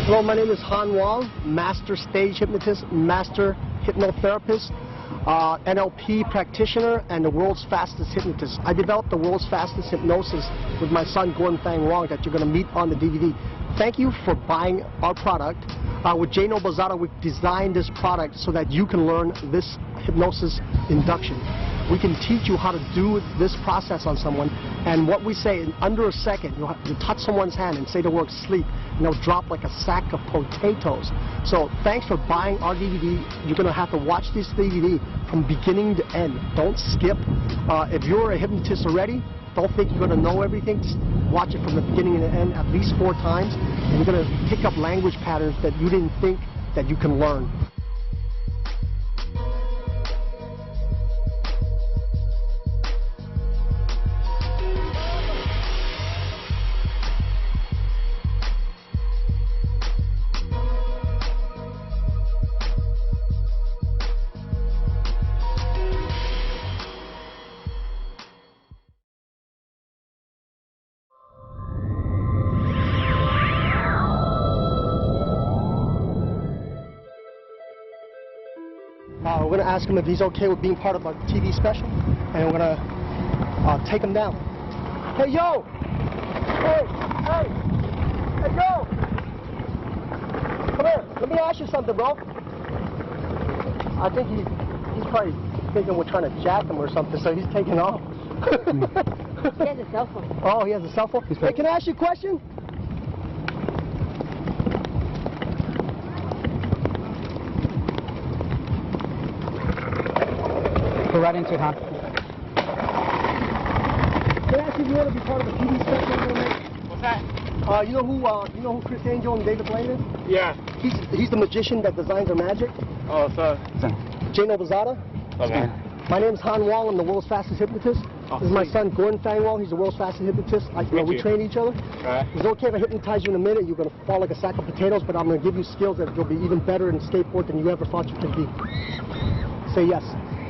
Hello, my name is Han Wong, Master Stage Hypnotist, Master Hypnotherapist, NLP practitioner, and the world's fastest hypnotist. I developed the world's fastest hypnosis with my son Gordon Fang Wong that you're going to meet on the DVD. Thank you for buying our product. With Gyoza Bozada, we designed this product so that you can learn this hypnosis induction. We can teach you how to do this process on someone, and what we say, in under a second, you touch someone's hand and say the word sleep, and they'll drop like a sack of potatoes. So thanks for buying our DVD. You're going to have to watch this DVD from beginning to end. Don't skip. If you're a hypnotist already, don't think you're going to know everything. Just watch it from the beginning to the end at least 4 times, and you're going to pick up language patterns that you didn't think that you can learn. We're going to ask him if he's okay with being part of our TV special, and we're going to take him down. Hey, yo! Hey, hey! Hey, yo! Come here. Let me ask you something, bro. I think he's probably thinking we're trying to jack him or something, so he's taking off. He has a cell phone. Oh, he has a cell phone? Hey, can I ask you a question? Go right into it, huh? Can I ask you if you want to be part of the TV special we're going to make? What's that? You know who Chris Angel and David Blaine is? Yeah. He's the magician that designs our magic. Oh, so? Gyoza Bozada. Okay. My name is Han Wong. I'm the world's fastest hypnotist. Oh, this is my son Gordon Fang Wong. He's the world's fastest hypnotist. We train each other. Right. It's okay if I hypnotize you in a minute. You're going to fall like a sack of potatoes, but I'm going to give you skills that you'll be even better in skateboard than you ever thought you could be. Say yes.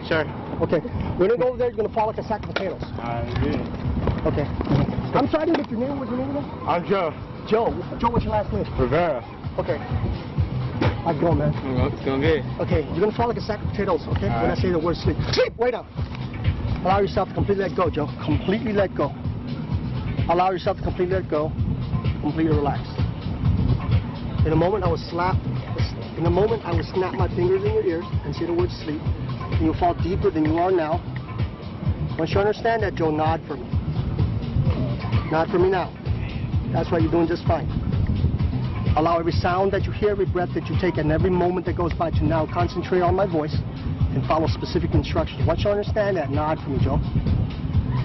Sure. Okay. We're going to go over there. You're going to fall like a sack of potatoes. Okay. I'm sorry, I didn't get your name. What's your name again? I'm Joe. Joe. Joe, what's your last name? Rivera. Okay. How's it going, man? It's going good. Okay, you're going to fall like a sack of potatoes, okay? All when right. I say the word sleep. Sleep! Wait up. Allow yourself to completely let go, Joe. Completely let go. Allow yourself to completely let go. Completely relax. In a moment, I will snap my fingers in your ears and say the word sleep. And you'll fall deeper than you are now. Once you understand that, Joe, nod for me. Nod for me now. That's right, you're doing just fine. Allow every sound that you hear, every breath that you take, and every moment that goes by to now concentrate on my voice and follow specific instructions. Once you understand that, nod for me, Joe.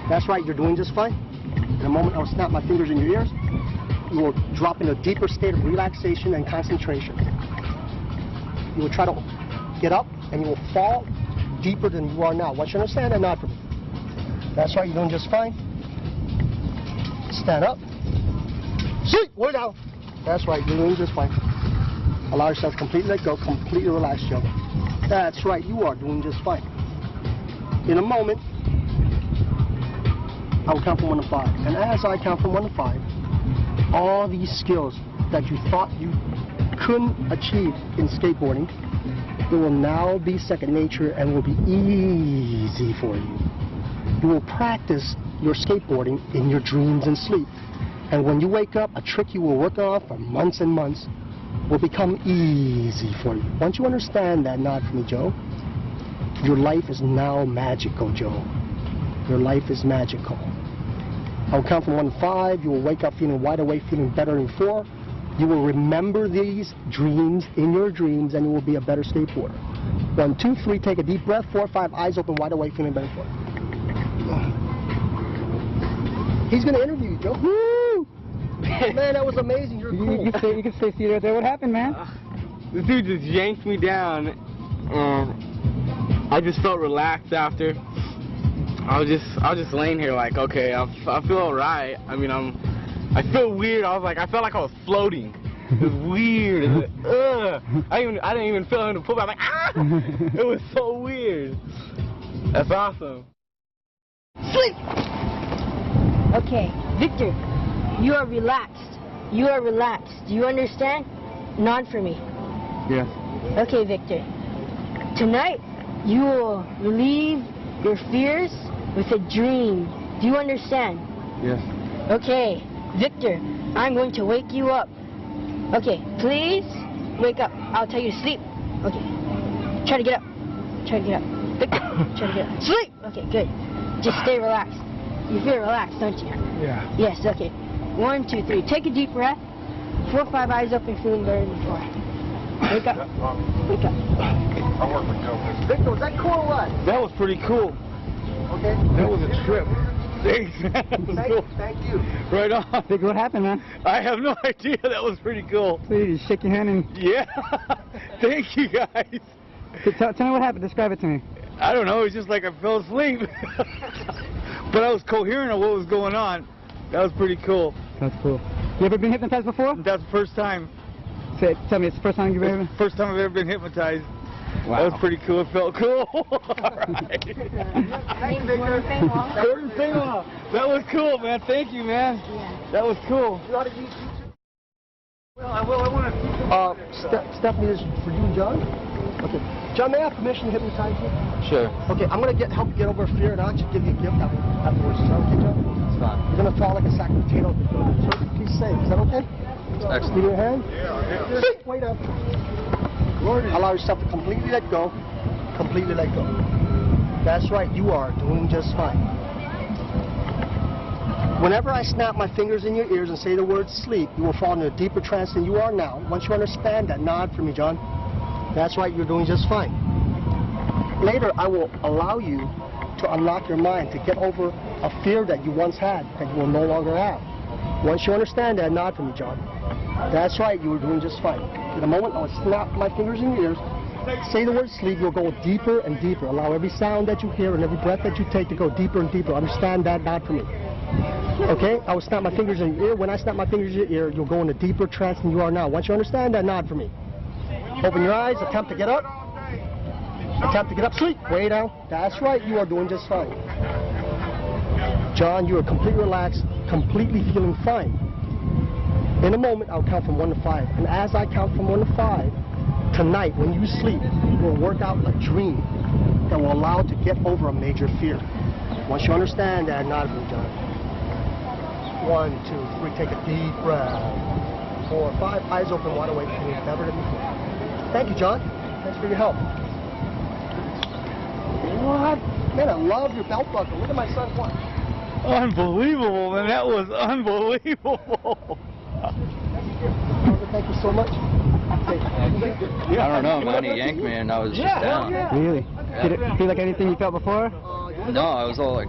That's right, you're doing just fine. In a moment, I will snap my fingers in your ears. You will drop into a deeper state of relaxation and concentration. You will try to get up, and you will fall deeper than you are now. Once you understand that, nod for me. That's right, you're doing just fine. Stand up. Sit, way down. That's right, you're doing just fine. Allow yourself to completely let go, completely relax, Joe. That's right, you are doing just fine. In a moment, I will count from 1 to 5. And as I count from 1 to 5, all these skills that you thought you couldn't achieve in skateboarding, it will now be second nature and will be easy for you. You will practice your skateboarding in your dreams and sleep. And when you wake up, a trick you will work on for months and months will become easy for you. Once you understand that, nod for me, Joe. Your life is now magical, Joe. Your life is magical. I'll count from 1 to 5. You will wake up feeling wide awake, feeling better than 4. You will remember these dreams in your dreams, and you will be a better skateboarder. 1, 2, 3, take a deep breath. 4, 5, eyes open, wide awake, feeling better than 4. He's going to interview you, Joe. Woo! Man, that was amazing. You're cool. You can stay seated right there. What happened, man? This dude just yanked me down. I just felt relaxed after. I was just laying here like, okay, I feel alright. I mean, I feel weird. I felt like I was floating. It was weird. I didn't even feel him to pull back. Like, ah! It was so weird. That's awesome. Sleep! Okay, Victor, you are relaxed. You are relaxed. Do you understand? nod for me. Yes. Okay, Victor. Tonight, you will relieve your fears with a dream. Do you understand? Yes. Okay, Victor, I'm going to wake you up. Okay, please wake up. I'll tell you to sleep. Okay. Try to get up. Try to get up. Victor, try to get up. Sleep! Okay, good. Just stay relaxed. You feel relaxed, don't you? Yeah. Yes, okay. 1, 2, 3. Take a deep breath. 4, 5, eyes open, feeling better than before. Wake up. Wake up. Victor, was that cool or what? That was pretty cool. Okay. That was a trip. Thanks, man. That was cool. Thank you. Right on. Victor, what happened, man? I have no idea. That was pretty cool. So you just shake your hand and Yeah. Thank you, guys. tell me what happened. Describe it to me. I don't know. It's just like I fell asleep. But I was coherent on what was going on. That was pretty cool. That's cool. You ever been hypnotized before? That's the first time. Tell me, it's the first time you've ever been? First time I've ever been hypnotized. Wow. That was pretty cool. It felt cool. All right. Gordon Singlaw. That was cool, man. Thank you, man. That was cool. Well, I want to. Stephanie, this is for you and John. Okay. John, may I have permission to hypnotize you? Sure. Okay, I'm going to help you get over fear, and I'll actually give you a gift afterwards. Is that okay, John? It's fine. You're going to fall like a sack of potatoes. Please say, is that okay? Excellent. Give me your hand. Yeah. Wait up. Allow yourself to completely let go. Completely let go. That's right, you are doing just fine. Whenever I snap my fingers in your ears and say the word sleep, you will fall into a deeper trance than you are now. Once you understand that, nod for me, John. That's right, you're doing just fine. Later, I will allow you to unlock your mind, to get over a fear that you once had that you will no longer have. Once you understand that, nod for me, John. That's right, you were doing just fine. In a moment, I will snap my fingers in your ears, say the word sleep, you'll go deeper and deeper. Allow every sound that you hear and every breath that you take to go deeper and deeper. Understand that, nod for me. Okay, I will snap my fingers in your ear. When I snap my fingers in your ear, you'll go in a deeper trance than you are now. Once you understand that, nod for me. Open your eyes, attempt to get up. Attempt to get up, sleep. Way down. That's right, you are doing just fine. John, you are completely relaxed, completely feeling fine. In a moment, I'll count from 1 to 5. And as I count from 1 to 5, tonight, when you sleep, we'll work out a dream that will allow you to get over a major fear. Once you understand that, nod for me, John. 1, 2, 3, take a deep breath. 4, 5, eyes open, wide awake, and you've never done before. Thank you, John. Thanks for your help. What? Man, I love your belt buckle. Look at my son's watch. Unbelievable, man. That was unbelievable. Thank you so much. I don't know, man. He yanked me and I was just down. Really? Did it feel like anything you felt before? No, I was all like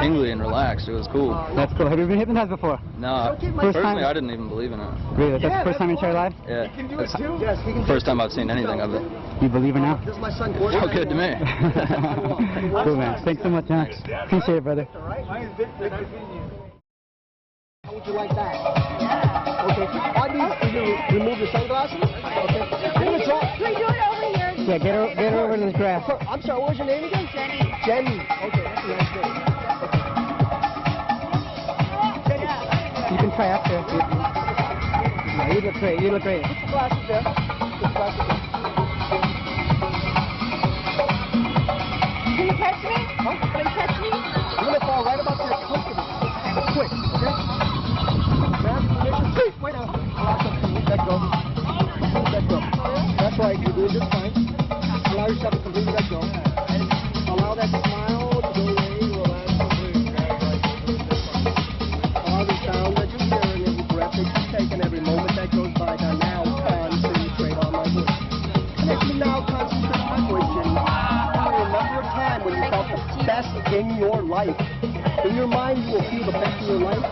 tingly and relaxed. It was cool. That's cool. Have you been hypnotized before? No, personally, I didn't even believe in it. Really? That's the first time in your life? Yeah, that's the first time I've seen anything of it. You believe it now? This is my son, Gordon. Felt good to me. Cool, man. Thanks so much, John. Appreciate it, brother. How would you like that? Okay. I need you to remove your sunglasses. Okay. You're gonna drop. Can we do it over here? Yeah, get her over to the grass. I'm sorry, what was your name again? Jenny. Jenny. Okay, that's a nice name. Okay. You can try after. Yeah, you look great. You look great. Put your glasses there. Put your glasses there. Can you catch me? Huh? Can you catch me? You're gonna fall right about there comfortably. Quick, okay? Grab your permission. Please, wait now. Let go. Let go. That's right, you're doing just fine. Allow yourself to completely let go. Allow that smile to go away. Relax completely. Allow the sound that you're hearing, every breath that you take, and every moment that goes by. Now concentrate on my voice. And if you now concentrate on my voice, Jenny, you will remember a time when you felt the best in your life. In your mind, you will feel the best in your life.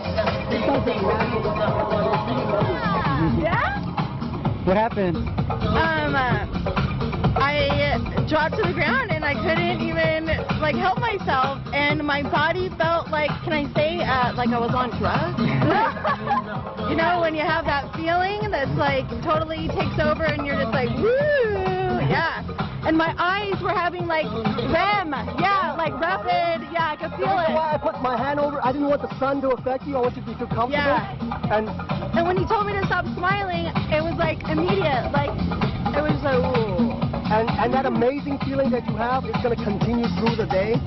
It doesn't matter what Yeah? What happened? I dropped to the ground and I couldn't even like help myself, and my body felt like, can I say, like I was on drugs? You know, when you have that feeling that's like totally takes over and you're just like, woo, yeah. and my eyes were having like REM. Yeah, like rapid. Yeah, I could feel That's it. why I put my hand over. I didn't want the sun to affect you. I want you to feel comfortable. Yeah. And when he told me to stop smiling, it was like immediate. Like it was like, ooh. And that amazing feeling that you have is going to continue through the day,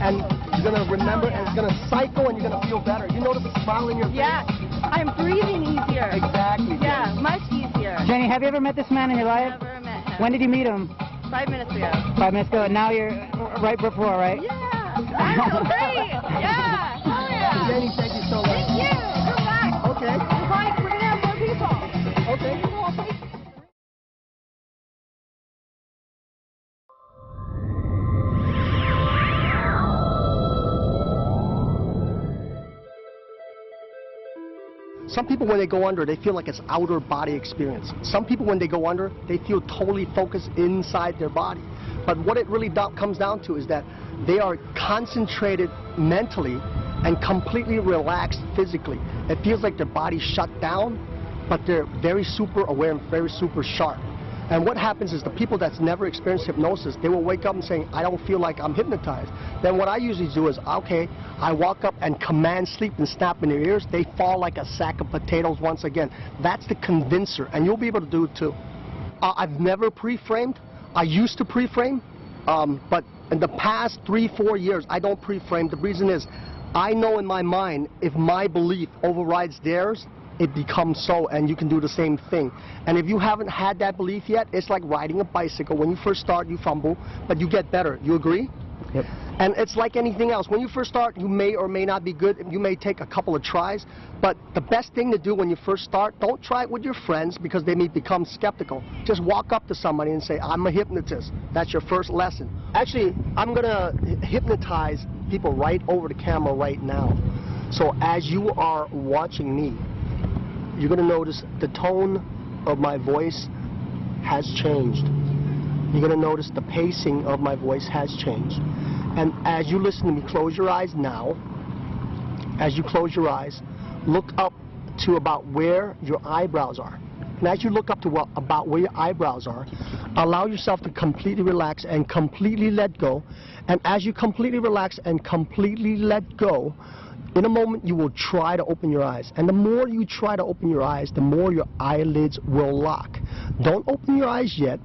and you're going to remember, and it's going to cycle, and you're going to feel better. You notice a smile in your face? Yeah, I'm breathing easier. Exactly. Yeah, much easier. Jenny, have you ever met this man in your life? Never met him. When did you meet him? 5 minutes ago. 5 minutes ago, and now you're right before, right? Yeah, I feel great. Yeah, hell yeah. Jenny, thank you so much. Thank you. Come back. Okay. We're gonna have more people. Okay. Some people, when they go under, they feel like it's outer body experience. Some people, when they go under, they feel totally focused inside their body. But what it really comes down to is that they are concentrated mentally and completely relaxed physically. It feels like their body shut down, but they're very super aware and very super sharp. And what happens is the people that's never experienced hypnosis, they will wake up and say, I don't feel like I'm hypnotized. Then what I usually do is, okay, I walk up and command sleep and snap in their ears. They fall like a sack of potatoes once again. That's the convincer, and you'll be able to do it too. I've never pre-framed. I used to pre-frame, but in the past 3-4 years, I don't pre-frame. The reason is, I know in my mind, if my belief overrides theirs, it becomes so, and you can do the same thing. And if you haven't had that belief yet, it's like riding a bicycle. When you first start, you fumble, but you get better. You agree? Yep. And it's like anything else. When you first start, you may or may not be good. You may take a couple of tries, but the best thing to do when you first start, don't try it with your friends because they may become skeptical. Just walk up to somebody and say, I'm a hypnotist. That's your first lesson. Actually, I'm gonna hypnotize people right over the camera right now. So as you are watching me, you're going to notice the tone of my voice has changed. You're going to notice the pacing of my voice has changed. And as you listen to me, close your eyes now. As you close your eyes, look up to about where your eyebrows are. And as you look up to about where your eyebrows are, allow yourself to completely relax and completely let go. And as you completely relax and completely let go, in a moment, you will try to open your eyes. And the more you try to open your eyes, the more your eyelids will lock. Don't open your eyes yet.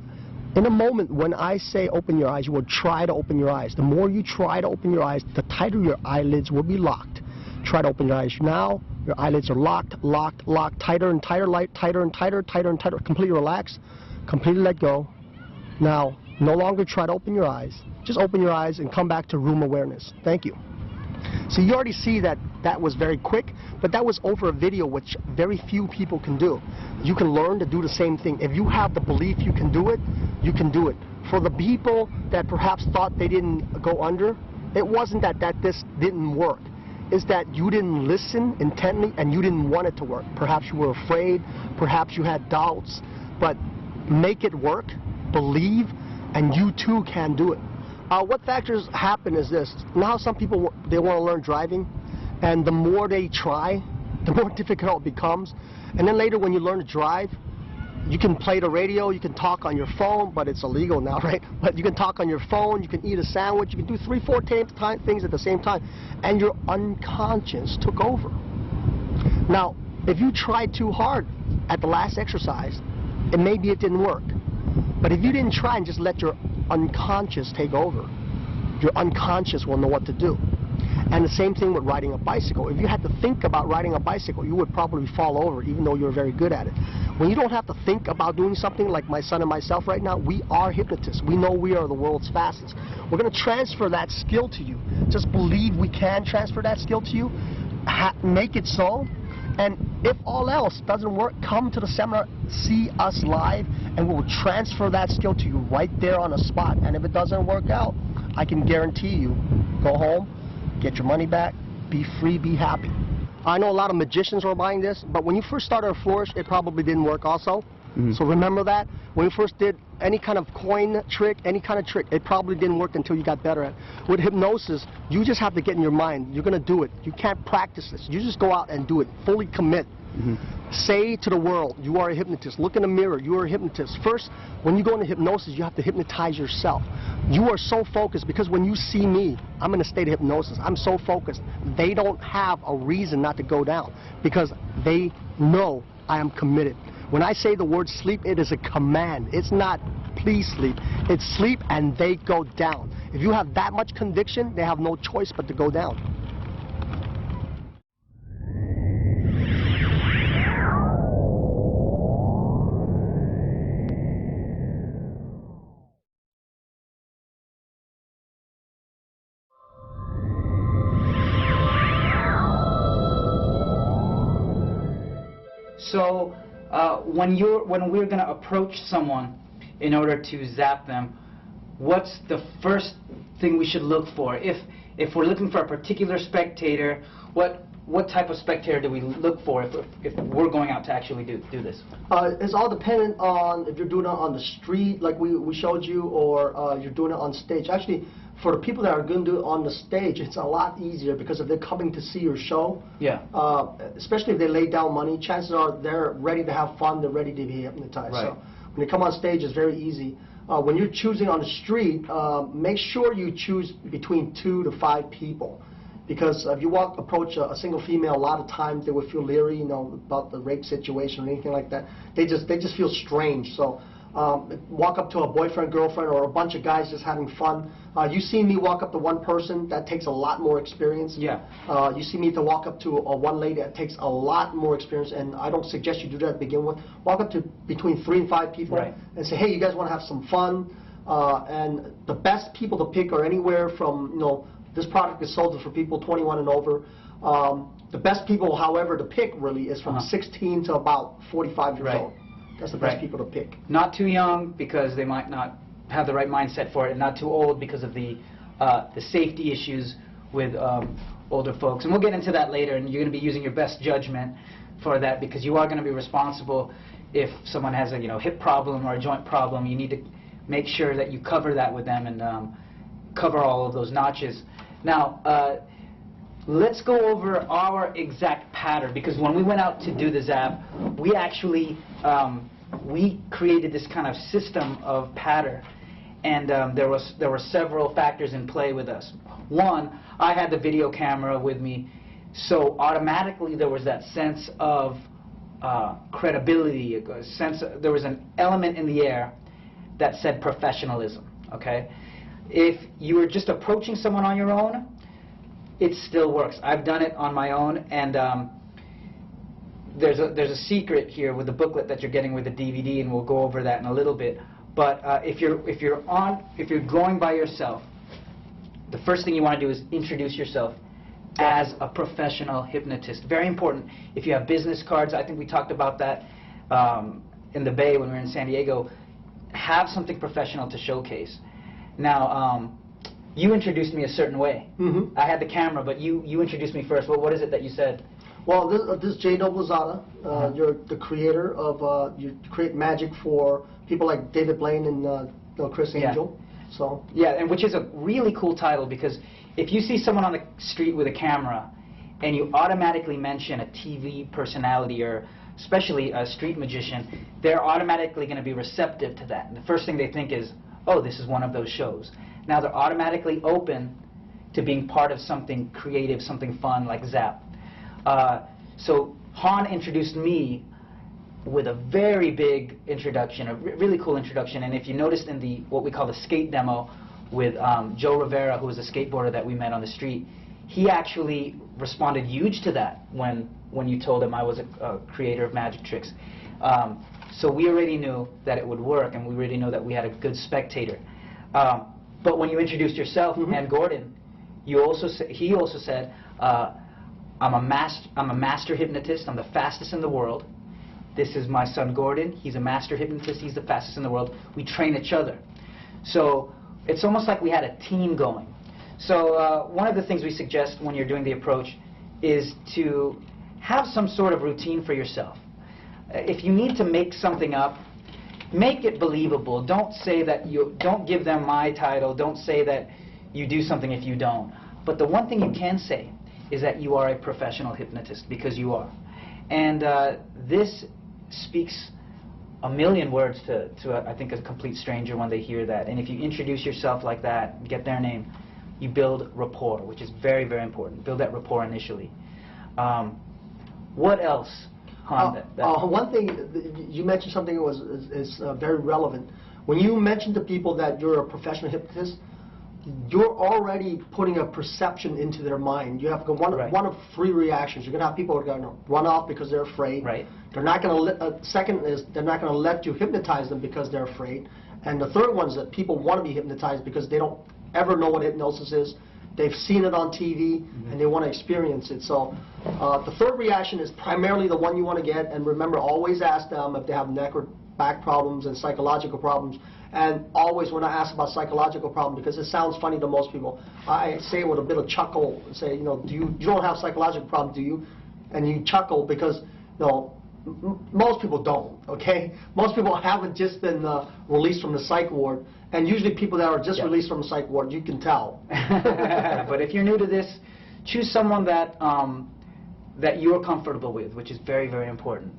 In a moment, when I say open your eyes, you will try to open your eyes. The more you try to open your eyes, the tighter your eyelids will be locked. Try to open your eyes now. Your eyelids are locked, locked, locked, tighter and tighter, tighter and tighter, tighter and tighter. Completely relax. Completely let go. Now, no longer try to open your eyes. Just open your eyes and come back to room awareness. Thank you. So you already see that that was very quick, but that was over a video, which very few people can do. You can learn to do the same thing. If you have the belief you can do it, you can do it. For the people that perhaps thought they didn't go under, it wasn't that this didn't work. It's that you didn't listen intently and you didn't want it to work. Perhaps you were afraid, perhaps you had doubts, but make it work, believe, and you too can do it. What factors happen is this. Now some people, they want to learn driving, and the more they try, the more difficult it becomes. And then later when you learn to drive, you can play the radio, you can talk on your phone, but it's illegal now, right? But you can talk on your phone, you can eat a sandwich, you can do 3-4 things at the same time, and your unconscious took over. Now, if you tried too hard at the last exercise, and maybe it didn't work. But if you didn't try and just let your unconscious take over, your unconscious will know what to do. And the same thing with riding a bicycle. If you had to think about riding a bicycle, you would probably fall over, even though you're very good at it. When you don't have to think about doing something, like my son and myself right now, we are hypnotists. We know we are the world's fastest. We're going to transfer that skill to you. Just believe we can transfer that skill to you. Make it so. And if all else doesn't work, come to the seminar, see us live, and we'll transfer that skill to you right there on the spot. And if it doesn't work out, I can guarantee you, go home, get your money back, be free, be happy. I know a lot of magicians are buying this, but when you first started a flourish, it probably didn't work also. So remember that. When you first did any kind of coin trick, any kind of trick, it probably didn't work until you got better at it. With hypnosis, you just have to get in your mind. You're going to do it. You can't practice this. You just go out and do it. Fully commit. Say to the world, you are a hypnotist. Look in the mirror, you are a hypnotist. First, when you go into hypnosis, you have to hypnotize yourself. You are so focused because when you see me, I'm in a state of hypnosis. I'm so focused. They don't have a reason not to go down because they know I am committed. When I say the word sleep, it is a command. It's not please sleep. It's sleep and they go down. If you have that much conviction, they have no choice but to go down. So when we're going to approach someone in order to zap them, what's the first thing we should look for? If we're looking for a particular spectator, what type of spectator do we look for if we're going out to actually do this? It's all dependent on if you're doing it on the street, like we showed you, or you're doing it on stage. Actually, for the people that are going to do it on the stage, it's a lot easier because if they're coming to see your show, especially if they lay down money, chances are they're ready to have fun, they're ready to be hypnotized. Right. So when you come on stage, it's very easy. When you're choosing on the street, make sure you choose between 2 to 5 people. Because if you approach a single female, a lot of times they will feel leery, about the rape situation or anything like that. They just feel strange. So walk up to a boyfriend, girlfriend, or a bunch of guys just having fun. You see me walk up to one person, that takes a lot more experience. Yeah. You see me to walk up to one lady, that takes a lot more experience, and I don't suggest you do that to begin with. Walk up to between 3 and 5 people and say, hey, you guys want to have some fun? And the best people to pick are anywhere from, this product is sold for people 21 and over. The best people, however, to pick really is from 16 to about 45 years old. That's the best people to pick. Not too young because they might not have the right mindset for it, and not too old because of the safety issues with older folks. And we'll get into that later, and you're going to be using your best judgment for that because you are going to be responsible if someone has a hip problem or a joint problem. You need to make sure that you cover that with them and cover all of those notches. Now, let's go over our exact pattern, because when we went out to do the zap, we actually we created this kind of system of pattern, and there were several factors in play with us. One, I had the video camera with me, so automatically there was that sense of credibility. There was an element in the air that said professionalism. Okay. If you were just approaching someone on your own, it still works. I've done it on my own, and there's a secret here with the booklet that you're getting with the DVD, and we'll go over that in a little bit. But if you're going by yourself, the first thing you want to do is introduce yourself as a professional hypnotist. Very important. If you have business cards, I think we talked about that in the Bay when we were in San Diego. Have something professional to showcase. Now, you introduced me a certain way. I had the camera, but you introduced me first. Well, what is it that you said? Well, this is Jay Noblezada. You're the creator of, you create magic for people like David Blaine and Chris Angel. So and which is a really cool title, because if you see someone on the street with a camera and you automatically mention a TV personality or especially a street magician, they're automatically going to be receptive to that. And the first thing they think is, oh, this is one of those shows. Now they're automatically open to being part of something creative, something fun like Zap. So Han introduced me with a very big introduction, a really cool introduction. And if you noticed in the what we call the skate demo with Joe Rivera, who was a skateboarder that we met on the street, he actually responded huge to that when you told him I was a creator of magic tricks. So we already knew that it would work, and we already know that we had a good spectator. But when you introduced yourself and Gordon, he also said, I'm a master hypnotist. I'm the fastest in the world. This is my son Gordon. He's a master hypnotist. He's the fastest in the world. We train each other. So it's almost like we had a team going. So one of the things we suggest when you're doing the approach is to have some sort of routine for yourself. If you need to make something up, make it believable. Don't say that don't give them my title. Don't say that you do something if you don't. But the one thing you can say is that you are a professional hypnotist, because you are. And this speaks a million words to I think, a complete stranger when they hear that. And if you introduce yourself like that, get their name, you build rapport, which is very, very important. Build that rapport initially. What else, Han? One thing, you mentioned something that is very relevant. When you mention to people that you're a professional hypnotist, you're already putting a perception into their mind. You have one of three reactions. You're going to have people who are going to run off because they're afraid. Right. They're not going to. Second is they're not going to let you hypnotize them because they're afraid. And the third one is that people want to be hypnotized because they don't ever know what hypnosis is. They've seen it on TV and they want to experience it. So the third reaction is primarily the one you want to get. And remember, always ask them if they have neck or back problems and psychological problems. And always when I ask about psychological problems, because it sounds funny to most people, I say it with a bit of chuckle and say, you know, you don't have psychological problems, do you? And you chuckle because, you know, most people don't, okay? Most people haven't just been released from the psych ward. And usually people that are just released from the psych ward, you can tell. But if you're new to this, choose someone that, that you're comfortable with, which is very, very important.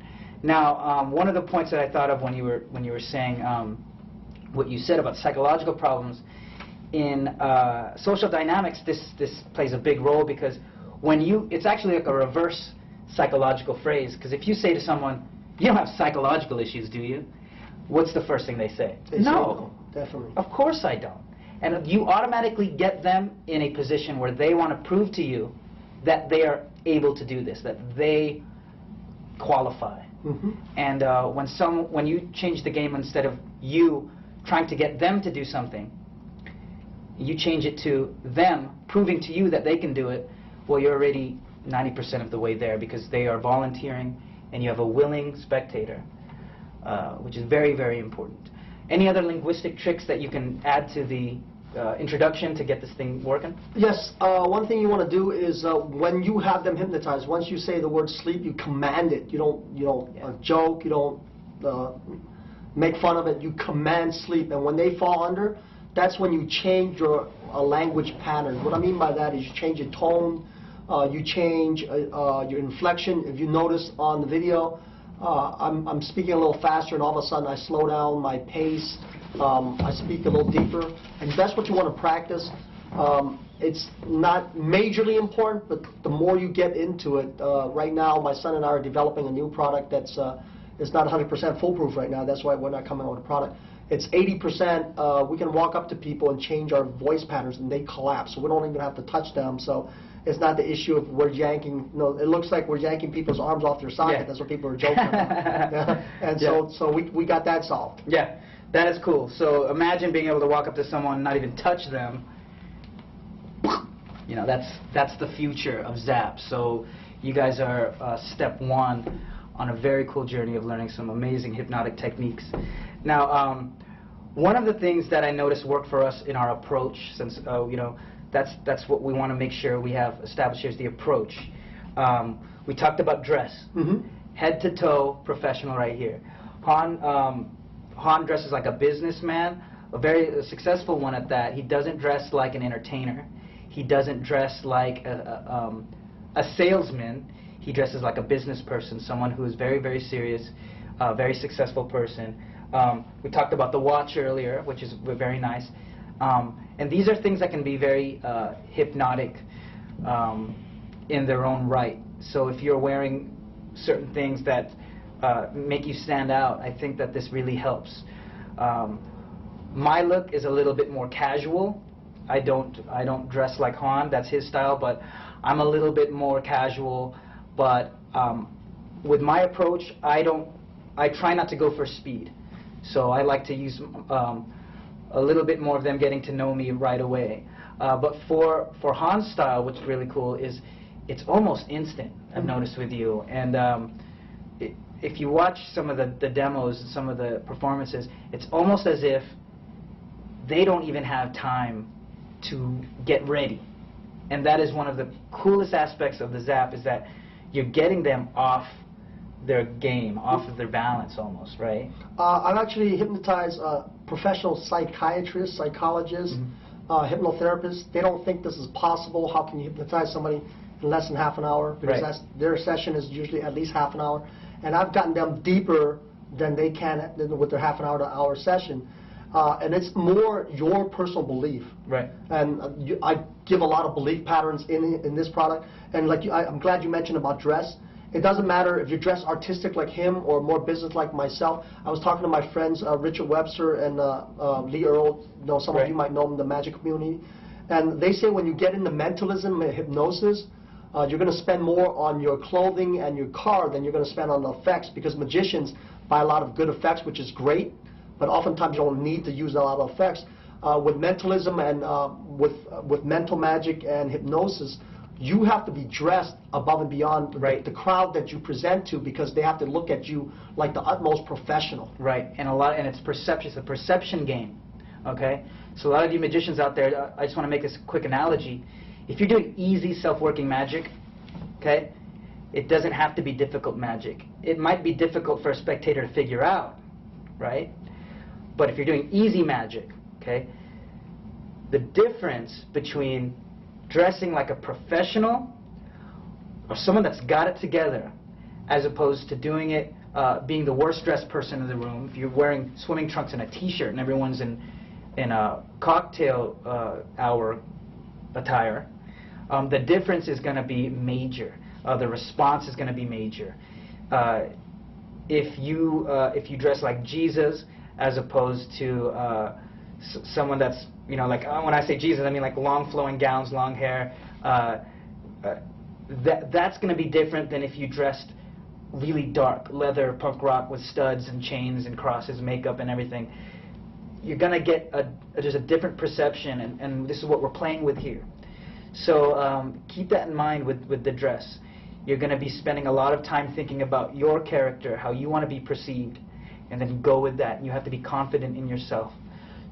Now, one of the points that I thought of when you were saying what you said about psychological problems, in social dynamics, this plays a big role because when it's actually like a reverse psychological phrase, because if you say to someone, you don't have psychological issues, do you? What's the first thing they say? They say no, definitely. Of course I don't. And you automatically get them in a position where they want to prove to you that they are able to do this, that they qualify. And when you change the game, instead of you trying to get them to do something, you change it to them proving to you that they can do it, well, you're already 90% of the way there because they are volunteering and you have a willing spectator, which is very, very important. Any other linguistic tricks that you can add to the introduction to get this thing working? Yes. One thing you want to do is when you have them hypnotized, once you say the word sleep, you command it. You don't joke. You don't make fun of it. You command sleep. And when they fall under, that's when you change your language pattern. What I mean by that is you change your tone, you change your inflection. If you notice on the video, I'm speaking a little faster, and all of a sudden I slow down my pace. I speak a little deeper, and that's what you want to practice. It's not majorly important, but the more you get into it, right now my son and I are developing a new product that's it's not 100% foolproof right now. That's why we're not coming out with a product. It's 80%. We can walk up to people and change our voice patterns, and they collapse. So we don't even have to touch them. So it's not the issue of we're yanking. No, it looks like we're yanking people's arms off their socket. Yeah. That's what people are joking about. And so we got that solved. Yeah, that is cool. So imagine being able to walk up to someone and not even touch them. You know, that's the future of Zap. So you guys are step one on a very cool journey of learning some amazing hypnotic techniques. Now, one of the things that I noticed worked for us in our approach, since you know, that's what we want to make sure we have established here is the approach. We talked about dress, head to toe, professional right here. Han dresses like a businessman, a very successful one at that. He doesn't dress like an entertainer. He doesn't dress like a salesman. He dresses like a business person, someone who is very, very serious, very successful person. We talked about the watch earlier, which is very nice. And these are things that can be very hypnotic in their own right. So if you're wearing certain things that make you stand out, I think that this really helps. My look is a little bit more casual. I don't dress like Han, that's his style, but I'm a little bit more casual. But with my approach, I try not to go for speed. So I like to use a little bit more of them getting to know me right away. But for Han's style, what's really cool is it's almost instant, I've noticed with you. And if you watch some of the demos and some of the performances, it's almost as if they don't even have time to get ready. And that is one of the coolest aspects of the Zap, is that you're getting them off their game, off of their balance almost, right? I've actually hypnotized professional psychiatrists, psychologists, hypnotherapists. They don't think this is possible. How can you hypnotize somebody in less than half an hour, because Right. their session is usually at least half an hour, and I've gotten them deeper than they can with their half an hour to hour session. And it's more your personal belief. Right. And I give a lot of belief patterns in this product. And like I'm glad you mentioned about dress. It doesn't matter if you dress artistic like him or more business like myself. I was talking to my friends Richard Webster and Lee Earl. You know, some Right. of you might know them in the magic community. And they say when you get into mentalism and hypnosis, you're going to spend more on your clothing and your car than you're going to spend on the effects, because magicians buy a lot of good effects, which is great, but oftentimes you don't need to use a lot of effects. With mentalism and with mental magic and hypnosis, you have to be dressed above and beyond Right. the crowd that you present to, because they have to look at you like the utmost professional. Right, and it's perception. It's a perception game. Okay, so a lot of you magicians out there, I just want to make this quick analogy. If you're doing easy self-working magic, okay, it doesn't have to be difficult magic. It might be difficult for a spectator to figure out, right? But if you're doing easy magic, okay, the difference between dressing like a professional or someone that's got it together, as opposed to doing it, being the worst dressed person in the room. If you're wearing swimming trunks and a t-shirt and everyone's in a cocktail hour attire, the difference is going to be major. The response is going to be major. If you dress like Jesus, as opposed to someone that's, you know, like when I say Jesus, I mean like long flowing gowns, long hair. That's going to be different than if you dressed really dark, leather, punk rock with studs and chains and crosses, makeup and everything. You're going to get just a different perception, and this is what we're playing with here. So keep that in mind with the dress. You're going to be spending a lot of time thinking about your character, how you want to be perceived, and then go with that. And you have to be confident in yourself.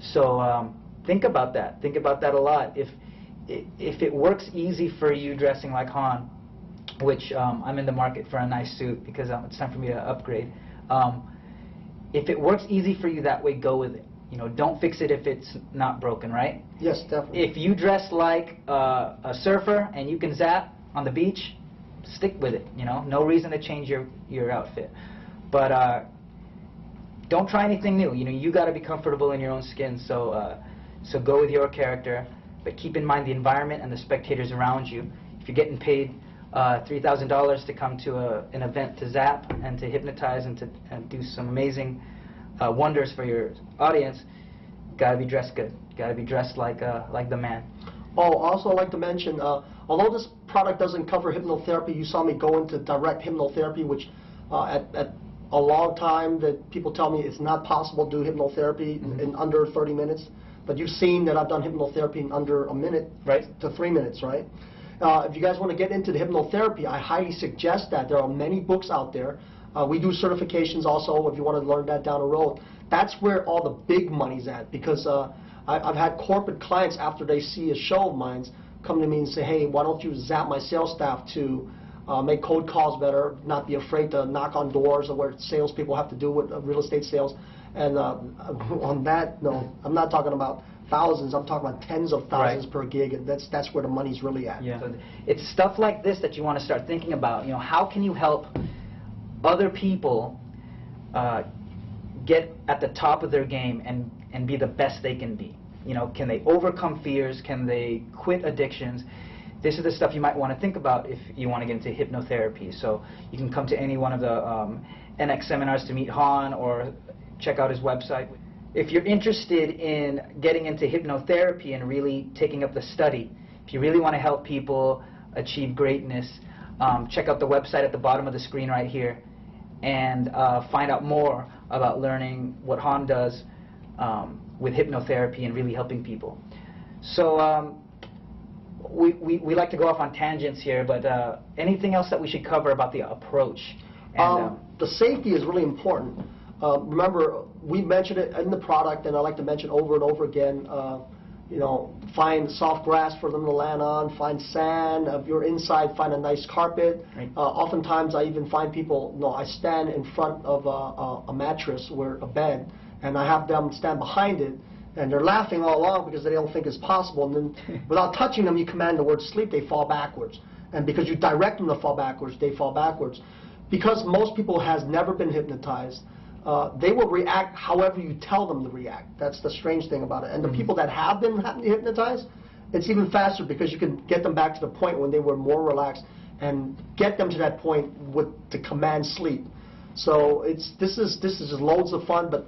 So think about that. Think about that a lot. If it works easy for you dressing like Han, which I'm in the market for a nice suit because it's time for me to upgrade. If it works easy for you that way, go with it. You know, don't fix it if it's not broken, right? Yes, definitely. If you dress like a surfer and you can zap on the beach, stick with it. You know, no reason to change your outfit. But don't try anything new. You know, you got to be comfortable in your own skin. So so go with your character, but keep in mind the environment and the spectators around you. If you're getting paid $3,000 to come to an event to zap and to hypnotize and to do some amazing wonders for your audience, gotta be dressed good. Gotta be dressed like the man. Oh, also I'd like to mention, although this product doesn't cover hypnotherapy, you saw me go into direct hypnotherapy, which at a long time that people tell me it's not possible to do hypnotherapy in under 30 minutes. But you've seen that I've done hypnotherapy in under a minute to 3 minutes, right? If you guys want to get into the hypnotherapy, I highly suggest that. There are many books out there. We do certifications also if you want to learn that down the road. That's where all the big money's at, because I've had corporate clients, after they see a show of mine, come to me and say, hey, why don't you zap my sales staff to make cold calls better, not be afraid to knock on doors or what salespeople have to do with real estate sales. And on that, no, I'm not talking about thousands, I'm talking about tens of thousands per gig, and that's where the money's really at. Yeah. So it's stuff like this that you want to start thinking about. You know, how can you help other people get at the top of their game and be the best they can be? You know, can they overcome fears? Can they quit addictions? This is the stuff you might want to think about if you want to get into hypnotherapy. So you can come to any one of the NX seminars to meet Han, or check out his website. If you're interested in getting into hypnotherapy and really taking up the study, if you really want to help people achieve greatness, check out the website at the bottom of the screen right here and find out more about learning what Han does with hypnotherapy and really helping people. So we like to go off on tangents here, but anything else that we should cover about the approach? And, the safety is really important. Remember, we mentioned it in the product, and I like to mention over and over again, you know, find soft grass for them to land on, find sand. If you're inside, find a nice carpet. Right. Oftentimes, I even find people, no, I stand in front of a mattress or a bed, and I have them stand behind it, and they're laughing all along because they don't think it's possible. And then, without touching them, you command the word sleep, they fall backwards. And because you direct them to fall backwards, they fall backwards. Because most people has never been hypnotized, they will react however you tell them to react. That's the strange thing about it. And the people that have been hypnotized, it's even faster because you can get them back to the point when they were more relaxed and get them to that point with the command sleep. So this is loads of fun, but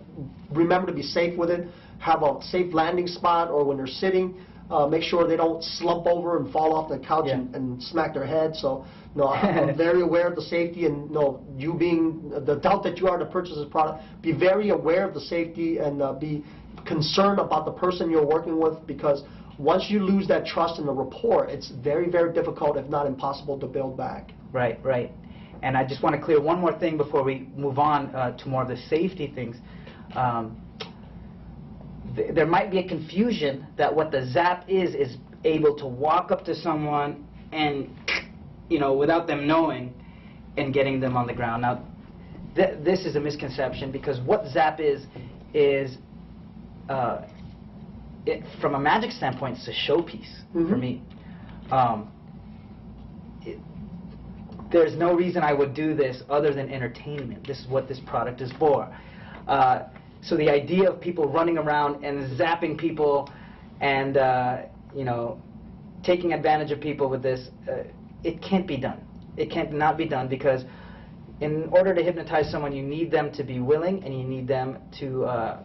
remember to be safe with it. Have a safe landing spot, or when they're sitting, make sure they don't slump over and fall off the couch and smack their head. So no, I'm very aware of the safety, and no, you being the adult that you are to purchase this product, be very aware of the safety and be concerned about the person you're working with, because once you lose that trust and the rapport, it's very, very difficult, if not impossible, to build back. Right, right. And I just want to clear one more thing before we move on to more of the safety things. There might be a confusion that what the zap is able to walk up to someone and, you know, without them knowing, and getting them on the ground. Now, this is a misconception, because what zap is from a magic standpoint, it's a showpiece for me. There's no reason I would do this other than entertainment. This is what this product is for. So the idea of people running around and zapping people and you know, taking advantage of people with this, it can't be done. It can't not be done, because in order to hypnotize someone, you need them to be willing, and you need them to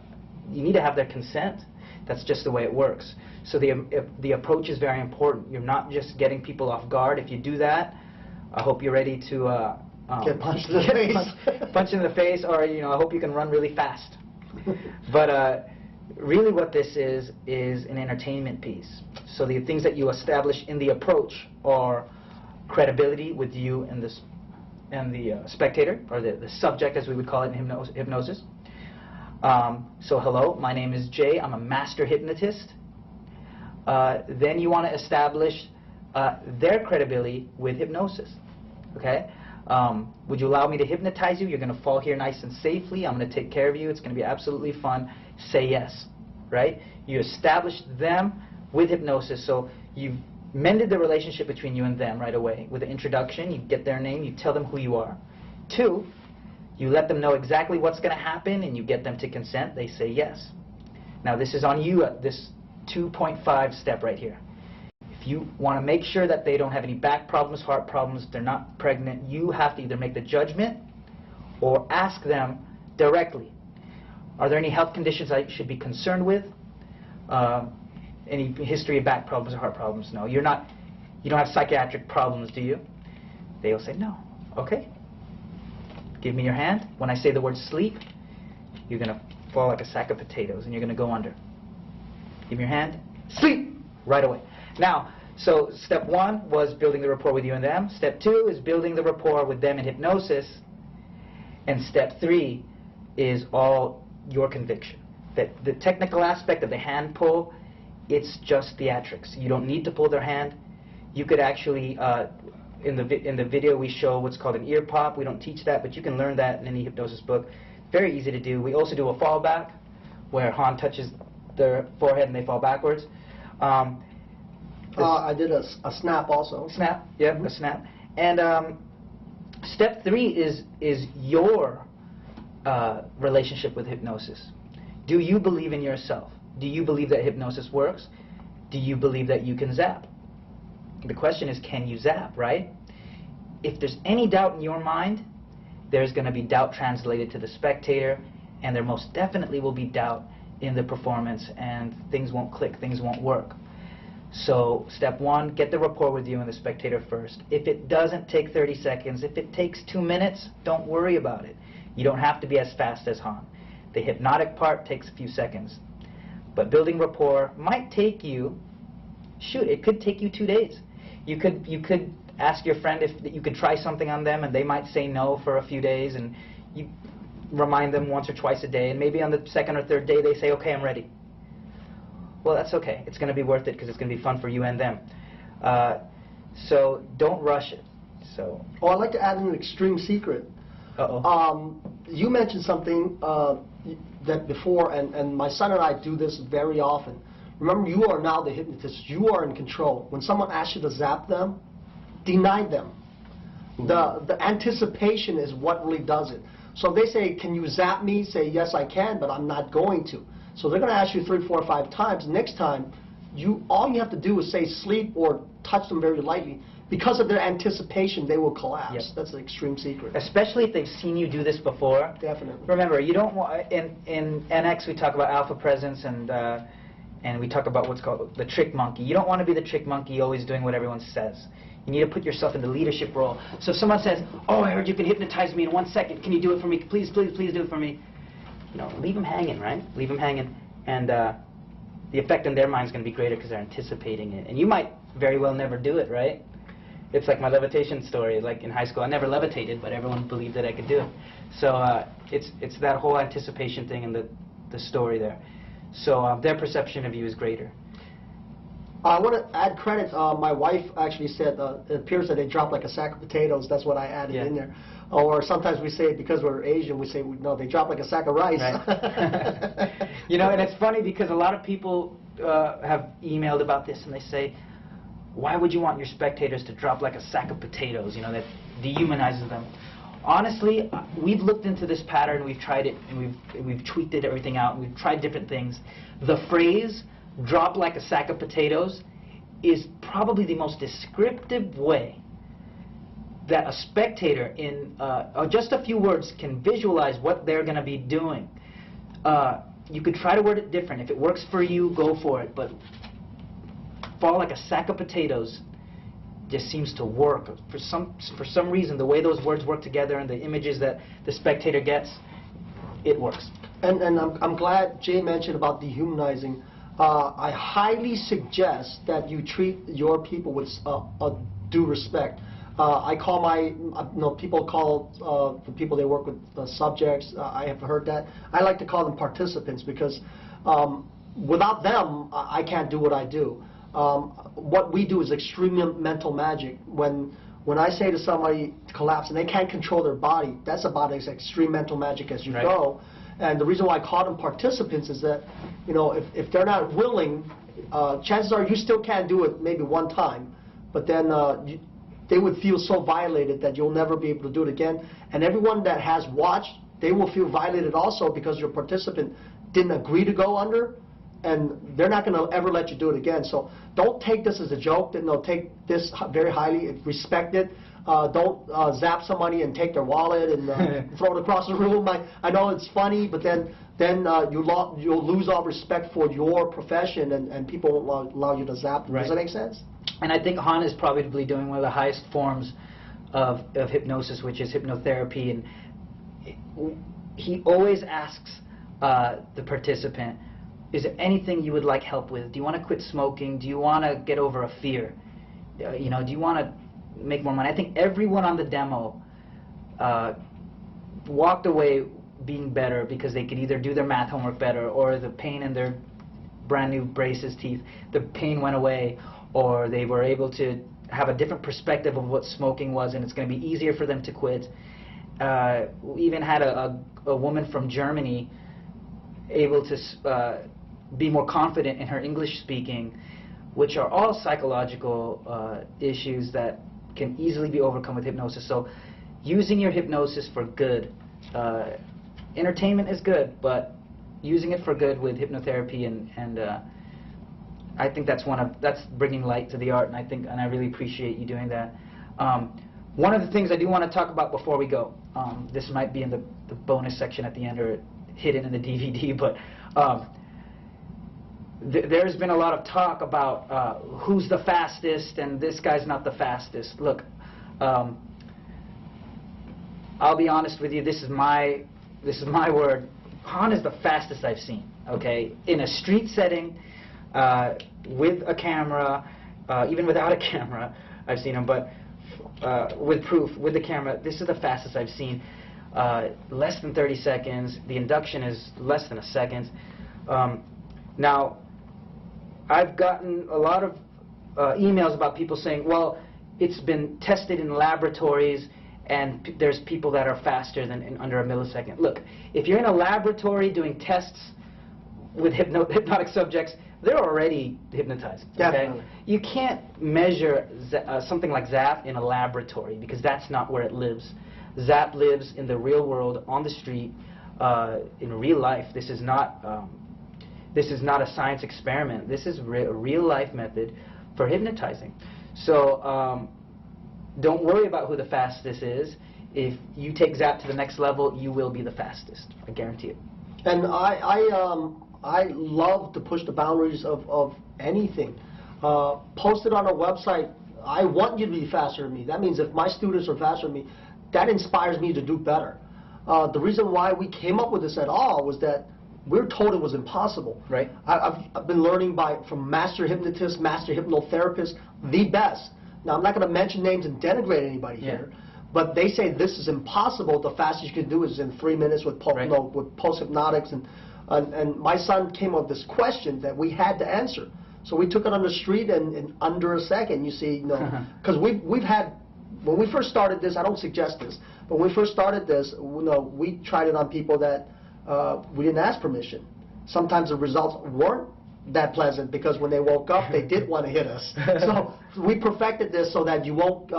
you need to have their consent. That's just the way it works. So the approach is very important. You're not just getting people off guard. If you do that, I hope you're ready to get punched in the face. Punched in the face, or, you know, I hope you can run really fast. But really what this is an entertainment piece. So the things that you establish in the approach are credibility with you and the spectator, or the subject, as we would call it in hypnosis. So hello, my name is Jay. I'm a master hypnotist. Then you want to establish their credibility with hypnosis. Okay? Would you allow me to hypnotize you? You're going to fall here nice and safely. I'm going to take care of you. It's going to be absolutely fun. Say yes. Right? You establish them with hypnosis. So you've mended the relationship between you and them right away. With the introduction, you get their name, you tell them who you are. 2, you let them know exactly what's going to happen, and you get them to consent. They say yes. Now this is on you at this 2.5 step right here. If you want to make sure that they don't have any back problems, heart problems, they're not pregnant, you have to either make the judgment or ask them directly. Are there any health conditions I should be concerned with? Any history of back problems or heart problems? No. You don't have psychiatric problems, do you? They'll say no. Okay. Give me your hand. When I say the word sleep, you're going to fall like a sack of potatoes and you're going to go under. Give me your hand. Sleep! Right away. Now, so step 1 was building the rapport with you and them. Step 2 is building the rapport with them in hypnosis. And step 3 is all your conviction. That the technical aspect of the hand pull, it's just theatrics. You don't need to pull their hand. You could actually, in the video we show what's called an ear pop. We don't teach that, but you can learn that in any hypnosis book. Very easy to do. We also do a fallback, where Han touches their forehead and they fall backwards. I did a snap also. Snap, yep, a snap. And step 3 is your relationship with hypnosis. Do you believe in yourself? Do you believe that hypnosis works? Do you believe that you can zap? The question is, can you zap, right? If there's any doubt in your mind, there's going to be doubt translated to the spectator, and there most definitely will be doubt in the performance, and things won't click, things won't work. So step 1, get the rapport with you and the spectator first. If it doesn't take 30 seconds, if it takes 2 minutes, don't worry about it. You don't have to be as fast as Han. The hypnotic part takes a few seconds. But building rapport might take you, it could take you 2 days. You could ask your friend if you could try something on them, and they might say no for a few days, and you remind them once or twice a day, and maybe on the 2nd or 3rd day they say, okay, I'm ready. Well, that's okay. It's going to be worth it, because it's going to be fun for you and them. So don't rush it. So. Oh, I'd like to add an extreme secret. You mentioned something that before, and my son and I do this very often. Remember, you are now the hypnotist. You are in control. When someone asks you to zap them, deny them. The anticipation is what really does it. So if they say, can you zap me? Say, yes, I can, but I'm not going to. So they're going to ask you 3, 4, 5 times. Next time, all you have to do is say sleep or touch them very lightly. Because of their anticipation, they will collapse. Yep. That's the extreme secret. Especially if they've seen you do this before. Definitely. Remember, you don't want, in NX we talk about alpha presence and we talk about what's called the trick monkey. You don't want to be the trick monkey always doing what everyone says. You need to put yourself in the leadership role. So if someone says, oh, I heard you can hypnotize me in 1 second. Can you do it for me? Please, please, please do it for me. You know, leave them hanging, right? Leave them hanging. And the effect on their mind is going to be greater because they're anticipating it. And you might very well never do it, right? It's like my levitation story. Like in high school, I never levitated, but everyone believed that I could do it. So it's that whole anticipation thing and the story there. So their perception of you is greater. I want to add credit. My wife actually said it appears that they drop like a sack of potatoes. That's what I added in there. Or sometimes we say, because we're Asian, we say, no, they drop like a sack of rice. Right. You know, and it's funny because a lot of people have emailed about this and they say, why would you want your spectators to drop like a sack of potatoes, you know, that dehumanizes them? Honestly, we've looked into this pattern, we've tried it, and we've tweaked it, everything out, and we've tried different things. The phrase, drop like a sack of potatoes, is probably the most descriptive way that a spectator in just a few words can visualize what they're going to be doing. You could try to word it different. If it works for you, go for it. But fall like a sack of potatoes just seems to work. For some reason, the way those words work together and the images that the spectator gets, it works. And I'm glad Jay mentioned about dehumanizing. I highly suggest that you treat your people with due respect. I call people call the people they work with subjects. I have heard that. I like to call them participants because without them, I can't do what I do. What we do is extreme mental magic. When I say to somebody to collapse and they can't control their body, that's about as extreme mental magic as you go. And the reason why I call them participants is that, you know, if they're not willing, chances are you still can't do it maybe one time, but then they would feel so violated that you'll never be able to do it again. And everyone that has watched, they will feel violated also because your participant didn't agree to go under, and they're not going to ever let you do it again. So don't take this as a joke. Take this very highly, respect it. Don't zap somebody and take their wallet and throw it across the room. I know it's funny, but then you'll lose all respect for your profession, and people won't allow you to zap them. Does that make sense? And I think Han is probably doing one of the highest forms of hypnosis, which is hypnotherapy. And he always asks the participant, is there anything you would like help with? Do you want to quit smoking? Do you want to get over a fear? You know, do you want to make more money? I think everyone on the demo walked away being better because they could either do their math homework better, or the pain in their brand new braces teeth, the pain went away, or they were able to have a different perspective of what smoking was, and it's going to be easier for them to quit. We even had a woman from Germany able to be more confident in her English speaking, which are all psychological issues that can easily be overcome with hypnosis. So using your hypnosis for good. Entertainment is good, but using it for good with hypnotherapy and I think that's bringing light to the art, and I really appreciate you doing that. One of the things I do want to talk about before we go, this might be in the bonus section at the end or hidden in the DVD, but there's been a lot of talk about who's the fastest and this guy's not the fastest. Look, I'll be honest with you, this is my word. Han is the fastest I've seen, okay? In a street setting, with a camera, even without a camera, I've seen him, but with proof, with the camera, this is the fastest I've seen. Less than 30 seconds. The induction is less than a second. Now, I've gotten a lot of emails about people saying, well, it's been tested in laboratories and there's people that are faster than in under a millisecond. Look, if you're in a laboratory doing tests with hypnotic subjects, they're already hypnotized. Okay? Definitely. You can't measure something like ZAP in a laboratory because that's not where it lives. ZAP lives in the real world, on the street, in real life. This is not a science experiment. This is a real life method for hypnotizing. So don't worry about who the fastest is. If you take ZAP to the next level, you will be the fastest. I guarantee it. And I love to push the boundaries of anything. Post it on our website. I want you to be faster than me. That means if my students are faster than me, that inspires me to do better. The reason why we came up with this at all was that we're told it was impossible. Right. I've been learning from master hypnotists, master hypnotherapists, the best. Now, I'm not going to mention names and denigrate anybody here, but they say this is impossible. The fastest you can do is in 3 minutes with post-hypnotics. And my son came up with this question that we had to answer. So we took it on the street in under a second, you see, because we've had, when we first started this, I don't suggest this, but when we first started this, we tried it on people that we didn't ask permission. Sometimes the results weren't that pleasant because when they woke up, they did want to hit us. So we perfected this so that you won't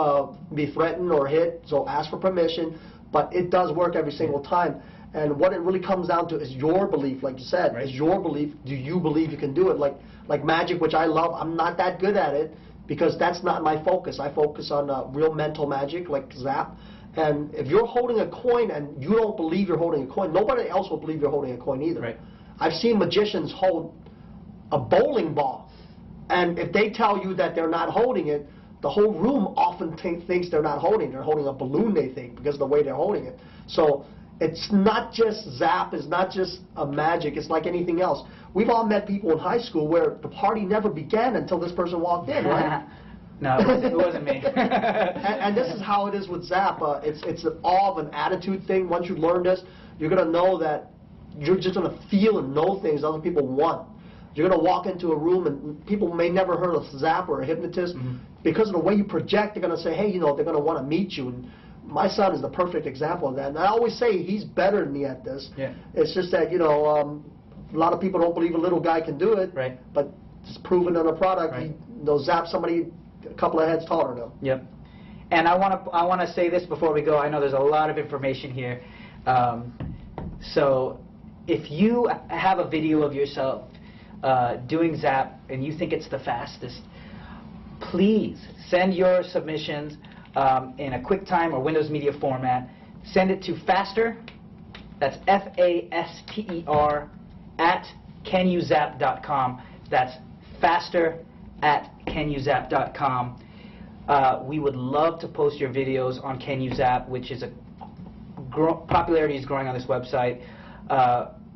be threatened or hit, so ask for permission, but it does work every single time. And what it really comes down to is your belief, like you said, is your belief. Do you believe you can do it? Like magic, which I love, I'm not that good at it because that's not my focus. I focus on real mental magic, like ZAP. And if you're holding a coin and you don't believe you're holding a coin, nobody else will believe you're holding a coin either. Right. I've seen magicians hold a bowling ball, and if they tell you that they're not holding it, the whole room often thinks they're not holding it. They're holding a balloon, they think, because of the way they're holding it. So it's not just ZAP, it's not just a magic, it's like anything else. We've all met people in high school where the party never began until this person walked in, right? No, it wasn't me. and this is how it is with ZAP. It's all of an attitude thing. Once you learn this, you're going to know that you're just going to feel and know things other people want. You're going to walk into a room and people may never heard of ZAP or a hypnotist. Because of the way you project, they're going to say, hey, they're going to want to meet you. And my son is the perfect example of that. And I always say he's better than me at this. Yeah. It's just that, a lot of people don't believe a little guy can do it. Right. But it's proven on a product. Right. He'll zap somebody a couple of heads taller than him. Yep. And I want to say this before we go. I know there's a lot of information here. So if you have a video of yourself doing ZAP and you think it's the fastest, please send your submissions in a QuickTime or Windows Media format. Send it to faster, that's FASTER, @canyouzap.com. That's faster @canyouzap.com. We would love to post your videos on Can You Zap, which is popularity is growing on this website,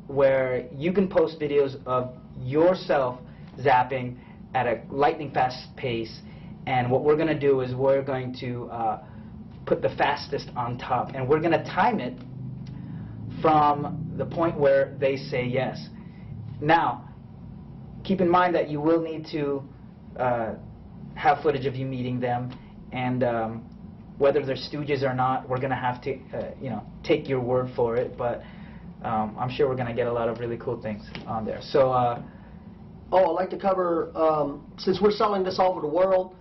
where you can post videos of yourself zapping at a lightning fast pace. And what we're going to do is we're going to put the fastest on top, and we're going to time it from the point where they say yes. Now, keep in mind that you will need to have footage of you meeting them, and whether they're stooges or not, we're going to have to, take your word for it. But I'm sure we're going to get a lot of really cool things on there. So, I'd like to cover, since we're selling this all over the world,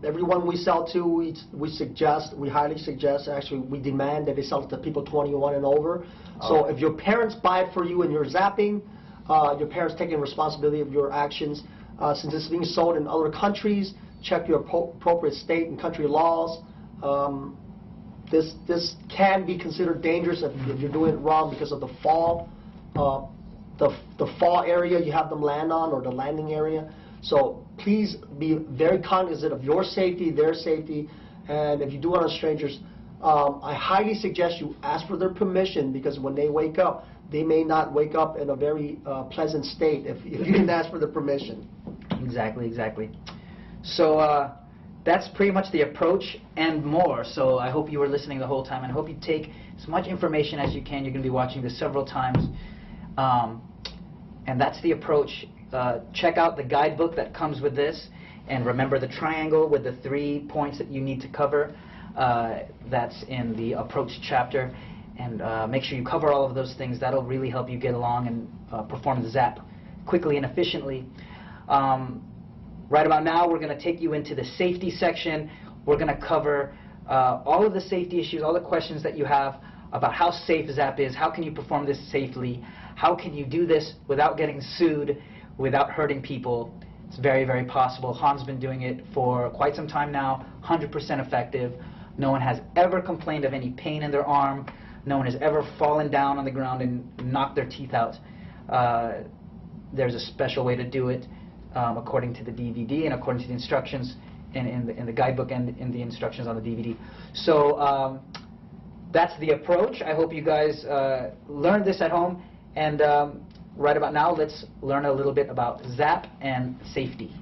everyone we sell to, we highly suggest, actually, we demand that they sell it to people 21 and over. So if your parents buy it for you and you're zapping, your parents taking responsibility of your actions. Since it's being sold in other countries, check your appropriate state and country laws. This can be considered dangerous if you're doing it wrong because of the fall. The fall area you have them land on, or the landing area. So please be very cognizant of your safety, their safety, and if you do it on strangers, I highly suggest you ask for their permission, because when they wake up, they may not wake up in a very pleasant state if you didn't ask for the permission. Exactly. So that's pretty much the approach and more. So I hope you were listening the whole time, and I hope you take as much information as you can. You're going to be watching this several times. And that's the approach. Check out the guidebook that comes with this, and remember the triangle with the 3 points that you need to cover. That's in the approach chapter, and make sure you cover all of those things. That'll really help you get along and perform the ZAP quickly and efficiently. Right about now, we're going to take you into the safety section. We're going to cover all of the safety issues, all the questions that you have about how safe ZAP is, how can you perform this safely, how can you do this without getting sued, without hurting people. It's very, very possible. Han's been doing it for quite some time now, 100% effective. No one has ever complained of any pain in their arm. No one has ever fallen down on the ground and knocked their teeth out. There's a special way to do it according to the DVD and according to the instructions in the guidebook and in the instructions on the DVD. So that's the approach. I hope you guys learned this at home. And right about now, let's learn a little bit about ZAP and safety.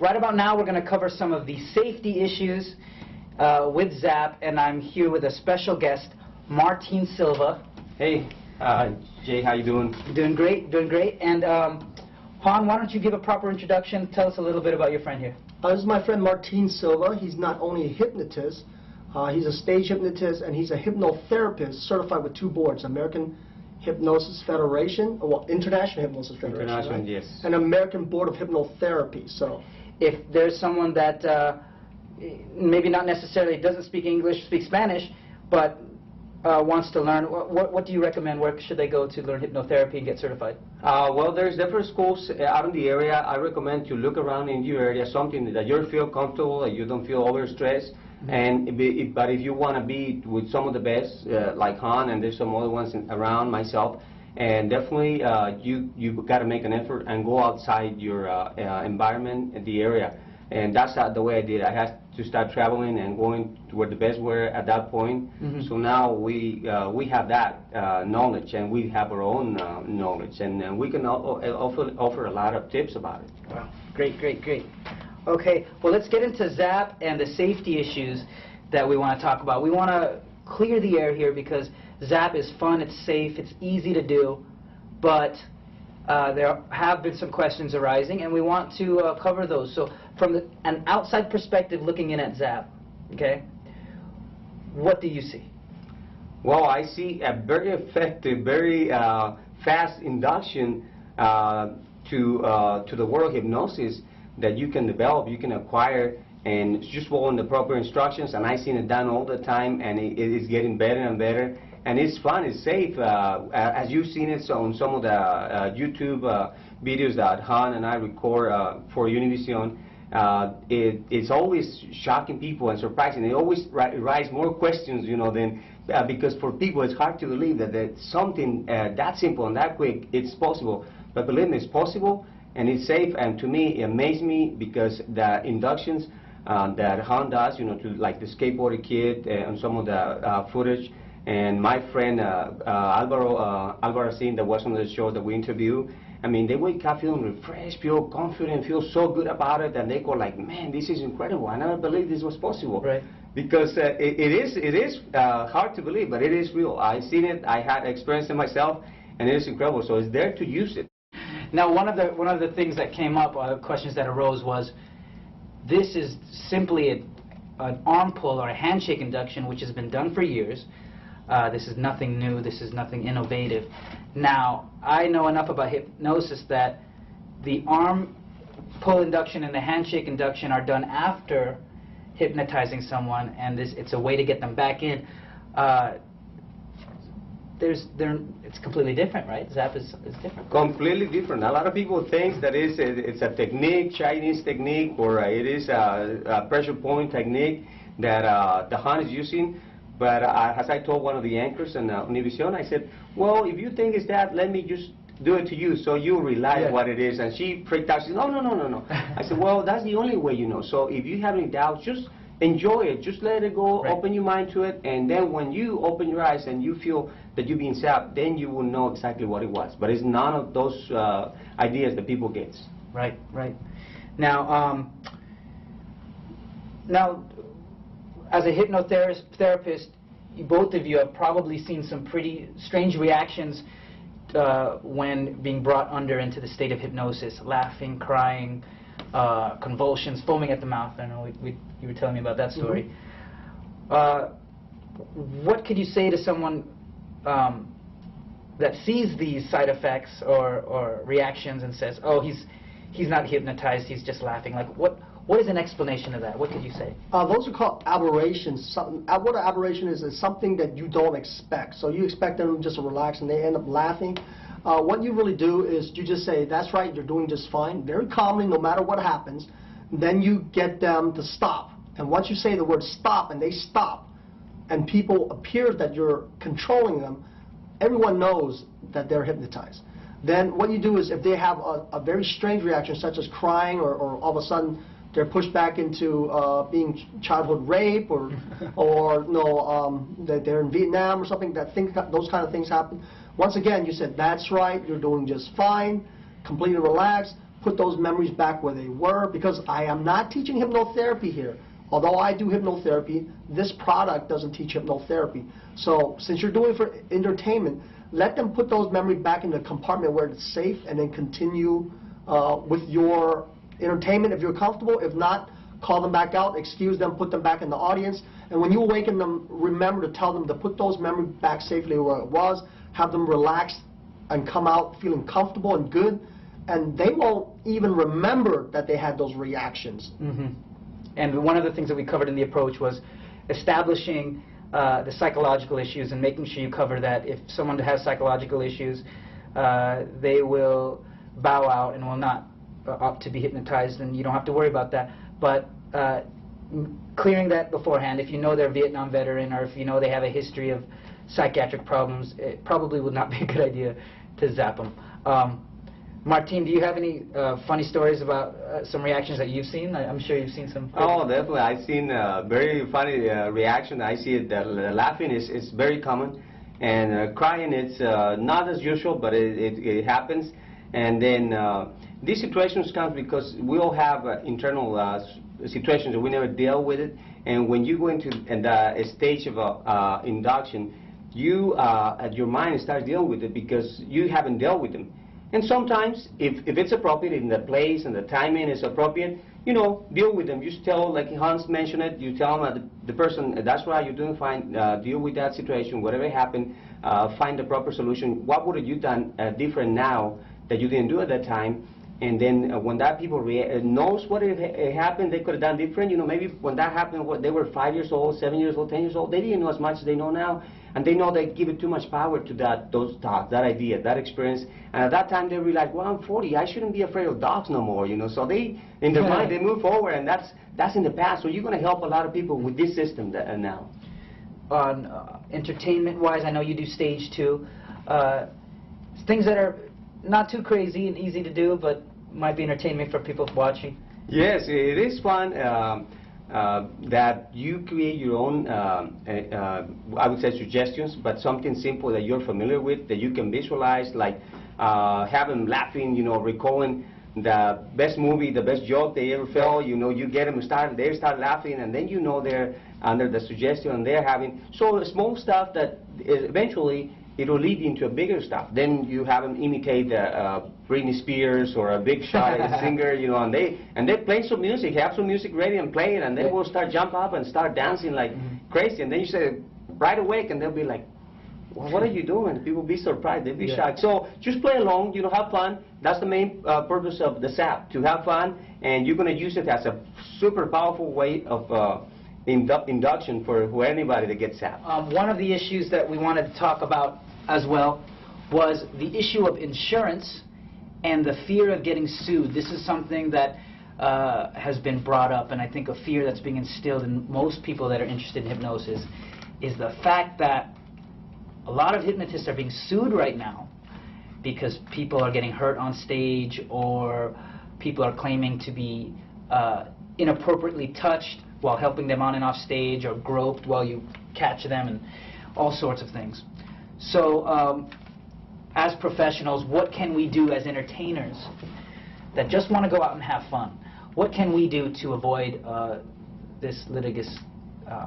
Right about now, we're going to cover some of the safety issues with ZAP, and I'm here with a special guest, Martin Silva. Hey, Jay, how you doing? Doing great, doing great. And Han, why don't you give a proper introduction? Tell us a little bit about your friend here. This is my friend Martin Silva. He's not only a hypnotist, he's a stage hypnotist, and he's a hypnotherapist certified with 2 boards, American Hypnosis Federation, well, International Hypnosis Federation, International, right? yes. And American Board of Hypnotherapy. So, if there's someone that maybe not necessarily doesn't speak English, speaks Spanish, but wants to learn, what do you recommend? Where should they go to learn hypnotherapy and get certified? Well, there's different schools out in the area. I recommend to look around in your area, something that you feel comfortable, that you don't feel overstressed. Mm-hmm. But if you want to be with some of the best, like Han, and there's some other ones around, myself, and definitely you got to make an effort and go outside your environment in the area. And that's the way I did. I had to start traveling and going to where the best were at that point. Mm-hmm. So now we have that knowledge, and we have our own knowledge, and we can offer a lot of tips about it. Wow, great, great, great. Okay, well, let's get into ZAP and the safety issues that we want to talk about. We want to clear the air here because ZAP is fun, it's safe, it's easy to do, but there have been some questions arising, and we want to cover those. So from an outside perspective looking in at ZAP, okay, what do you see? Well, I see a very effective, very fast induction to the world of hypnosis that you can develop, you can acquire, and just following the proper instructions. And I've seen it done all the time, and it is getting better and better. And it's fun, it's safe. As you've seen it on some of the YouTube videos that Han and I record for Univision, it's always shocking people and surprising. It always raises more questions, you know, than because for people it's hard to believe that something that simple and that quick, it's possible. But believe me, it's possible, and it's safe. And to me, it amazed me because the inductions that Han does, you know, to like the skateboarder kid and some of the footage. And my friend Alvaro Alvarezin, that was on the show that we interviewed, I mean, they wake up feeling refreshed, feel confident, feel so good about it, and they go like, man, this is incredible. I never believed this was possible. Right. Because it is hard to believe, but it is real. I've seen it, I had experienced it myself, and it is incredible. So it's there to use it. Now, one of the things that came up, questions that arose was, this is simply an arm pull or a handshake induction, which has been done for years. This is nothing new, this is nothing innovative. Now, I know enough about hypnosis that the arm pull induction and the handshake induction are done after hypnotizing someone, and it's a way to get them back in. It's completely different, right? ZAP is different. Completely different. A lot of people think that it's a technique, Chinese technique, or it is a pressure point technique that the Han is using. But as I told one of the anchors in Univision, I said, well, if you think it's that, let me just do it to you so you realize what it is. And she freaked out. She said, no. I said, well, that's the only way you know. So if you have any doubts, just enjoy it. Just let it go. Right. Open your mind to it. And then when you open your eyes and you feel that you're being zapped, then you will know exactly what it was. But it's none of those ideas that people get. Right, right. Now, as a hypnotherapist, both of you have probably seen some pretty strange reactions when being brought into the state of hypnosis, laughing, crying, convulsions, foaming at the mouth. I know you were telling me about that story. What could you say to someone that sees these side effects or reactions and says, "Oh, he's not hypnotized, he's just laughing"? Like, what is an explanation of that? What could you say? Those are called aberrations. What an aberration is something that you don't expect. So you expect them just to relax and they end up laughing. What you really do is you just say, "That's right, you're doing just fine," very calmly, no matter what happens. Then you get them to stop. And once you say the word stop and they stop, and people appear that you're controlling them, everyone knows that they're hypnotized. Then what you do is if they have a very strange reaction, such as crying or all of a sudden they're pushed back into being childhood rape or that they're in Vietnam or something, those kind of things happen. Once again, you said, "That's right, you're doing just fine," completely relaxed, put those memories back where they were, because I am not teaching hypnotherapy here. Although I do hypnotherapy, this product doesn't teach hypnotherapy. So since you're doing it for entertainment, let them put those memories back in the compartment where it's safe and then continue with your entertainment if you're comfortable. If not, call them back out, excuse them, put them back in the audience. And when you awaken them, remember to tell them to put those memories back safely where it was, have them relax and come out feeling comfortable and good, and they won't even remember that they had those reactions. Mm-hmm. And one of the things that we covered in the approach was establishing the psychological issues and making sure you cover that. If someone has psychological issues, they will bow out and will not opt to be hypnotized, and you don't have to worry about that. But clearing that beforehand, if you know they're a Vietnam veteran or if you know they have a history of psychiatric problems, it probably would not be a good idea to zap them. Martin, do you have any funny stories about some reactions that you've seen? I'm sure you've seen some. Oh, definitely. I've seen very funny reaction. I see it that laughing is very common, and crying it's not as usual, but it happens. And then these situations come because we all have internal situations that we never deal with it. And when you go into a stage of induction, your mind starts dealing with it because you haven't dealt with them. And sometimes, if it's appropriate, in the place and the timing is appropriate, deal with them. Just tell, like Hans mentioned it, you tell them the person, "That's right, you're doing fine, deal with that situation, whatever happened, find the proper solution. What would have you done different now that you didn't do at that time?" And then when that people knows what it happened, they could have done different. Maybe when that happened, they were 5 years old, 7 years old, 10 years old, they didn't know as much as they know now. And they know they give it too much power to those thoughts, that idea, that experience. And at that time, they realize, "Well, I'm 40. I shouldn't be afraid of dogs no more." So they, in their mind, they move forward, and that's in the past. So you're going to help a lot of people with this system now. On entertainment-wise, I know you do stage 2. Things that are not too crazy and easy to do, but might be entertainment for people watching. Yes, it is fun. That you create your own, I would say, suggestions, but something simple that you're familiar with, that you can visualize, like have them laughing, recalling the best movie, the best joke they ever felt. You get them they start laughing, and then they're under the suggestion and they're having. So small stuff that eventually it'll lead into a bigger stuff. Then you have them imitate Britney Spears or a big shot singer, and they play some music, have some music ready and play it, and they will start jump up and start dancing like crazy. And then you say, "Right awake," and they'll be like, "Well, what are you doing?" People be surprised, they'll be shocked. So just play along, have fun. That's the main purpose of the SAP, to have fun, and you're going to use it as a super powerful way of induction for anybody that gets SAP. One of the issues that we wanted to talk about as well was the issue of insurance and the fear of getting sued. This is something that has been brought up, and I think a fear that's being instilled in most people that are interested in hypnosis is the fact that a lot of hypnotists are being sued right now because people are getting hurt on stage, or people are claiming to be inappropriately touched while helping them on and off stage, or groped while you catch them, and all sorts of things. So as professionals, what can we do as entertainers that just want to go out and have fun? What can we do to avoid this litigious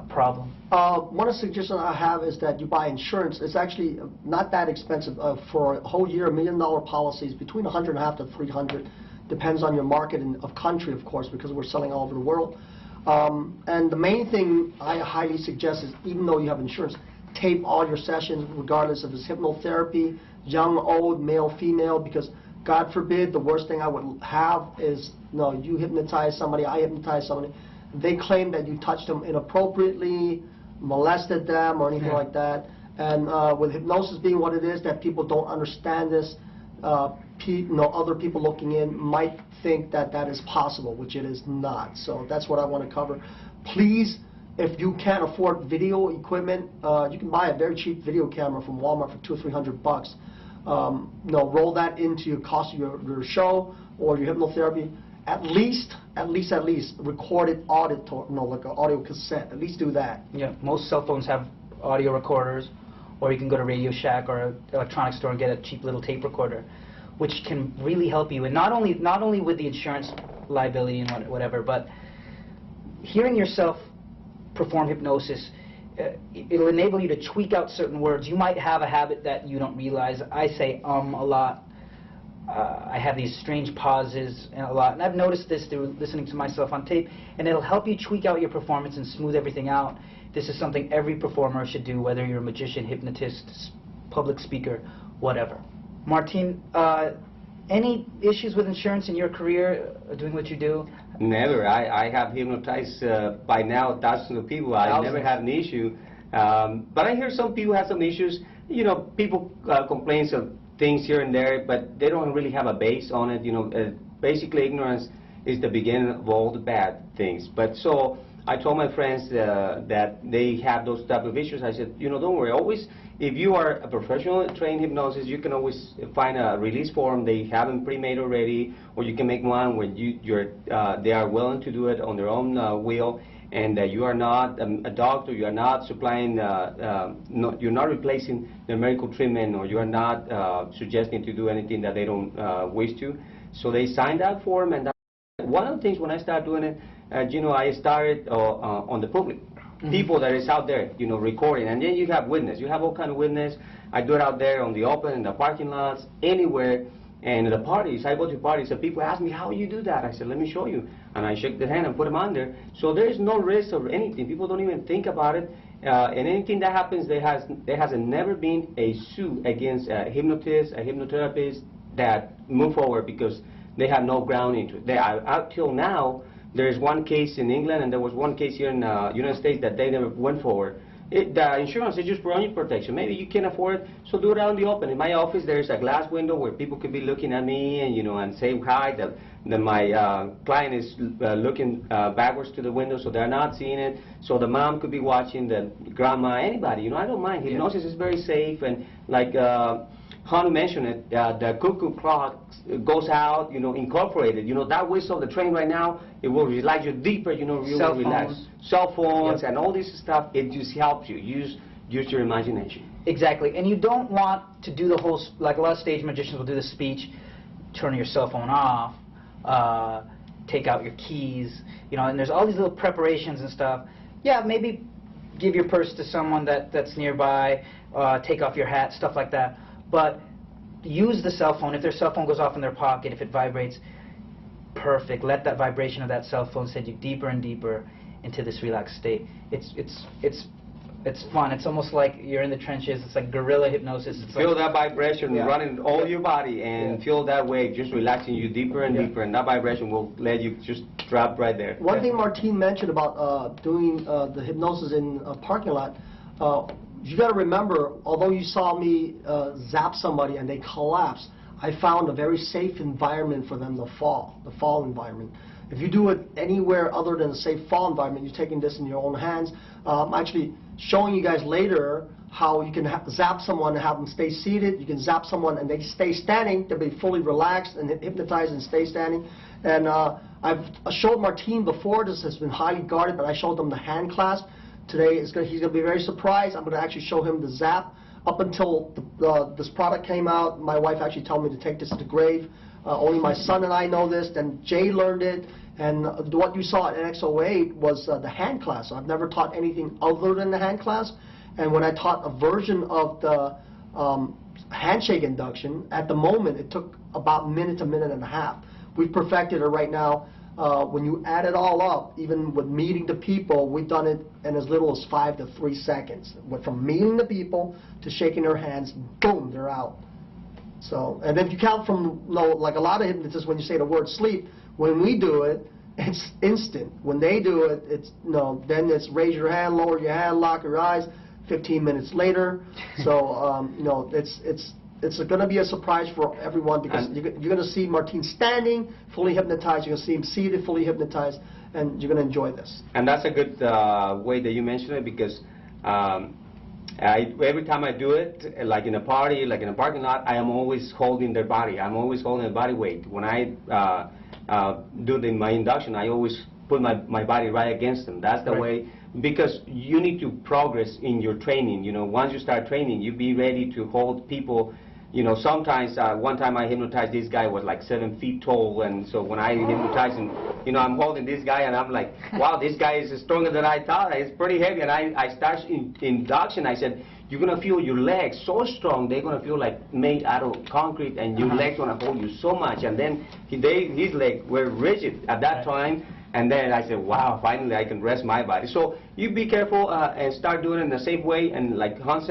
problem? One of the suggestions I have is that you buy insurance. It's actually not that expensive. For a whole year, $1 million policies, between $150 to $300, depends on your market and of country, of course, because we're selling all over the world. And the main thing I highly suggest is, even though you have insurance, tape all your sessions, regardless if it's hypnotherapy, young, old, male, female, because God forbid, the worst thing I would have is, you hypnotize somebody, I hypnotize somebody, they claim that you touched them inappropriately, molested them, or anything like that. And with hypnosis being what it is, that people don't understand this, other people looking in might think that that is possible, which it is not. So that's what I want to cover. Please, if you can't afford video equipment, you can buy a very cheap video camera from Walmart for $200 or $300. Roll that into your cost of your show or your hypnotherapy. At least record it like an audio cassette. At least do that. Yeah, most cell phones have audio recorders, or you can go to Radio Shack or an electronics store and get a cheap little tape recorder, which can really help you. And not only with the insurance liability and whatever, but hearing yourself perform hypnosis, it'll enable you to tweak out certain words. You might have a habit that you don't realize. I say a lot. I have these strange pauses and a lot. And I've noticed this through listening to myself on tape, and it'll help you tweak out your performance and smooth everything out. This is something every performer should do, whether you're a magician, hypnotist, public speaker, whatever. Martin, any issues with insurance in your career doing what you do? Never. I have hypnotized by now thousands of people. I never had an issue. But I hear some people have some issues. People complain of things here and there, but they don't really have a base on it. Basically, ignorance is the beginning of all the bad things. But so I told my friends that they have those type of issues. I said, don't worry. Always, if you are a professional trained hypnosis, you can always find a release form. They have them pre-made already, or you can make one where they are willing to do it on their own will, and you are not a doctor. You are not supplying. You're not replacing their medical treatment, or you are not suggesting to do anything that they don't wish to. So they signed that form, and one of the things when I started doing it, I started on the public. People that is out there, recording, and then you have witness. You have all kind of witness. I do it out there on the open, in the parking lots, anywhere, and the parties. I go to parties, and people ask me, how you do that? I said, let me show you, and I shake their hand and put them on there. So there is no risk or anything. People don't even think about it, and anything that happens, there has never been a suit against a hypnotist, a hypnotherapist that move forward because they have no ground into it. Up till now, there is one case in England, and there was one case here in the United States that they never went forward. The insurance is just for your protection. Maybe you can't afford it, so do it out in the open. In my office, there is a glass window where people could be looking at me and say hi. That my client is looking backwards to the window, so they're not seeing it. So the mom could be watching, the grandma, anybody. I don't mind. Hypnosis is very safe, and like Hanu mentioned it, the cuckoo clock goes out, incorporated. That whistle, the train right now, it will relax you deeper, you will relax. Cell phones and all this stuff, it just helps you. Use your imagination. Exactly. And you don't want to do the whole, like a lot of stage magicians will do the speech, turn your cell phone off, take out your keys, and there's all these little preparations and stuff. Yeah, maybe give your purse to someone that's nearby, take off your hat, stuff like that. But use the cell phone. If their cell phone goes off in their pocket, if it vibrates, perfect. Let that vibration of that cell phone send you deeper and deeper into this relaxed state. It's fun. It's almost like you're in the trenches. It's like guerrilla hypnosis. It's feel that vibration running all your body, and feel that wave just relaxing you deeper and deeper, and that vibration will let you just drop right there. One thing Martin mentioned about doing the hypnosis in a parking lot, you got to remember, although you saw me zap somebody and they collapse, I found a very safe environment for them to fall, the fall environment. If you do it anywhere other than a safe fall environment, you're taking this in your own hands. I'm actually showing you guys later how you can zap someone and have them stay seated. You can zap someone and they stay standing. They'll be fully relaxed and hypnotized and stay standing. And I've showed Martin before. This has been highly guarded, but I showed them the hand clasp. Today he's going to be very surprised. I'm going to actually show him the zap. Up until this product came out, my wife actually told me to take this to the grave. Only my son and I know this. Then Jay learned it. And what you saw at NX08 was the hand clasp. I've never taught anything other than the hand clasp. And when I taught a version of the handshake induction, at the moment it took about a minute and a half. We've perfected it right now. when you add it all up, even with meeting the people, we've done it in as little as 5 to 3 seconds. Went from meeting the people to shaking their hands, boom, they're out. So, and if you count from, like a lot of hypnotists, when you say the word sleep, when we do it, it's instant. When they do it, it's, then it's raise your hand, lower your hand, lock your eyes, 15 minutes later. So, it's going to be a surprise for everyone, because you're going to see Martin standing, fully hypnotized. You're going to see him seated, fully hypnotized, and you're going to enjoy this. And that's a good way that you mention it, because every time I do it, like in a party, like in a parking lot, I am always holding their body. I'm always holding the body weight. When I do my induction, I always put my body right against them. That's the way, because you need to progress in your training. Once you start training, you be ready to hold people. Sometimes, one time I hypnotized this guy, was like 7 feet tall, and so when I hypnotize him, I'm holding this guy, and I'm like, wow, this guy is stronger than I thought. It's pretty heavy, and I start induction. I said, you're going to feel your legs so strong, they're going to feel like made out of concrete, and your legs going to hold you so much. And then his legs were rigid at that time, and then I said, wow, finally I can rest my body. So you be careful and start doing it in the safe way, and like Hans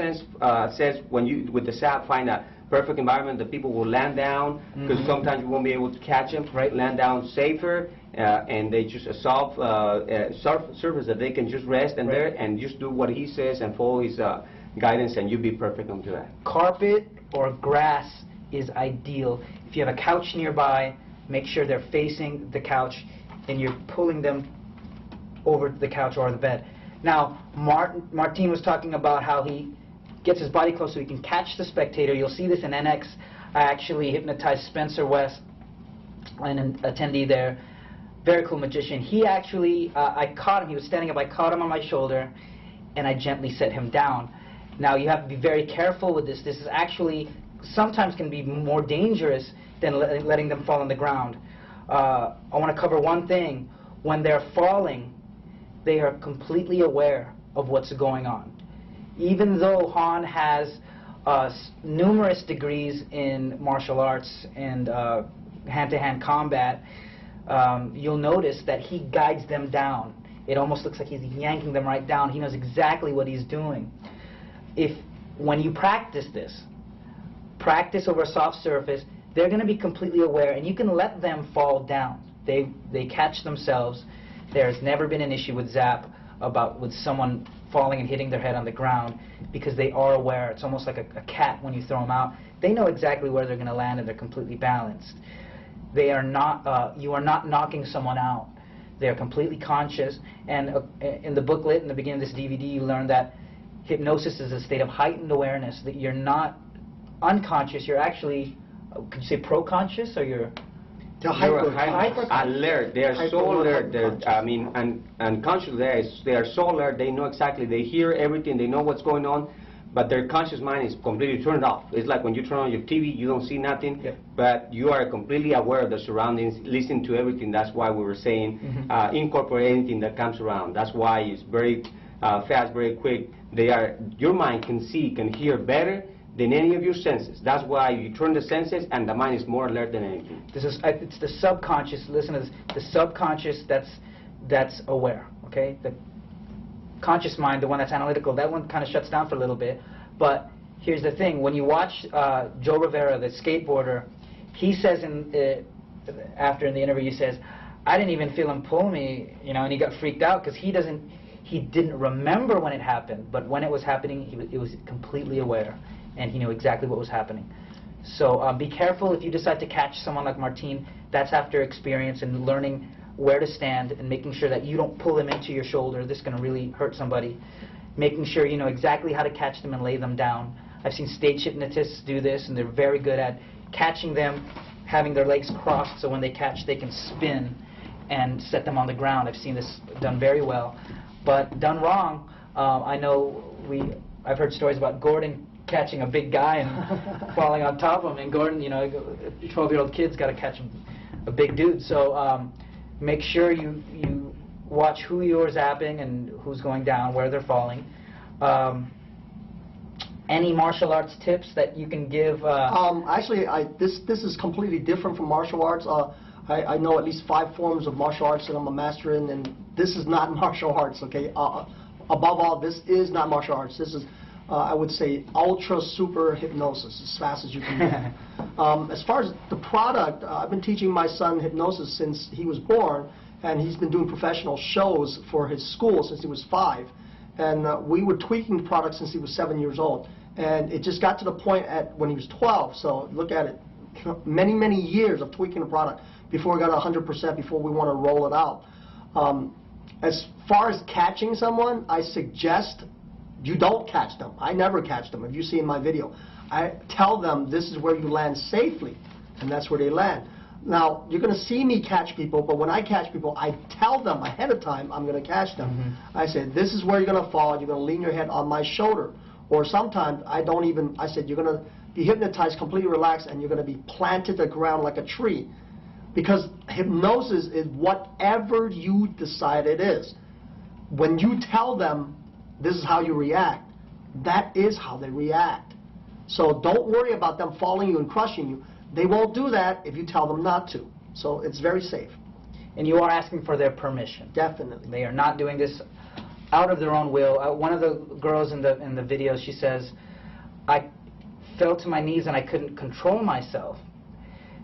says, when you, with the SAP, find a perfect environment that people will land down, because sometimes you won't be able to catch them, land down safer, and they just a soft surface that they can just rest in there and just do what he says and follow his guidance, and you'll be perfect onto that. Carpet or grass is ideal. If you have a couch nearby, make sure they're facing the couch and you're pulling them over the couch or the bed. Now, Martin was talking about how he gets his body close so he can catch the spectator. You'll see this in NX. I actually hypnotized Spencer West, an attendee there. Very cool magician. He actually, I caught him. He was standing up. I caught him on my shoulder, and I gently set him down. Now, you have to be very careful with this. This is actually, sometimes can be more dangerous than letting them fall on the ground. I want to cover one thing. When they're falling, they are completely aware of what's going on. Even though Han has numerous degrees in martial arts and hand-to-hand combat, you'll notice that he guides them down. It almost looks like he's yanking them right down. He knows exactly what he's doing. When you practice this, practice over a soft surface, they're going to be completely aware, and you can let them fall down. They catch themselves. There's never been an issue with Zap with someone falling and hitting their head on the ground, because they are aware. It's almost like a cat when you throw them out. They know exactly where they're going to land, and they're completely balanced. They are not. You are not knocking someone out. They are completely conscious. And in the booklet, in the beginning of this DVD, you learn that hypnosis is a state of heightened awareness. That you're not unconscious. You're actually, could you say pro-conscious, or you're? They're alert. They are so alert. And consciously they are so alert. They know exactly. They hear everything. They know what's going on, but their conscious mind is completely turned off. It's like when you turn on your TV, you don't see nothing, but you are completely aware of the surroundings, listening to everything. That's why we were saying incorporate anything that comes around. That's why it's very fast, very quick. Your mind can see, can hear better than any of your senses. That's why you turn the senses, and the mind is more alert than anything. It's the subconscious. Listen to this. The subconscious that's aware. Okay, the conscious mind, the one that's analytical, that one kind of shuts down for a little bit. But here's the thing: when you watch Joe Rivera, the skateboarder, he says after in the interview, he says, "I didn't even feel him pull me," and he got freaked out because he didn't remember when it happened, but when it was happening, he was completely aware. And he knew exactly what was happening. So be careful if you decide to catch someone like Martin. That's after experience and learning where to stand and making sure that you don't pull them into your shoulder. This is going to really hurt somebody. Making sure you know exactly how to catch them and lay them down. I've seen stage hypnotists do this, and they're very good at catching them, having their legs crossed so when they catch they can spin and set them on the ground. I've seen this done very well. But done wrong, I know I've heard stories about Gordon catching a big guy and falling on top of him, and Gordon, a 12-year-old kid's got to catch a big dude. So make sure you watch who you're zapping and who's going down, where they're falling. Any martial arts tips that you can give? Actually, this is completely different from martial arts. I know at least 5 forms of martial arts that I'm a master in, and this is not martial arts, okay? Above all, this is not martial arts. This is, I would say, ultra super hypnosis, as fast as you can move. As far as the product, I've been teaching my son hypnosis since he was born, and he's been doing professional shows for his school since he was 5. And we were tweaking the product since he was 7 years old. And it just got to the point when he was 12, so look at it, many, many years of tweaking the product before we got 100%, before we want to roll it out. As far as catching someone, I suggest you don't catch them. I never catch them. If you see in my video, I tell them this is where you land safely, and that's where they land. Now, you're going to see me catch people, but when I catch people, I tell them ahead of time I'm going to catch them. Mm-hmm. I said, this is where you're going to fall. You're going to lean your head on my shoulder. Or sometimes I said, you're going to be hypnotized, completely relaxed, and you're going to be planted to the ground like a tree. Because hypnosis is whatever you decide it is. When you tell them this is how you react, that is how they react. So don't worry about them following you and crushing you. They won't do that if you tell them not to. So it's very safe. And you are asking for their permission. Definitely. They are not doing this out of their own will. One of the girls in the video, she says, I fell to my knees and I couldn't control myself.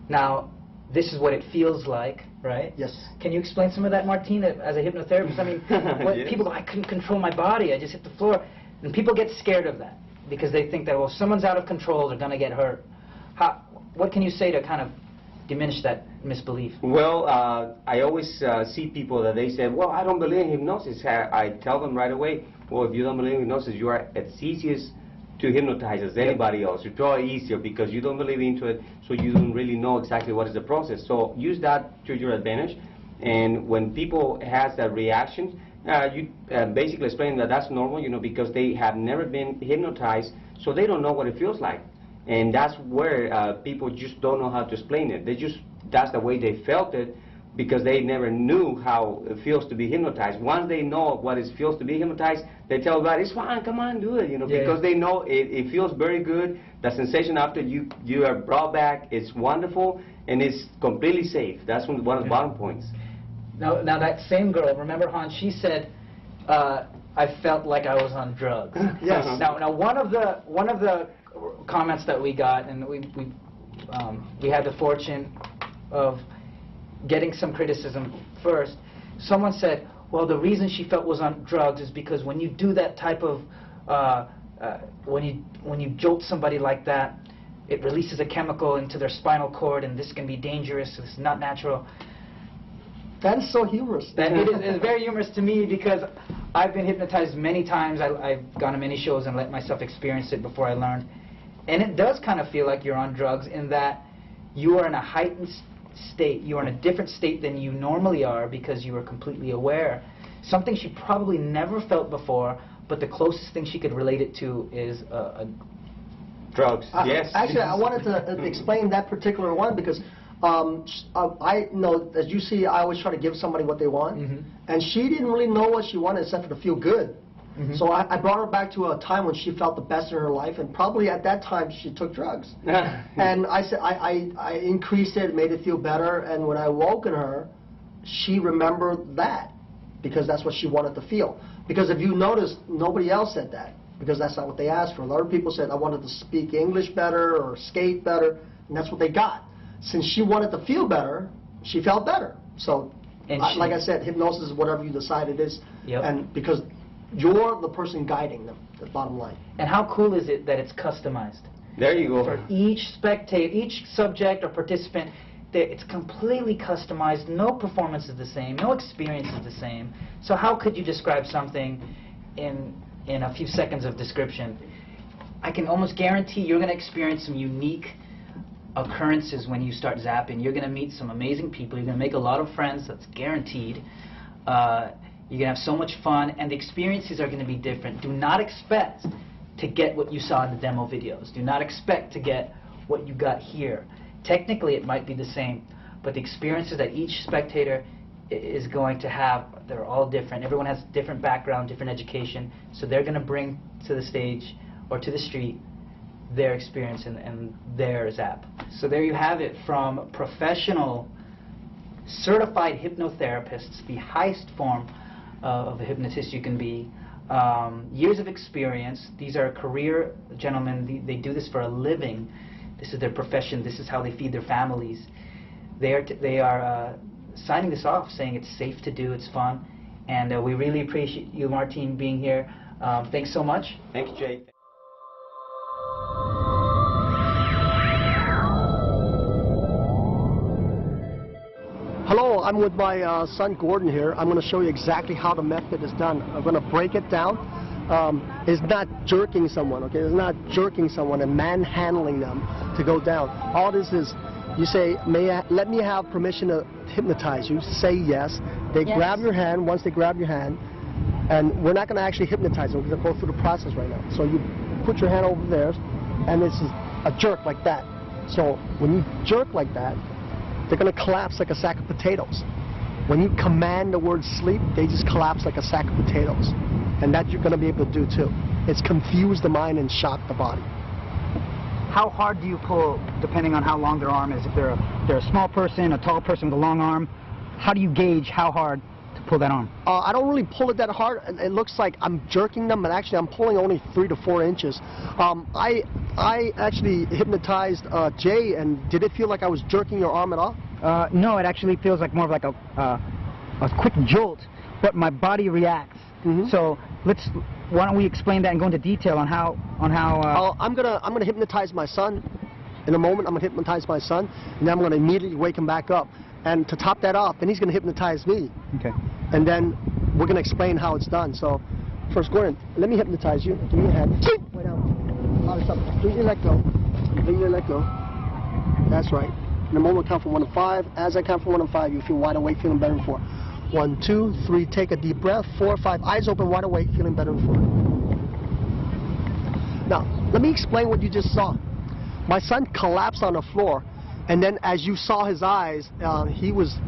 Now, this is what it feels like, right? Yes. Can you explain some of that, Martin, as a hypnotherapist? I mean, Yes. People go, I couldn't control my body, I just hit the floor. And people get scared of that because they think that, well, if someone's out of control, they're going to get hurt. What can you say to kind of diminish that misbelief? Well, I always see people that they say, well, I don't believe in hypnosis. I tell them right away, well, if you don't believe in hypnosis, you are as easiest to hypnotize as anybody else. You're probably easier because you don't believe into it, so you don't really know exactly what is the process. So use that to your advantage. And when people has that reaction, you basically explain that that's normal, you know, because they have never been hypnotized, so they don't know what it feels like. And that's where people just don't know how to explain it. That's the way they felt it, because they never knew how it feels to be hypnotized. Once they know what it feels to be hypnotized, they tell everybody, it's fine, come on, do it, you know, because they know it feels very good. The sensation after you are brought back is wonderful, and it's completely safe. That's one of the bottom points. Now that same girl, remember, Han, she said, I felt like I was on drugs. Yes. Now one of the comments that we got, and we had the fortune of getting some criticism first. Someone said, well, the reason she felt was on drugs is because when you do that type of, when you jolt somebody like that, it releases a chemical into their spinal cord, and this can be dangerous, it's not natural. That is so humorous. It's very humorous to me because I've been hypnotized many times. I've gone to many shows and let myself experience it before I learned. And it does kind of feel like you're on drugs in that you are in a heightened state. You are in a different state than you normally are because you are completely aware. Something she probably never felt before, but the closest thing she could relate it to is drugs. Yes. Actually, I wanted to explain that particular one because I know, as you see, I always try to give somebody what they want, and she didn't really know what she wanted except for to feel good. So I brought her back to a time when she felt the best in her life, and probably at that time she took drugs. And I said I increased it, made it feel better, and when I woke in her, she remembered that because that's what she wanted to feel. Because if you notice, nobody else said that because that's not what they asked for. A lot of people said I wanted to speak English better or skate better, and that's what they got. Since she wanted to feel better, she felt better. So, like I said, hypnosis is whatever you decide it is, and because you're the person guiding them, the bottom line. And how cool is it that it's customized? There you go. For each spectator, each subject or participant, it's completely customized. No performance is the same. No experience is the same. So how could you describe something in a few seconds of description? I can almost guarantee you're going to experience some unique occurrences when you start zapping. You're going to meet some amazing people. You're going to make a lot of friends. That's guaranteed. You're going to have so much fun, and the experiences are going to be different. Do not expect to get what you saw in the demo videos. Do not expect to get what you got here. Technically, it might be the same, but the experiences that each spectator is going to have, they're all different. Everyone has different background, different education, so they're going to bring to the stage or to the street their experience and their zap. So there you have it, from professional certified hypnotherapists, the highest form of a hypnotist you can be. Years of experience. These are career gentlemen. They do this for a living. This is their profession. This is how they feed their families. They are signing this off, saying it's safe to do, it's fun, and we really appreciate you, Martine, being here. Thanks so much. Thank you, Jay. Hello, I'm with my son Gordon here. I'm going to show you exactly how the method is done. I'm going to break it down. It's not jerking someone, okay? It's not jerking someone and manhandling them to go down. All this is, you say, let me have permission to hypnotize you. Say yes. They grab your hand. Once they grab your hand, and we're not going to actually hypnotize them. We're going to go through the process right now. So you put your hand over there, and this is a jerk like that. So when you jerk like that, they're going to collapse like a sack of potatoes. When you command the word sleep, they just collapse like a sack of potatoes. And that you're going to be able to do too. It's confuse the mind and shock the body. How hard do you pull depending on how long their arm is? If they're a small person, a tall person with a long arm, how do you gauge how hard to pull that arm? I don't really pull it that hard. It looks like I'm jerking them, but actually I'm pulling only 3 to 4 inches. I actually hypnotized Jay, and did it feel like I was jerking your arm at all? No, it actually feels like more of like a quick jolt, but my body reacts. So why don't we explain that and go into detail on how I'm gonna hypnotize my son in a moment. I'm gonna hypnotize my son, and then I'm gonna immediately wake him back up. And to top that off, then he's gonna hypnotize me. Okay. And then we're gonna explain how it's done. So first, Gordon, let me hypnotize you. Give me your hand. Way down. Hard stop. Completely let go. Completely let go. That's right. In a moment, I'll count from 1 to 5. As I count from 1 to 5, you feel wide awake, feeling better in 4. 1, 2, 3, take a deep breath. 4, 5, eyes open, wide awake, feeling better in 4. Now, let me explain what you just saw. My son collapsed on the floor, and then as you saw his eyes,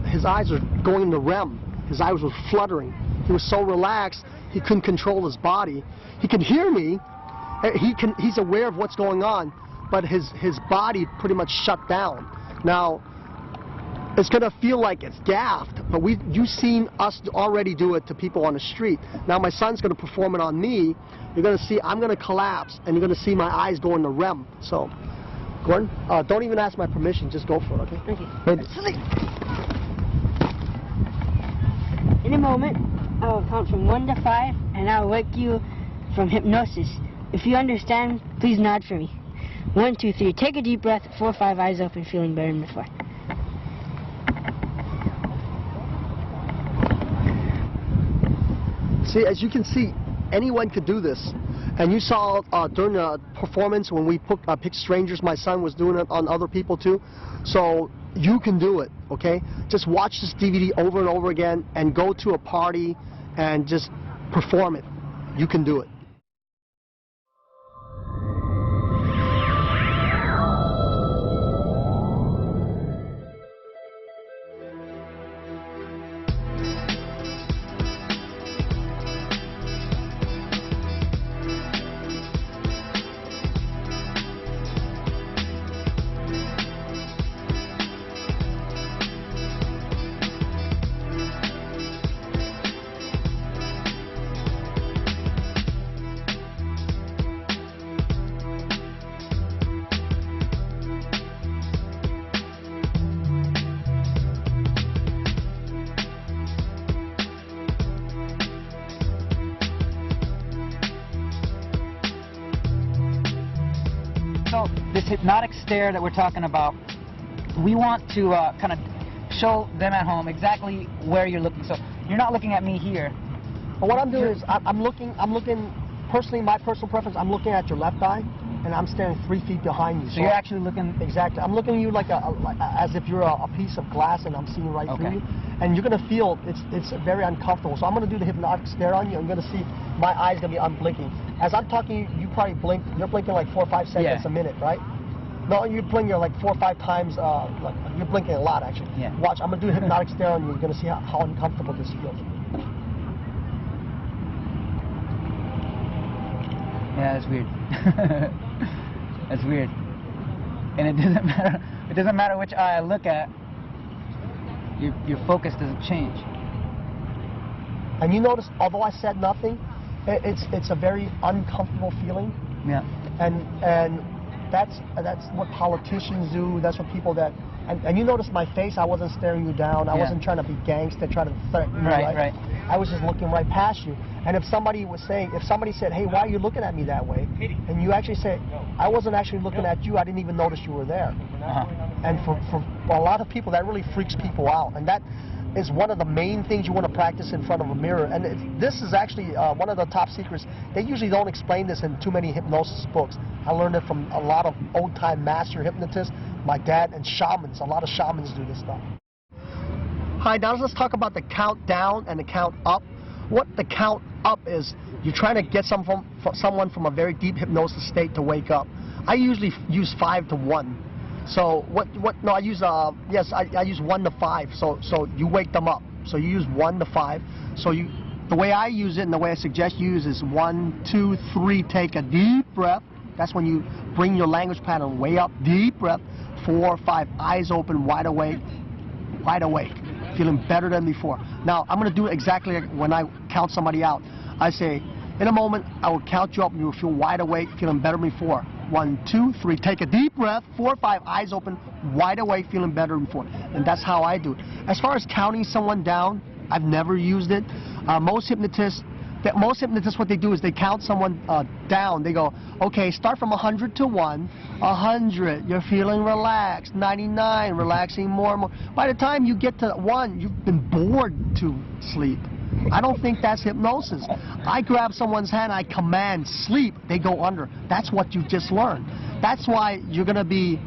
his eyes were going into REM. His eyes were fluttering. He was so relaxed, he couldn't control his body. He can hear me. He's aware of what's going on, but his body pretty much shut down. Now, it's going to feel like it's gaffed, but you've seen us already do it to people on the street. Now my son's going to perform it on me. You're going to see I'm going to collapse, and you're going to see my eyes go into REM. So, Gordon, don't even ask my permission. Just go for it, okay? Thank you. In a moment, I will count from 1 to 5, and I will wake you from hypnosis. If you understand, please nod for me. 1, 2, 3. Take a deep breath. 4, 5. Eyes open, feeling better than before. See, as you can see, anyone could do this. And you saw during the performance when we picked strangers, my son was doing it on other people too. So you can do it, okay? Just watch this DVD over and over again and go to a party and just perform it. You can do it. So this hypnotic stare that we're talking about, we want to kind of show them at home exactly where you're looking. So you're not looking at me here. Well, what I'm doing is I'm looking personally, my personal preference, I'm looking at your left eye, and I'm staring 3 feet behind you. So you're actually looking... Exactly. I'm looking at you like as if you're a piece of glass and I'm seeing right through you. And you're going to feel it's very uncomfortable. So I'm going to do the hypnotic stare on you. I'm going to see my eyes going to be unblinking. As I'm talking, you probably blink. You're blinking like 4 or 5 seconds a minute, right? No, you're blinking like 4 or 5 times. Like you're blinking a lot, actually. Yeah. Watch. I'm going to do a hypnotic stare on you. You're going to see how uncomfortable this feels. Yeah, that's weird. That's weird. And it doesn't matter. It doesn't matter which eye I look at. your focus doesn't change. And you notice, although I said nothing, it's a very uncomfortable feeling. Yeah. And that's what politicians do. That's what people that. And you notice my face. I wasn't staring you down. I wasn't trying to be gangster, trying to threaten you. Right. I was just looking right past you. And if somebody said, "Hey, why are you looking at me that way?" and you actually say, "I wasn't actually looking at you. I didn't even notice you were there." And for a lot of people, that really freaks people out. And that is one of the main things you want to practice in front of a mirror. And this is actually one of the top secrets. They usually don't explain this in too many hypnosis books. I learned it from a lot of old-time master hypnotists, my dad, and shamans. A lot of shamans do this stuff. Hi, now let's talk about the count down and the count up. What the count up is, you're trying to get someone from a very deep hypnosis state to wake up. I usually use 5 to 1. So no, I use I use 1 to 5. So you wake them up. So you use 1 to 5. So the way I use it and the way I suggest you use is 1, 2, 3. Take a deep breath. That's when you bring your language pattern way up. Deep breath. 4, 5. Eyes open, wide awake. Wide awake. Feeling better than before. Now I'm going to do it exactly like when I count somebody out. I say, in a moment, I will count you up and you will feel wide awake, feeling better than before. 1, 2, 3. Take a deep breath. 4, 5. Eyes open, wide awake, feeling better than before. And that's how I do it. As far as counting someone down, I've never used it. Most hypnotists, what they do is they count someone down. They go, okay, start from 100 to 1. 100, you're feeling relaxed. 99, relaxing more and more. By the time you get to 1, you've been bored to sleep. I don't think that's hypnosis. I grab someone's hand, I command sleep, they go under. That's what you just learned. That's why you're gonna be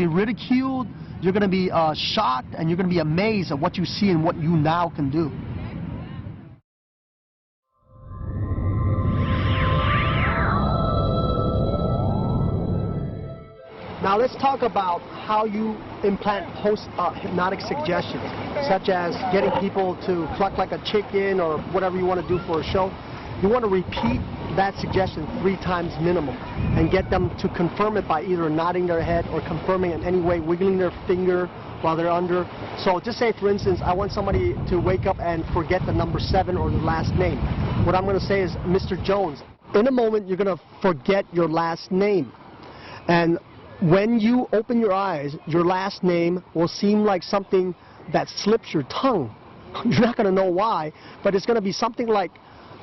ridiculed, you're gonna be shocked, and you're gonna be amazed at what you see and what you now can do. Now let's talk about how you implant post-hypnotic suggestions, such as getting people to cluck like a chicken or whatever you want to do for a show. You want to repeat that suggestion 3 times minimum and get them to confirm it by either nodding their head or confirming in any way, wiggling their finger while they're under. So just say, for instance, I want somebody to wake up and forget the number 7 or their last name. What I'm going to say is, Mr. Jones, in a moment you're going to forget your last name. And when you open your eyes, your last name will seem like something that slips your tongue. You're not going to know why, but it's going to be something like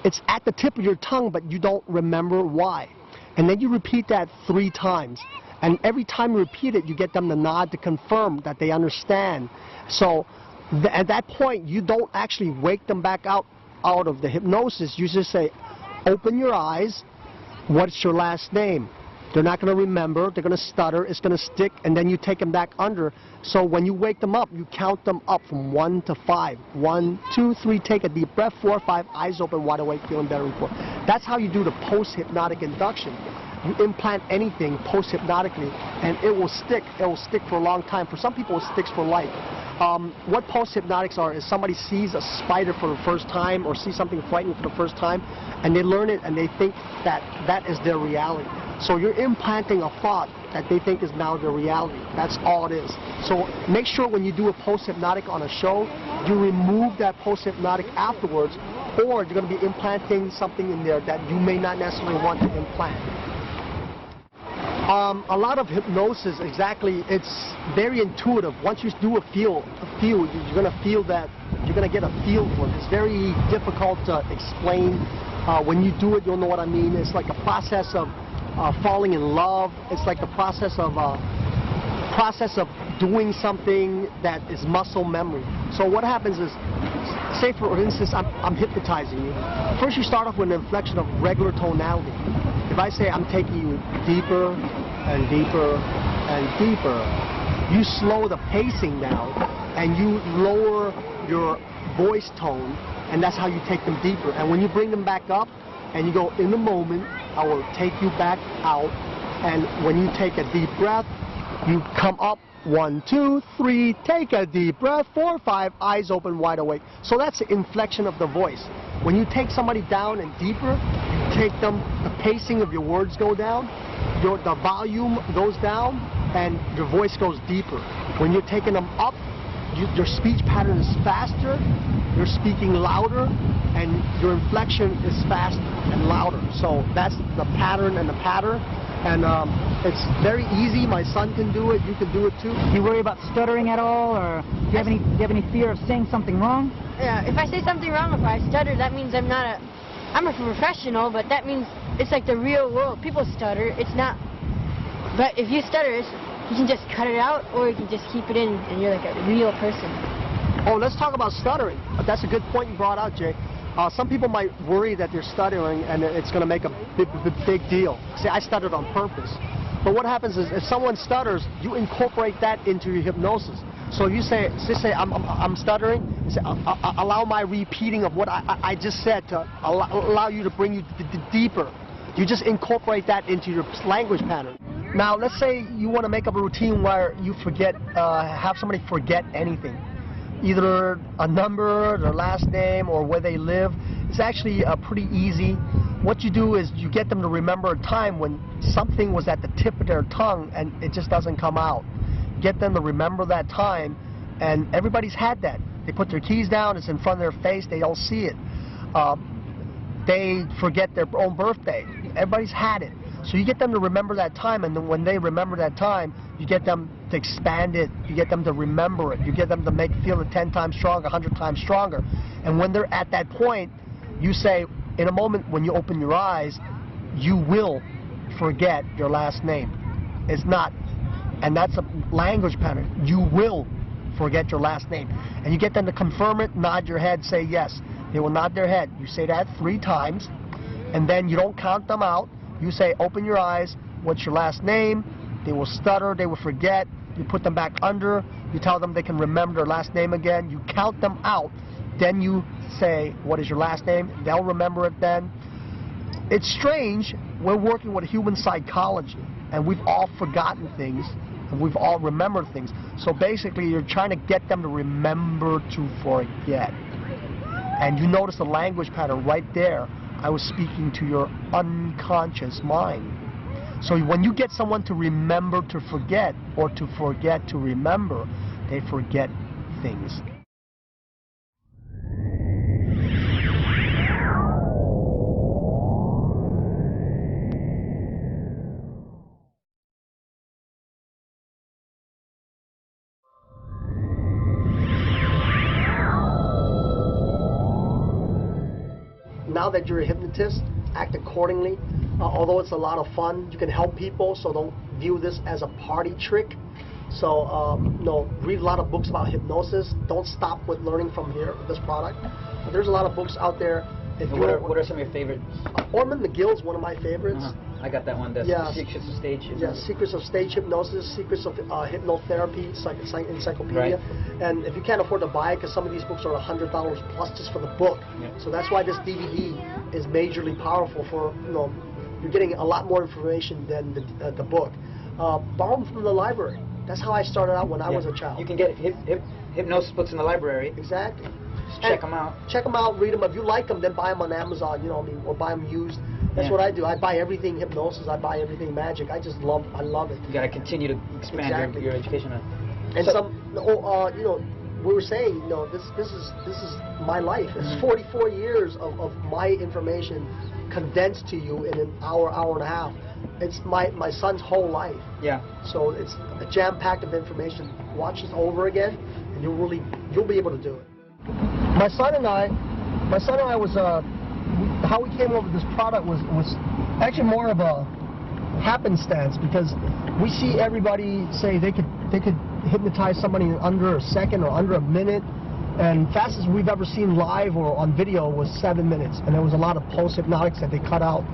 it's at the tip of your tongue, but you don't remember why. And then you repeat that 3 times. And every time you repeat it, you get them to nod to confirm that they understand. So at that point, you don't actually wake them back out of the hypnosis. You just say, open your eyes, what's your last name? They're not going to remember, they're going to stutter, it's going to stick, and then you take them back under. So when you wake them up, you count them up from 1 to 5. 1, 2, 3, take a deep breath. 4, 5, eyes open, wide awake, feeling better than before. That's how you do the post-hypnotic induction. You implant anything post-hypnotically, and it will stick. It will stick for a long time. For some people, it sticks for life. What post-hypnotics are is somebody sees a spider for the first time or sees something frightening for the first time, and they learn it, and they think that that is their reality. So you're implanting a thought that they think is now their reality. That's all it is. So make sure when you do a post-hypnotic on a show, you remove that post-hypnotic afterwards, or you're going to be implanting something in there that you may not necessarily want to implant. A lot of hypnosis, exactly, it's very intuitive. Once you do a feel, you're going to feel that, you're going to get a feel for it. It's very difficult to explain. When you do it, you'll know what I mean. It's like a process of falling in love. It's like the process of doing something that is muscle memory. So what happens is, say for instance, I'm hypnotizing you. First you start off with an inflection of regular tonality. If I say I'm taking you deeper and deeper and deeper, you slow the pacing down and you lower your voice tone, and that's how you take them deeper. And when you bring them back up and you go, in the moment, I will take you back out, and when you take a deep breath, you come up, 1, 2, 3, take a deep breath, 4, 5, eyes open, wide awake. So that's the inflection of the voice. When you take somebody down and deeper, you take them, the pacing of your words go down, the volume goes down, and your voice goes deeper. When you're taking them up, your speech pattern is faster, you're speaking louder, and your inflection is faster and louder. So that's the pattern and the pattern. And it's very easy. My son can do it. You can do it too. Do you worry about stuttering at all, or do you have any fear of saying something wrong? Yeah, if I say something wrong, if I stutter, that means I'm a professional, but that means it's like the real world. People stutter. It's not. But if you stutter, you can just cut it out, or you can just keep it in, and you're like a real person. Oh, let's talk about stuttering. That's a good point you brought out, Jay. Some people might worry that they're stuttering and it's going to make a big deal. See, I stuttered on purpose. But what happens is if someone stutters, you incorporate that into your hypnosis. So you say, I'm stuttering, you say, allow my repeating of what I just said to allow you to bring you deeper. You just incorporate that into your language pattern. Now, let's say you want to make up a routine where you forget, have somebody forget anything. Either a number, their last name, or where they live. It's actually pretty easy. What you do is you get them to remember a time when something was at the tip of their tongue and it just doesn't come out. Get them to remember that time, and everybody's had that. They put their keys down, it's in front of their face, they don't see it. They forget their own birthday. Everybody's had it. So you get them to remember that time, and then when they remember that time, you get them to expand it, you get them to remember it, you get them to feel it 10 times stronger, 100 times stronger. And when they're at that point, you say, in a moment when you open your eyes, you will forget your last name. It's not, and that's a language pattern. You will forget your last name. And you get them to confirm it, nod your head, say yes. They will nod their head. You say that 3 times, and then you don't count them out. You say, open your eyes, what's your last name? They will stutter, they will forget. You put them back under, you tell them they can remember their last name again. You count them out, then you say, what is your last name? They'll remember it then. It's strange, we're working with human psychology, and we've all forgotten things, and we've all remembered things. So basically, you're trying to get them to remember to forget. And you notice the language pattern right there. I was speaking to your unconscious mind. So when you get someone to remember to forget, or to forget to remember, they forget things. Now that you're a hypnotist, act accordingly. Although it's a lot of fun, you can help people, so don't view this as a party trick. So, read a lot of books about hypnosis. Don't stop with learning from this product. There's a lot of books out there. What are some of your favorites? Ormond McGill's one of my favorites. I got that one. The Secrets of Stage Hypnosis. Yeah, Secrets of Stage Hypnosis, Secrets of Hypnotherapy Encyclopedia. Right. And if you can't afford to buy it, because some of these books are $100 plus just for the book. Yeah. So that's why this DVD is majorly powerful for, you're getting a lot more information than the book. Borrow them from the library. That's how I started out when I was a child. You can get hypnosis books in the library. Exactly. Just check them out. Check them out, read them. If you like them, then buy them on Amazon, or buy them used. That's what I do. I buy everything hypnosis. I buy everything magic. I love it. You got to continue to expand your education. And we were saying, this is my life. It's 44 years of my information condensed to you in an hour and a half. It's my son's whole life. Yeah. So it's a jam-packed of information. Watch this over again, and you'll be able to do it. My son and I was how we came up with this product was actually more of a happenstance, because we see everybody say they could hypnotize somebody in under a second or under a minute, and fastest we've ever seen live or on video was 7 minutes, and there was a lot of post-hypnotics that they cut out.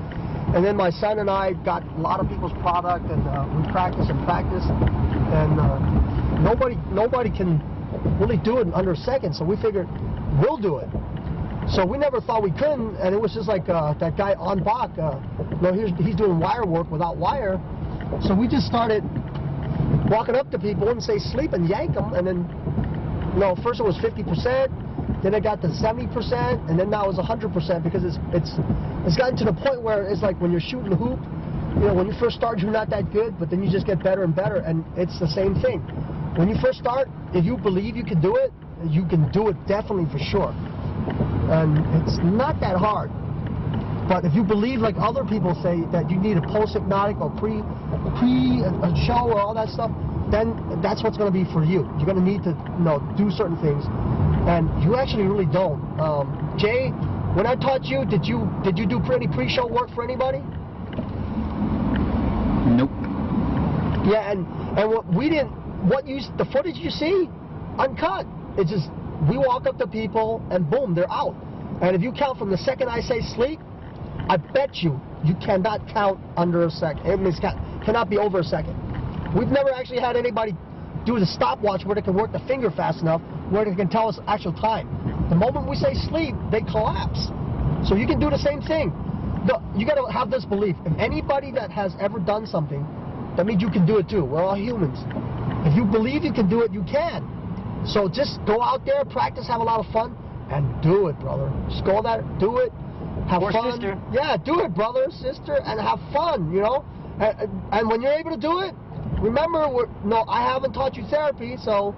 And then my son and I got a lot of people's product, and we practice, and nobody can really do it in under a second, so we figured we'll do it. So we never thought we couldn't, and it was just like that guy on Bach, he's doing wire work without wire. So we just started walking up to people and say sleep and yank them, and then, first it was 50%, then it got to 70%, and then now it's 100%, because it's gotten to the point where it's like when you're shooting the hoop, when you first start you're not that good, but then you just get better and better, and it's the same thing. when you first start, if you believe you can do it definitely for sure. And it's not that hard. But if you believe, like other people say, that you need a post-hypnotic or pre-show or all that stuff, then that's what's going to be for you. You're going to need to, do certain things, and you actually really don't. Jay, when I taught you, did you do any pre-show work for anybody? Nope. Yeah, and the footage you see, uncut. It's just we walk up to people and boom, they're out. And if you count from the second I say sleep, I bet you cannot count under a second. It cannot be over a second. We've never actually had anybody do the stopwatch where they can work the finger fast enough where they can tell us actual time. The moment we say sleep, they collapse. So you can do the same thing. You got to have this belief. If anybody that has ever done something, that means you can do it too. We're all humans. If you believe you can do it, you can. So just go out there, practice, have a lot of fun, and do it, brother. Just go there, do it, have fun. Sister. Yeah, do it, brother, sister, and have fun, And when you're able to do it, remember, I haven't taught you therapy, so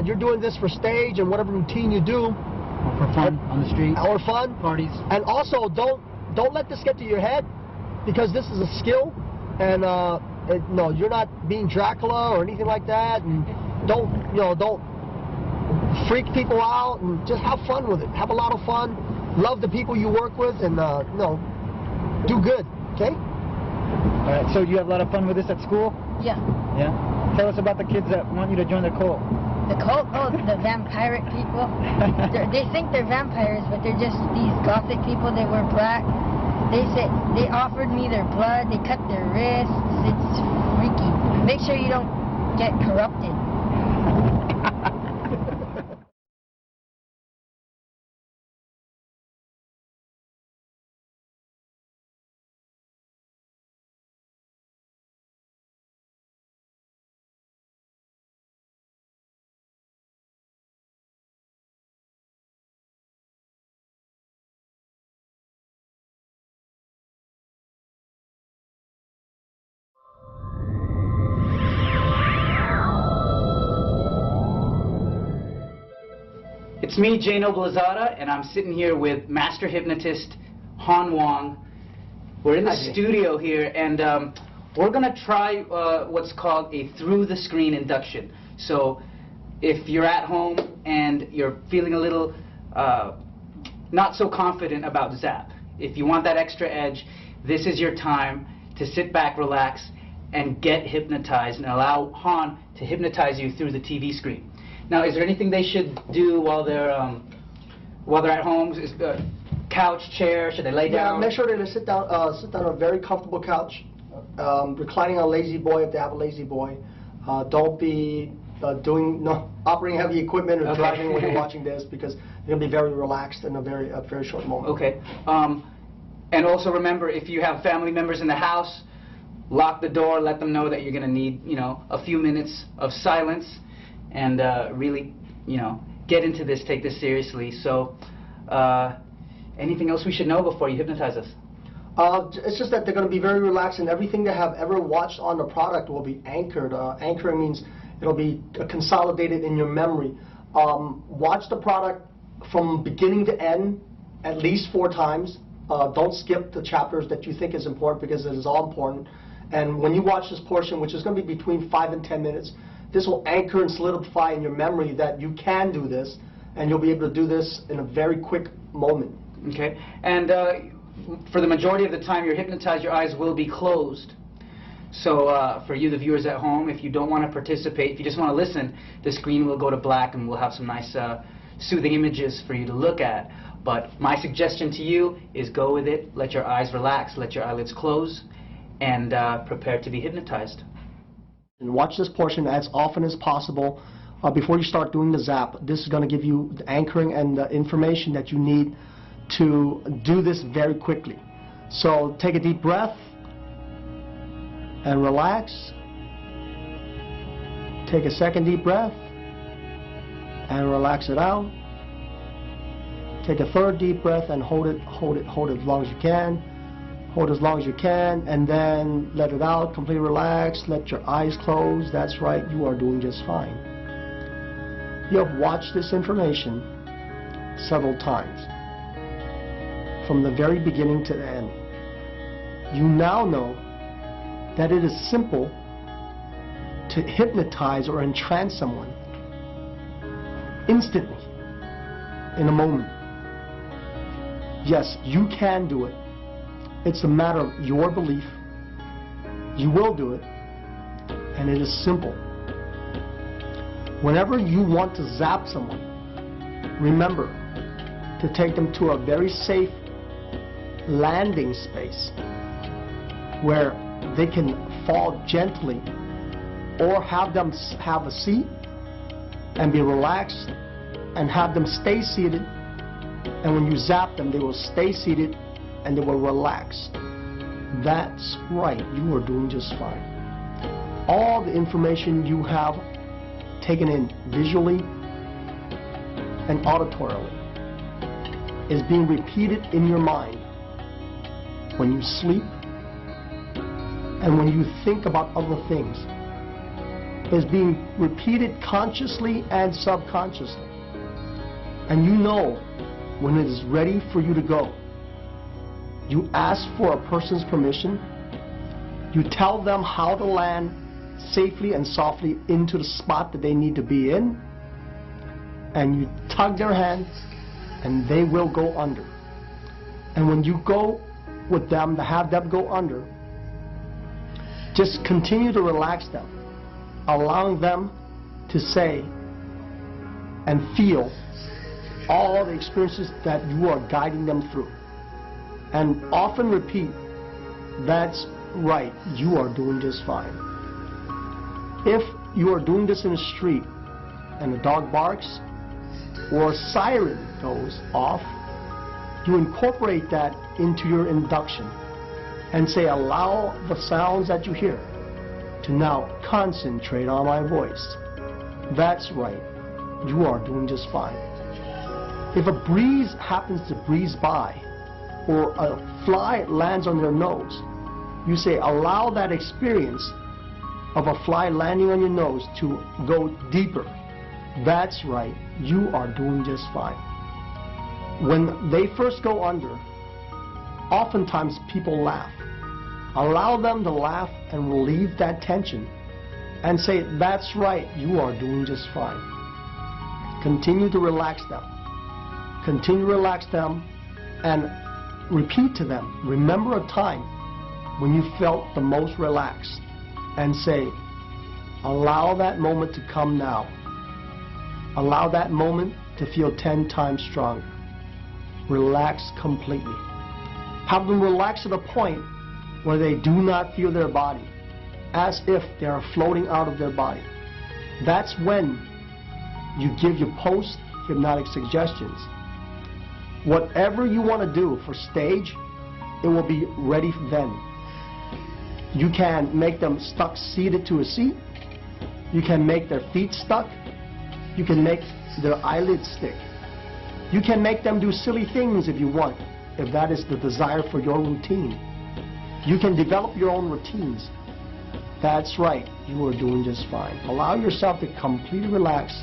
you're doing this for stage and whatever routine you do. Or for fun on the street. Or fun. Parties. And also, don't let this get to your head, because this is a skill, and you're not being Dracula or anything like that, and don't freak people out, and just have fun with it. Have a lot of fun. Love the people you work with, and do good. Okay. All right. So you have a lot of fun with this at school? Yeah. Yeah. Tell us about the kids that want you to join the cult. The cult? Oh, the vampiric people. They think they're vampires, but they're just these gothic people that wear black. They offered me their blood. They cut their wrists. It's freaky. Make sure you don't get corrupted. It's me, Jay Noblezada, and I'm sitting here with master hypnotist Han Wong. We're in the studio here, and we're going to try what's called a through-the-screen induction. So if you're at home and you're feeling a little not so confident about Zap, if you want that extra edge, this is your time to sit back, relax, and get hypnotized, and allow Han to hypnotize you through the TV screen. Now, is there anything they should do while they're at home? Is couch, chair? Should they lay down? Yeah, make sure they sit down on a very comfortable couch, reclining on a lazy boy if they have a lazy boy. Don't be operating heavy equipment or driving when you're watching this, because you're going to be very relaxed in a very short moment. Okay. And also remember, if you have family members in the house, lock the door. Let them know that you're going to need, a few minutes of silence. And really, get into this, take this seriously. So, anything else we should know before you hypnotize us? It's just that they're going to be very relaxed, and everything they have ever watched on the product will be anchored. Anchoring means it'll be consolidated in your memory. Watch the product from beginning to end at least 4 times. Don't skip the chapters that you think is important, because it is all important. And when you watch this portion, which is going to be between 5 and 10 minutes, this will anchor and solidify in your memory that you can do this, and you'll be able to do this in a very quick moment. Okay. And for the majority of the time you're hypnotized, your eyes will be closed. So for you, the viewers at home, if you don't want to participate, if you just want to listen, the screen will go to black, and we'll have some nice soothing images for you to look at. But my suggestion to you is go with it, let your eyes relax, let your eyelids close, and prepare to be hypnotized. And watch this portion as often as possible before you start doing the Zap. This is going to give you the anchoring and the information that you need to do this very quickly. So take a deep breath and relax. Take a second deep breath and relax it out. Take a third deep breath and hold it as long as you can. Hold as long as you can, and then let it out, completely relax, let your eyes close. That's right, you are doing just fine. You have watched this information several times, from the very beginning to the end. You now know that it is simple to hypnotize or entrance someone instantly, in a moment. Yes, you can do it. It's a matter of your belief. You will do it, and it is simple. Whenever you want to zap someone, remember to take them to a very safe landing space where they can fall gently, or have them have a seat and be relaxed, and have them stay seated, and when you zap them, they will stay seated and they will relax. That's right, you are doing just fine. All the information you have taken in visually and auditorily is being repeated in your mind when you sleep and when you think about other things. Is being repeated consciously and subconsciously. And you know when it is ready for you to go. You ask for a person's permission. You tell them how to land safely and softly into the spot that they need to be in. And you tug their hand and they will go under. And when you go with them to have them go under, just continue to relax them, allowing them to say and feel all the experiences that you are guiding them through. And often repeat, that's right, you are doing just fine. If you are doing this in the street and a dog barks or a siren goes off, you incorporate that into your induction and say, allow the sounds that you hear to now concentrate on my voice. That's right, you are doing just fine. If a breeze happens to breeze by, or a fly lands on their nose, you say, allow that experience of a fly landing on your nose to go deeper. That's right, you are doing just fine. When they first go under, oftentimes people laugh. Allow them to laugh and relieve that tension and say, that's right, you are doing just fine. Continue to relax them. Continue to relax them and repeat to them, remember a time when you felt the most relaxed, and say, allow that moment to come now. Allow that moment to feel 10 times stronger. Relax completely. Have them relax to the point where they do not feel their body, as if they are floating out of their body. That's when you give your post-hypnotic suggestions. Whatever you want to do for stage, it will be ready then. You can make them stuck seated to a seat. You can make their feet stuck. You can make their eyelids stick. You can make them do silly things if you want, if that is the desire for your routine. You can develop your own routines. That's right, you are doing just fine. Allow yourself to completely relax.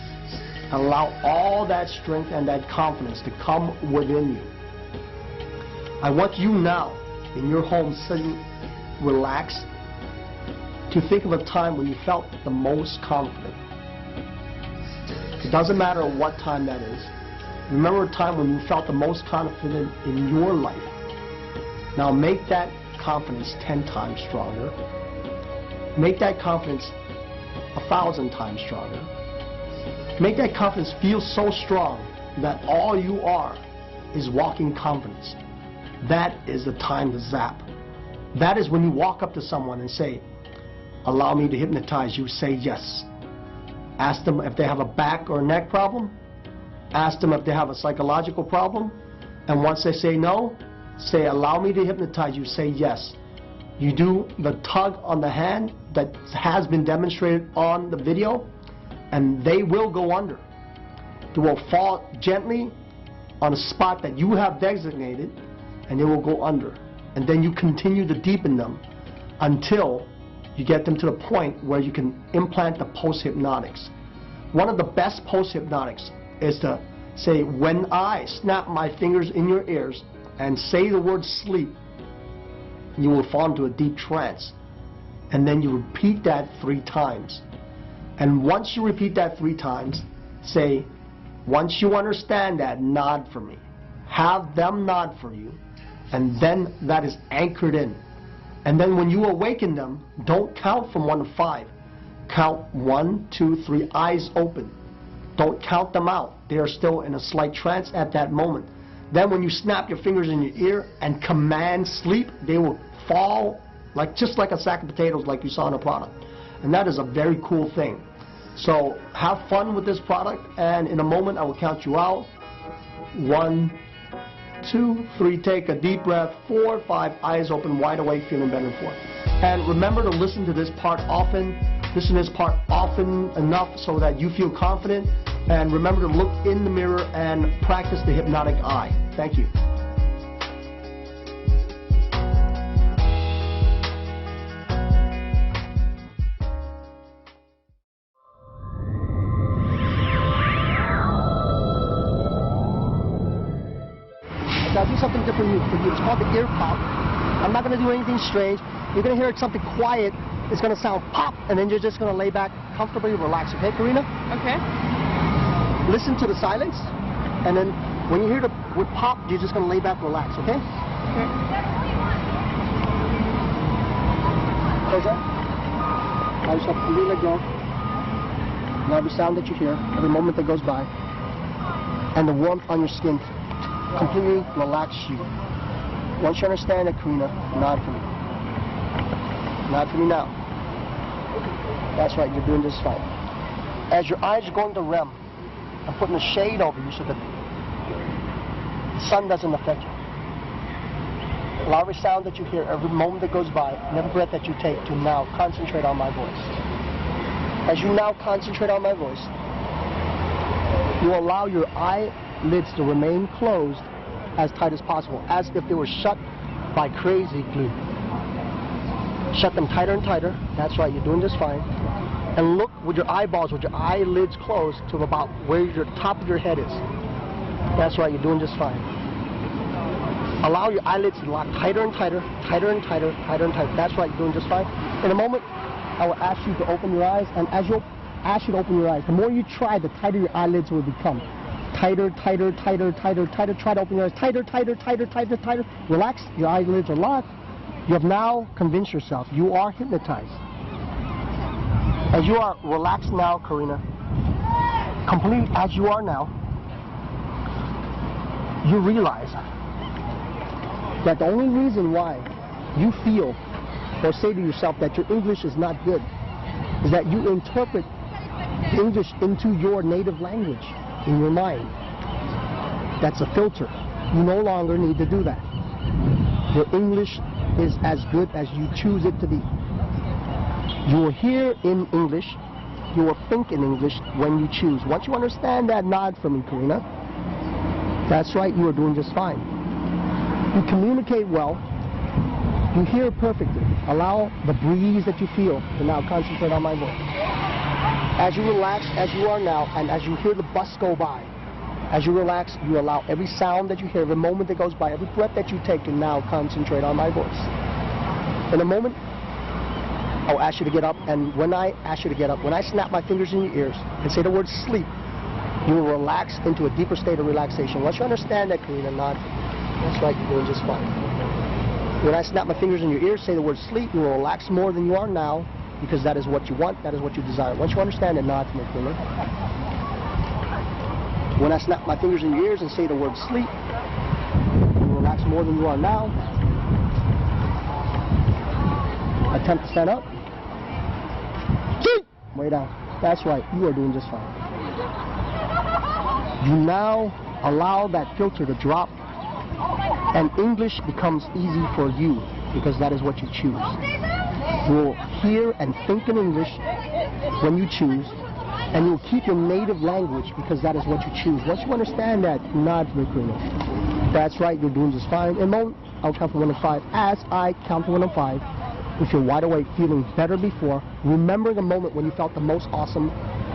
Allow all that strength and that confidence to come within you. I want you now, in your home, sitting relaxed, to think of a time when you felt the most confident. It doesn't matter what time that is. Remember a time when you felt the most confident in your life. Now make that confidence 10 times stronger. Make that confidence 1,000 times stronger. Make that confidence feel so strong that all you are is walking confidence. That is the time to zap. That is when you walk up to someone and say, allow me to hypnotize you, say yes. Ask them if they have a back or neck problem. Ask them if they have a psychological problem. And once they say no, say, allow me to hypnotize you, say yes. You do the tug on the hand that has been demonstrated on the video, and they will go under. They will fall gently on a spot that you have designated, and they will go under. and then you continue to deepen them until you get them to the point where you can implant the post-hypnotics. One of the best post-hypnotics is to say, when I snap my fingers in your ears and say the word sleep, you will fall into a deep trance. And then you repeat that 3 times. And once you repeat that 3 times, say, once you understand that, nod for me. Have them nod for you. And then that is anchored in. And then when you awaken them, don't count from 1 to 5. Count 1, 2, 3, eyes open. Don't count them out. They are still in a slight trance at that moment. Then when you snap your fingers in your ear and command sleep, they will fall just like a sack of potatoes like you saw in a product. And that is a very cool thing. So have fun with this product, and in a moment I will count you out. 1, 2, 3, take a deep breath. 4, 5, eyes open, wide awake, feeling better. 4. And remember to listen to this part often. Listen to this part often enough so that you feel confident. And remember to look in the mirror and practice the hypnotic eye. Thank you. I'll do something different for you. It's called the ear pop. I'm not going to do anything strange. You're going to hear something quiet. It's going to sound pop, and then you're just going to lay back comfortably, relax. Okay, Karina? Okay. Listen to the silence, and then when you hear the word pop, you're just going to lay back, relax. Okay? Okay. Close up. Allow yourself to completely let go. And every sound that you hear, every moment that goes by, and the warmth on your skin completely relax you. Once you understand it, Karina, nod for me. Nod for me now. That's right, you're doing just fine. As your eyes are going to REM, I'm putting a shade over you so that the sun doesn't affect you. Allow every sound that you hear, every moment that goes by, and every breath that you take to now concentrate on my voice. As you now concentrate on my voice, you allow your eyelids to remain closed as tight as possible, as if they were shut by crazy glue. Shut them tighter and tighter. That's right, you're doing just fine. And look with your eyeballs, with your eyelids closed, to about where your top of your head is. That's right, you're doing just fine. Allow your eyelids to lock tighter and tighter, tighter and tighter, tighter and tighter. That's right, you're doing just fine. In a moment, I will ask you to open your eyes, and as you'll ask you to open your eyes, the more you try, the tighter your eyelids will become. Tighter, tighter, tighter, tighter, tighter. Try to open your eyes. Tighter, tighter, tighter, tighter, tighter. Relax. Your eyelids are locked. You have now convinced yourself you are hypnotized. As you are relaxed now, Karina, complete as you are now, you realize that the only reason why you feel or say to yourself that your English is not good is that you interpret English into your native language in your mind. That's a filter. You no longer need to do that. Your English is as good as you choose it to be. You will hear in English, you will think in English when you choose. Once you understand that, nod for me, Karina. That's right, you are doing just fine. You communicate well. You hear perfectly. Allow the breeze that you feel to now concentrate on my voice. As you relax, as you are now, and as you hear the bus go by, as you relax, you allow every sound that you hear, every moment that goes by, every breath that you take to now concentrate on my voice. In a moment, I'll ask you to get up, and when I ask you to get up, when I snap my fingers in your ears and say the word sleep, you will relax into a deeper state of relaxation. Once you understand that, Karina, nod. That's right, you're doing just fine. When I snap my fingers in your ears, say the word sleep, you will relax more than you are now, because that is what you want, that is what you desire. Once you understand it, nod to me, Karina. When I snap my fingers in your ears and say the word sleep, you will relax more than you are now. Attempt to stand up. Way down. That's right, you are doing just fine. You now allow that filter to drop, and English becomes easy for you, because that is what you choose. You will hear and think in English when you choose, and you will keep your native language because that is what you choose. Once you understand that, nod to me, Karina. That's right, you're doing just fine. And I'll count from 1 to 5. As I count from 1 to 5, if you're wide awake, feeling better before, remembering a moment when you felt the most awesome,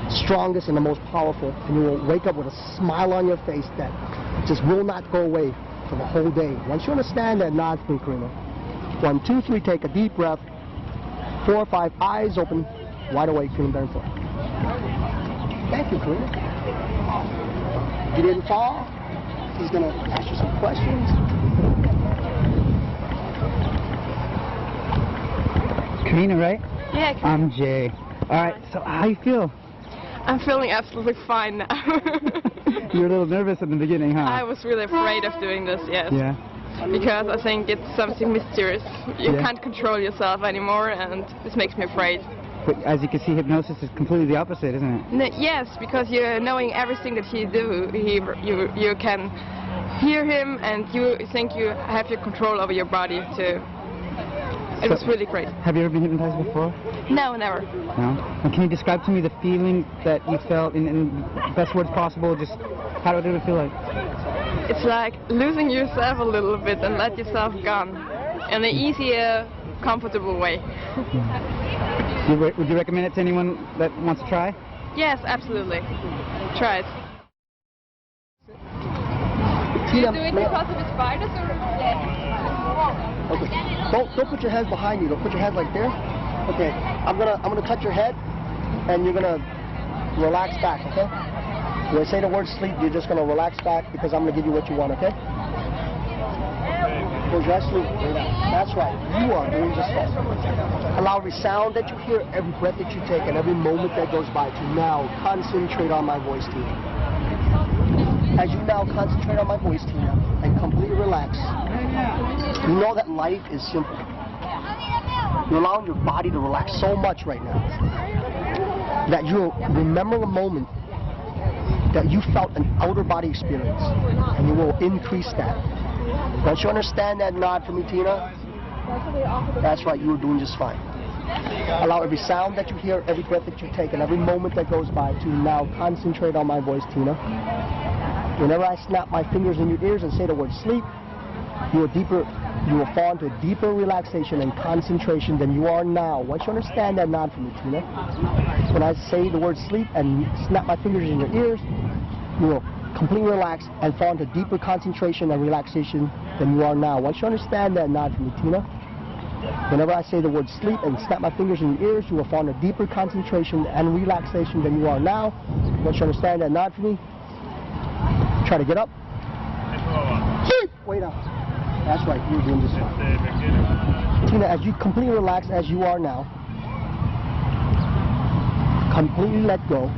strongest, and the most powerful, and you will wake up with a smile on your face that just will not go away for the whole day. Once you understand that, nod for me, Karina. 1, 2, 3, take a deep breath. 4, 5, eyes open, wide awake, feeling better before. Thank you, Karina. You didn't fall. He's going to ask you some questions. Karina, right? Yeah, I'm Jay. All right, so how you feel? I'm feeling absolutely fine now. You were a little nervous in the beginning, huh? I was really afraid of doing this, yes. Yeah. Because I think it's something mysterious. You Yeah. can't control yourself anymore, and this makes me afraid. But as you can see, hypnosis is completely the opposite, isn't it? Yes, because you're knowing everything that he do. You can hear him, and you think you have your control over your body too. It was really great. Have you ever been hypnotized before? No, never. No? And can you describe to me the feeling that you felt in best words possible? Just how did it feel like? It's like losing yourself a little bit and let yourself go in an easier, comfortable way. Would you recommend it to anyone that wants to try? Yes, absolutely. Try it. Do you do it because of the spiders or? Okay. Don't put your hands behind you. Don't put your hands like there. Okay. I'm gonna touch your head, and you're gonna relax back. Okay. When I say the word sleep, you're just gonna relax back because I'm gonna give you what you want. Okay. Close your eyes, sleep. That's right. You are doing just fine. Allow every sound that you hear, every breath that you take, and every moment that goes by to now concentrate on my voice, Tina. As you now concentrate on my voice, Tina, and completely relax, you know that life is simple. You're allowing your body to relax so much right now that you'll remember a moment that you felt an outer body experience, and you will increase that. Once you understand that, nod for me, Tina. That's right, you are doing just fine. Allow every sound that you hear, every breath that you take, and every moment that goes by to now concentrate on my voice, Tina. Whenever I snap my fingers in your ears and say the word sleep, you will fall into a deeper relaxation and concentration than you are now. Once you understand that, nod for me, Tina. When I say the word sleep and snap my fingers in your ears, you will completely relax and fall into deeper concentration and relaxation than you are now. Once you understand that, nod for me, Tina. Whenever I say the word sleep and snap my fingers in your ears, you will fall into deeper concentration and relaxation than you are now. Once you understand that, nod for me. Try to get up. Wait up. That's right, you're doing this fine. Tina, as you completely relax as you are now, completely let go.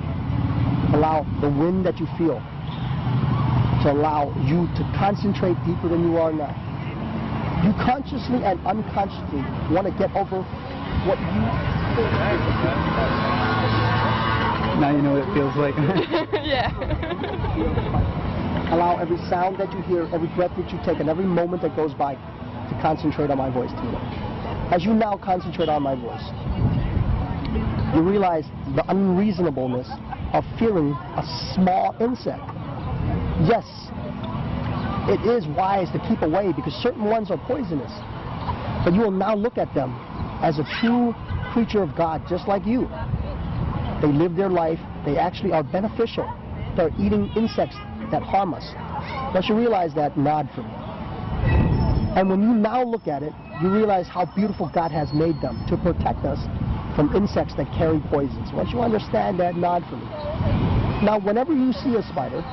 Allow the wind that you feel to allow you to concentrate deeper than you are now. You consciously and unconsciously want to get over what you think. Now you know what it feels like. Yeah. Allow every sound that you hear, every breath that you take, and every moment that goes by to concentrate on my voice, Tina. As you now concentrate on my voice, you realize the unreasonableness of fearing a small insect. Yes, it is wise to keep away because certain ones are poisonous. But you will now look at them as a true creature of God, just like you. They live their life. They actually are beneficial. They're eating insects that harm us. Once you realize that, nod for me. And when you now look at it, you realize how beautiful God has made them to protect us from insects that carry poisons. Once you understand that, nod for me. Now, whenever you see a spider,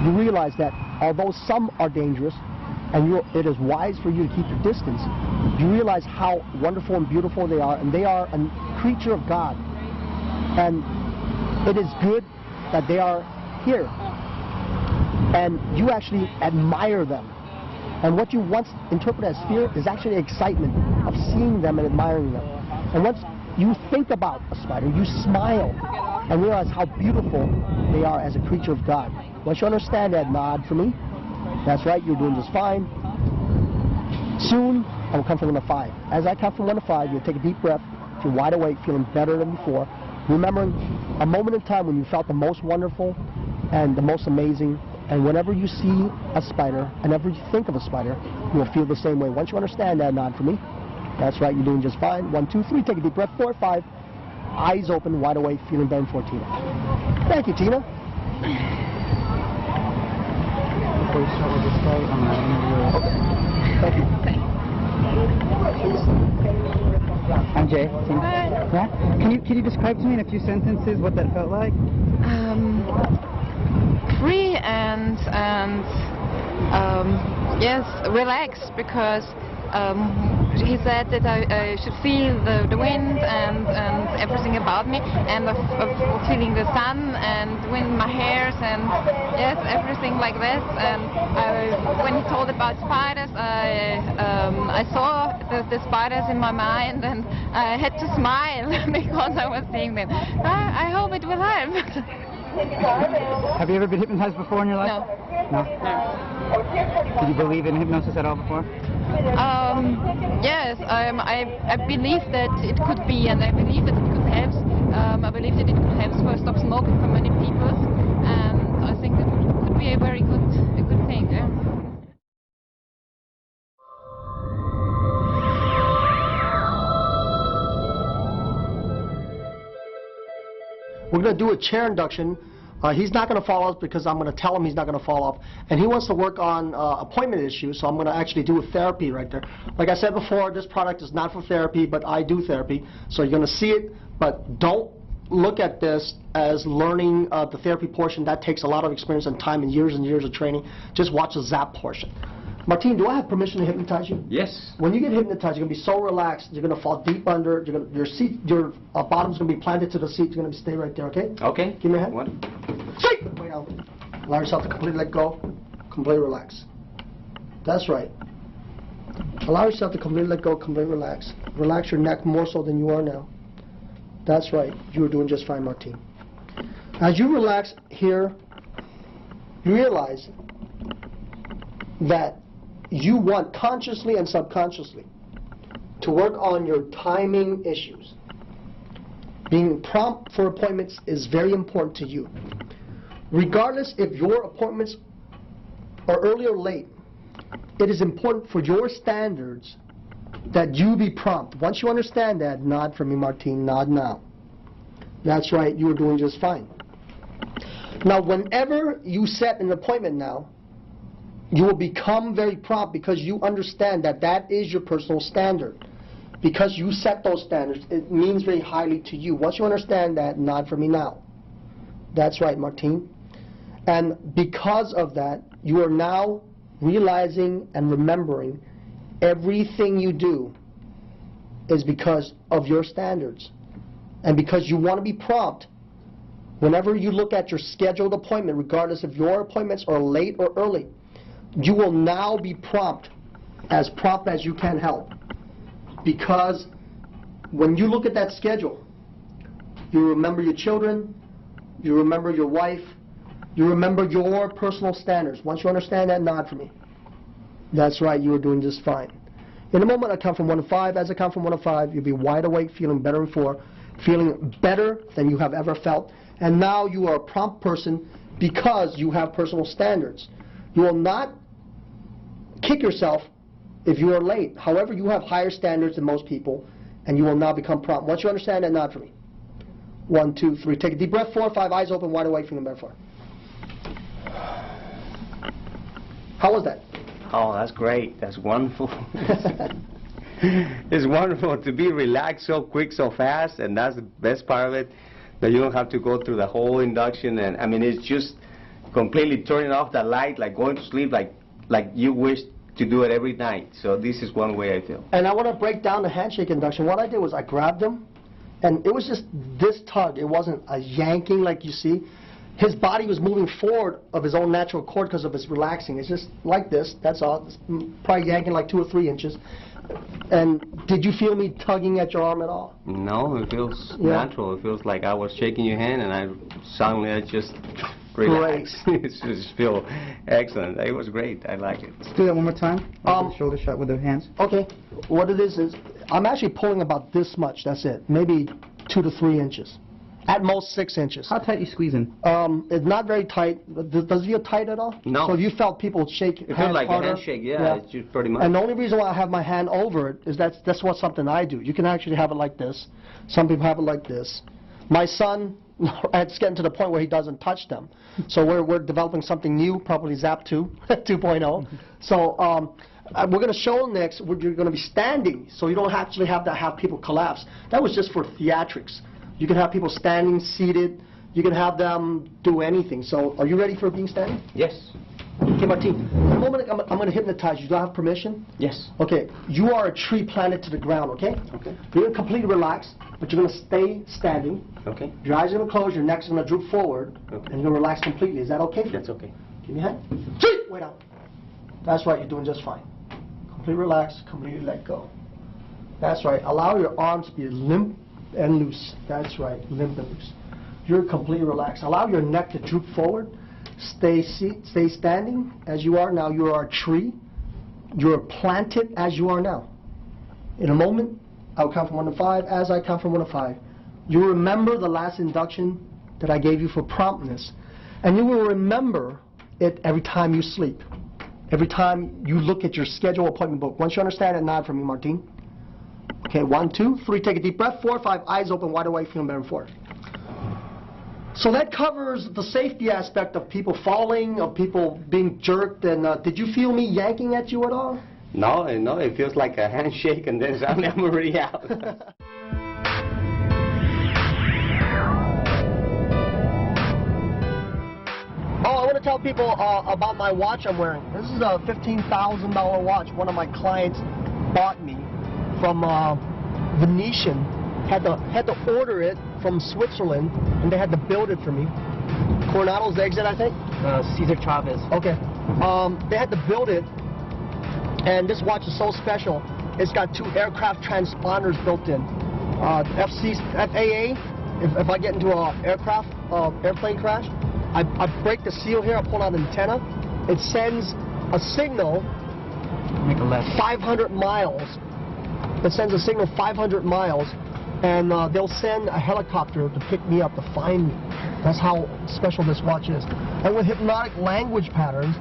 you realize that although some are dangerous, and it is wise for you to keep your distance, you realize how wonderful and beautiful they are, and they are a creature of God. And it is good that they are here. And you actually admire them. And what you once interpreted as fear is actually excitement of seeing them and admiring them. And once you think about a spider, you smile and realize how beautiful they are as a creature of God. Once you understand that, nod for me. That's right, you're doing just fine. Soon, I will count from 1 to 5. As I count from 1 to 5, you'll take a deep breath. If you're wide awake, feeling better than before, remembering a moment in time when you felt the most wonderful and the most amazing And whenever you see a spider, and whenever you think of a spider, you will feel the same way. Once you understand that, nod for me. That's right, you're doing just fine. 1, 2, 3, take a deep breath. 4, 5, eyes open, wide awake, feeling better for Tina. Thank you, Tina. Before you start with this guy, I'm going to interview you. Thank you. I'm Jay. Yeah? Can you describe to me in a few sentences what that felt like? Free and yes, relaxed, because he said that I should feel the wind and everything about me, and of feeling the sun and wind in my hairs, and yes, everything like this. And when he told about spiders, I saw the spiders in my mind, and I had to smile because I was seeing them. I hope it will help. Have you ever been hypnotized before in your life? No. No? Did you believe in hypnosis at all before? Yes, I believe that it could be, and I believe that it could help. I believe that it could help for stop smoking for many people, and I think that it could be a very good thing. Yeah? We're going to do a chair induction. He's not going to fall off because I'm going to tell him he's not going to fall off. And he wants to work on appointment issues, so I'm going to actually do a therapy right there. Like I said before, this product is not for therapy, but I do therapy. So you're going to see it, but don't look at this as learning the therapy portion. That takes a lot of experience and time and years of training. Just watch the zap portion. Martine, do I have permission to hypnotize you? Yes. When you get hypnotized, you're going to be so relaxed, you're going to fall deep under, your seat, your bottom's going to be planted to the seat, you're going to stay right there, okay? Okay. Give me a hand. One. Straight! Way down. Allow yourself to completely let go, completely relax. That's right. Allow yourself to completely let go, completely relax. Relax your neck more so than you are now. That's right. You are doing just fine, Martine. As you relax here, you realize that you want consciously and subconsciously to work on your timing issues. Being prompt for appointments is very important to you. Regardless if your appointments are early or late, it is important for your standards that you be prompt. Once you understand that, nod for me, Martine, nod now. That's right, you are doing just fine. Now, whenever you set an appointment now, you will become very prompt because you understand that that is your personal standard. Because you set those standards, it means very highly to you. Once you understand that, nod for me now. That's right, Martine. And because of that, you are now realizing and remembering everything you do is because of your standards. And because you want to be prompt, whenever you look at your scheduled appointment, regardless if your appointments are late or early, you will now be prompt as you can help. Because when you look at that schedule, you remember your children, you remember your wife, you remember your personal standards. Once you understand that, nod for me. That's right, you are doing just fine. In a moment, I count from 1 to 5. As I count from 1 to 5, you'll be wide awake, feeling better than 4, feeling better than you have ever felt. And now you are a prompt person because you have personal standards. You will not kick yourself if you are late. However, you have higher standards than most people, and you will now become prompt. Once you understand that, nod for me. 1, 2, 3. Take a deep breath. 4, 5. Eyes open, wide awake, feeling better. 4. How was that? Oh, that's great. That's wonderful. It's wonderful to be relaxed so quick, so fast, and that's the best part of it, that you don't have to go through the whole induction. And I mean, it's just completely turning off the light, like going to sleep, like you wish to do it every night. So this is one way I feel. And I want to break down the handshake induction. What I did was I grabbed him, and it was just this tug. It wasn't a yanking like you see. His body was moving forward of his own natural accord because of his relaxing. It's just like this, that's all. It's probably yanking like 2 or 3 inches. And did you feel me tugging at your arm at all? No, it feels natural. It feels like I was shaking your hand, and I just relaxed. It just feels excellent. It was great. I like it. Let's do that one more time. Shoulder shot with the hands. Okay. What it is I'm actually pulling about this much. That's it. Maybe 2 to 3 inches. At most 6 inches. How tight you squeezing? It's not very tight. Does it feel tight at all? No. So you felt people shake It feels hands like harder? a handshake, yeah, it's just pretty much. And the only reason why I have my hand over it is that's what something I do. You can actually have it like this. Some people have it like this. My son, it's getting to the point where he doesn't touch them. So we're developing something new, probably Zap 2, 2.0. So we're going to show next, you're going to be standing, so you don't actually have to have people collapse. That was just for theatrics. You can have people standing, seated. You can have them do anything. So are you ready for being standing? Yes. Okay, Martin. In a moment, I'm going to hypnotize you. Do I have permission? Yes. Okay. You are a tree planted to the ground, okay? Okay. You're going to completely relax, but you're going to stay standing. Okay. Your eyes are going to close. Your neck's going to droop forward. Okay. And you're going to relax completely. Is that okay? That's okay. Give me a hand. Wait out. That's right. You're doing just fine. Completely relax. Completely let go. That's right. Allow your arms to be limp and loose. That's right. Limp and loose. You're completely relaxed. Allow your neck to droop forward. Stay standing as you are now. You are a tree. You're planted as you are now. In a moment, I'll count from 1 to 5. As I count from 1 to 5, you will remember the last induction that I gave you for promptness. And you will remember it every time you sleep. Every time you look at your schedule appointment book. Once you understand it, nod for me, Martin. Okay, 1, 2, 3, take a deep breath. 4, 5, eyes open, wide awake, feeling better. 4. So that covers the safety aspect of people falling, of people being jerked. And did you feel me yanking at you at all? No, it feels like a handshake, and then suddenly I'm already out. Oh, I want to tell people about my watch I'm wearing. This is a $15,000 watch. One of my clients bought me from Venetian. Had to order it from Switzerland, and they had to build it for me. Coronado's exit, I think? Cesar Chavez. Okay. They had to build it, and this watch is so special. It's got 2 aircraft transponders built in. FAA, if I get into an airplane crash, I break the seal here, I pull out an antenna. It sends a signal 500 miles. It sends a signal 500 miles, and they'll send a helicopter to pick me up, to find me. That's how special this watch is. And with hypnotic language patterns,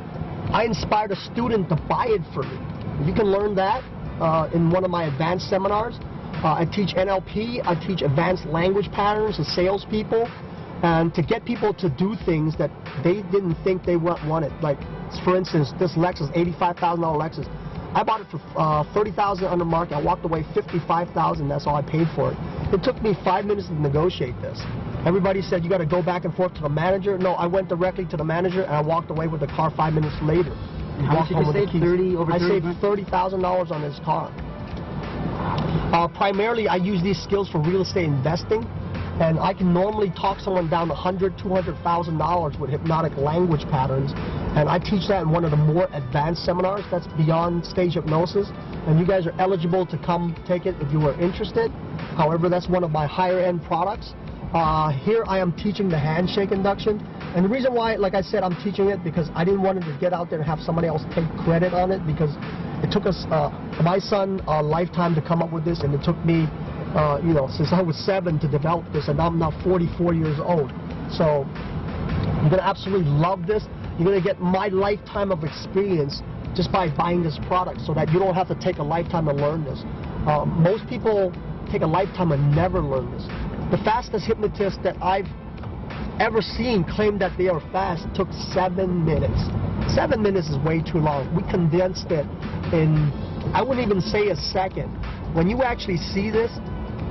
I inspired a student to buy it for me. You can learn that in one of my advanced seminars. I teach NLP, I teach advanced language patterns to salespeople, and to get people to do things that they didn't think they wanted. Like, for instance, this Lexus, $85,000 Lexus. I bought it for $30,000 under market. I walked away $55,000. That's all I paid for it. It took me 5 minutes to negotiate this. Everybody said you got to go back and forth to the manager. No, I went directly to the manager, and I walked away with the car 5 minutes later. How much did you save? I saved $30,000 on this car. Primarily, I use these skills for real estate investing, and I can normally talk someone down $100,000, $200,000 with hypnotic language patterns, and I teach that in one of the more advanced seminars. That's beyond stage hypnosis, and you guys are eligible to come take it if you are interested. However, that's one of my higher end products. Here I am teaching the handshake induction, and the reason why, like I said, I'm teaching it because I didn't want it to get out there and have somebody else take credit on it, because it took us, my son, a lifetime to come up with this, and it took me, since I was 7 to develop this, and I'm now 44 years old. So you're going to absolutely love this. You're going to get my lifetime of experience just by buying this product, so that you don't have to take a lifetime to learn this. Most people take a lifetime and never learn this. The fastest hypnotist that I've ever seen claim that they are fast took 7 minutes. 7 minutes is way too long. We condensed it in, I wouldn't even say a second. When you actually see this,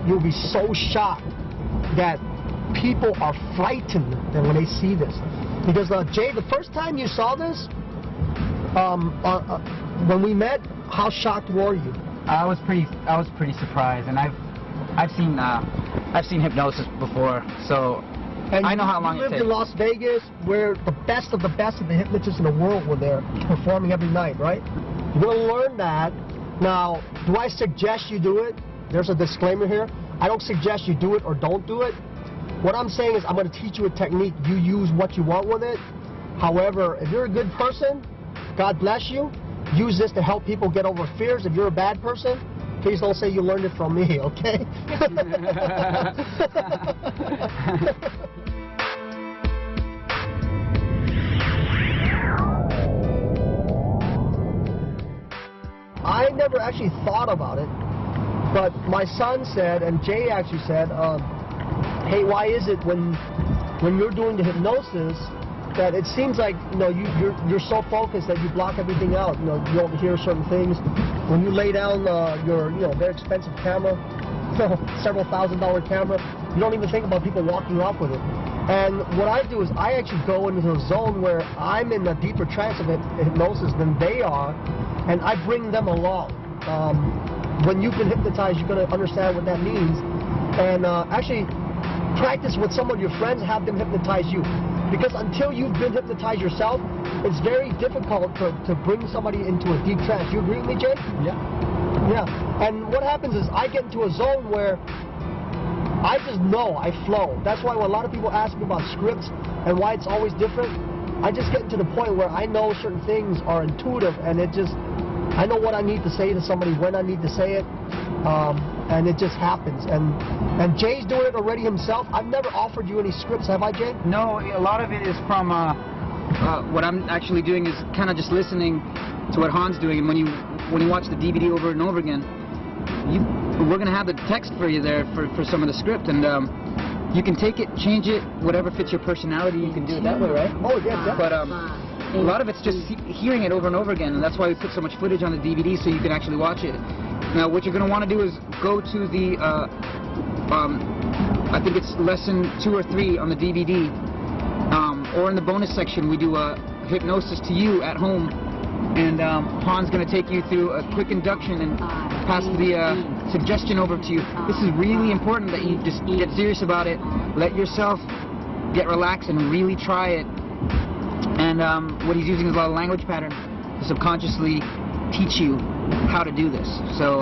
you'll be so shocked that people are frightened when they see this. Because Jay, the first time you saw this, when we met, how shocked were you? I was pretty surprised, and I've seen hypnosis before, so And I know how long you it lived in takes. Las Vegas, where the best of the hypnotists in the world were there, performing every night, right? You're going to learn that. Now, do I suggest you do it? There's a disclaimer here. I don't suggest you do it or don't do it. What I'm saying is I'm going to teach you a technique. You use what you want with it. However, if you're a good person, God bless you. Use this to help people get over fears. If you're a bad person, Please don't say you learned it from me, okay? I never actually thought about it, but my son said, and Jay actually said, hey, why is it when you're doing the hypnosis that it seems like, you know, you're so focused that you block everything out. You know, you don't hear certain things. When you lay down your, you know, very expensive camera, several $1,000 camera, you don't even think about people walking off with it. And what I do is I actually go into a zone where I'm in a deeper trance of hypnosis than they are, and I bring them along. When you've been hypnotized, you're going to understand what that means. And actually, practice with some of your friends, have them hypnotize you. Because until you've been hypnotized yourself, it's very difficult to bring somebody into a deep trance. You agree with me, Jay? Yeah. Yeah. And what happens is I get into a zone where I just know, I flow. That's why when a lot of people ask me about scripts and why it's always different, I just get to the point where I know certain things are intuitive, and it just, I know what I need to say to somebody, when I need to say it, and it just happens. And Jay's doing it already himself. I've never offered you any scripts, have I, Jay? No, a lot of it is from what I'm actually doing is kind of just listening to what Han's doing. And when you watch the DVD over and over again, we're going to have the text for you there for some of the script, and you can take it, change it, whatever fits your personality. You can do it that way, right? Oh, yeah. But a lot of it's just hearing it over and over again, and that's why we put so much footage on the DVD so you can actually watch it. Now, what you're going to want to do is go to the, I think it's lesson 2 or 3 on the DVD, or in the bonus section we do a hypnosis to you at home, and Han's going to take you through a quick induction and pass the suggestion over to you. This is really important that you just get serious about it, let yourself get relaxed and really try it. And what he's using is a lot of language pattern to subconsciously teach you how to do this. So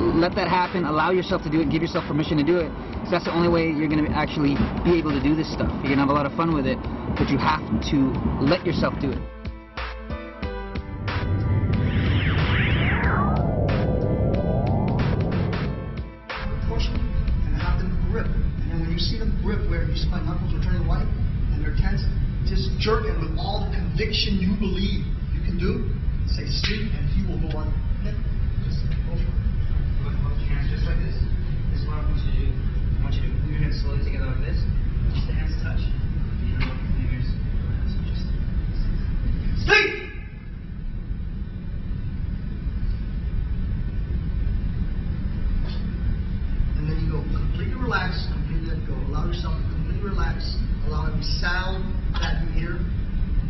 let that happen, allow yourself to do it, give yourself permission to do it. So that's the only way you're going to actually be able to do this stuff. You're going to have a lot of fun with it, but you have to let yourself do it. Push them and have them grip. And then when you see them grip, where you see my knuckles are turning white and they're tense, just jerk it with all the conviction you believe you can do. Say sleep, and he will go on. Just go for it. Hold your hands just like this. This is what I want you to do. I want you to move your hands slowly together like this. Just the hands touch. Fingers. So just sleep! And then you go completely relax, completely let go. Allow yourself to completely relax. Allow every sound that you hear,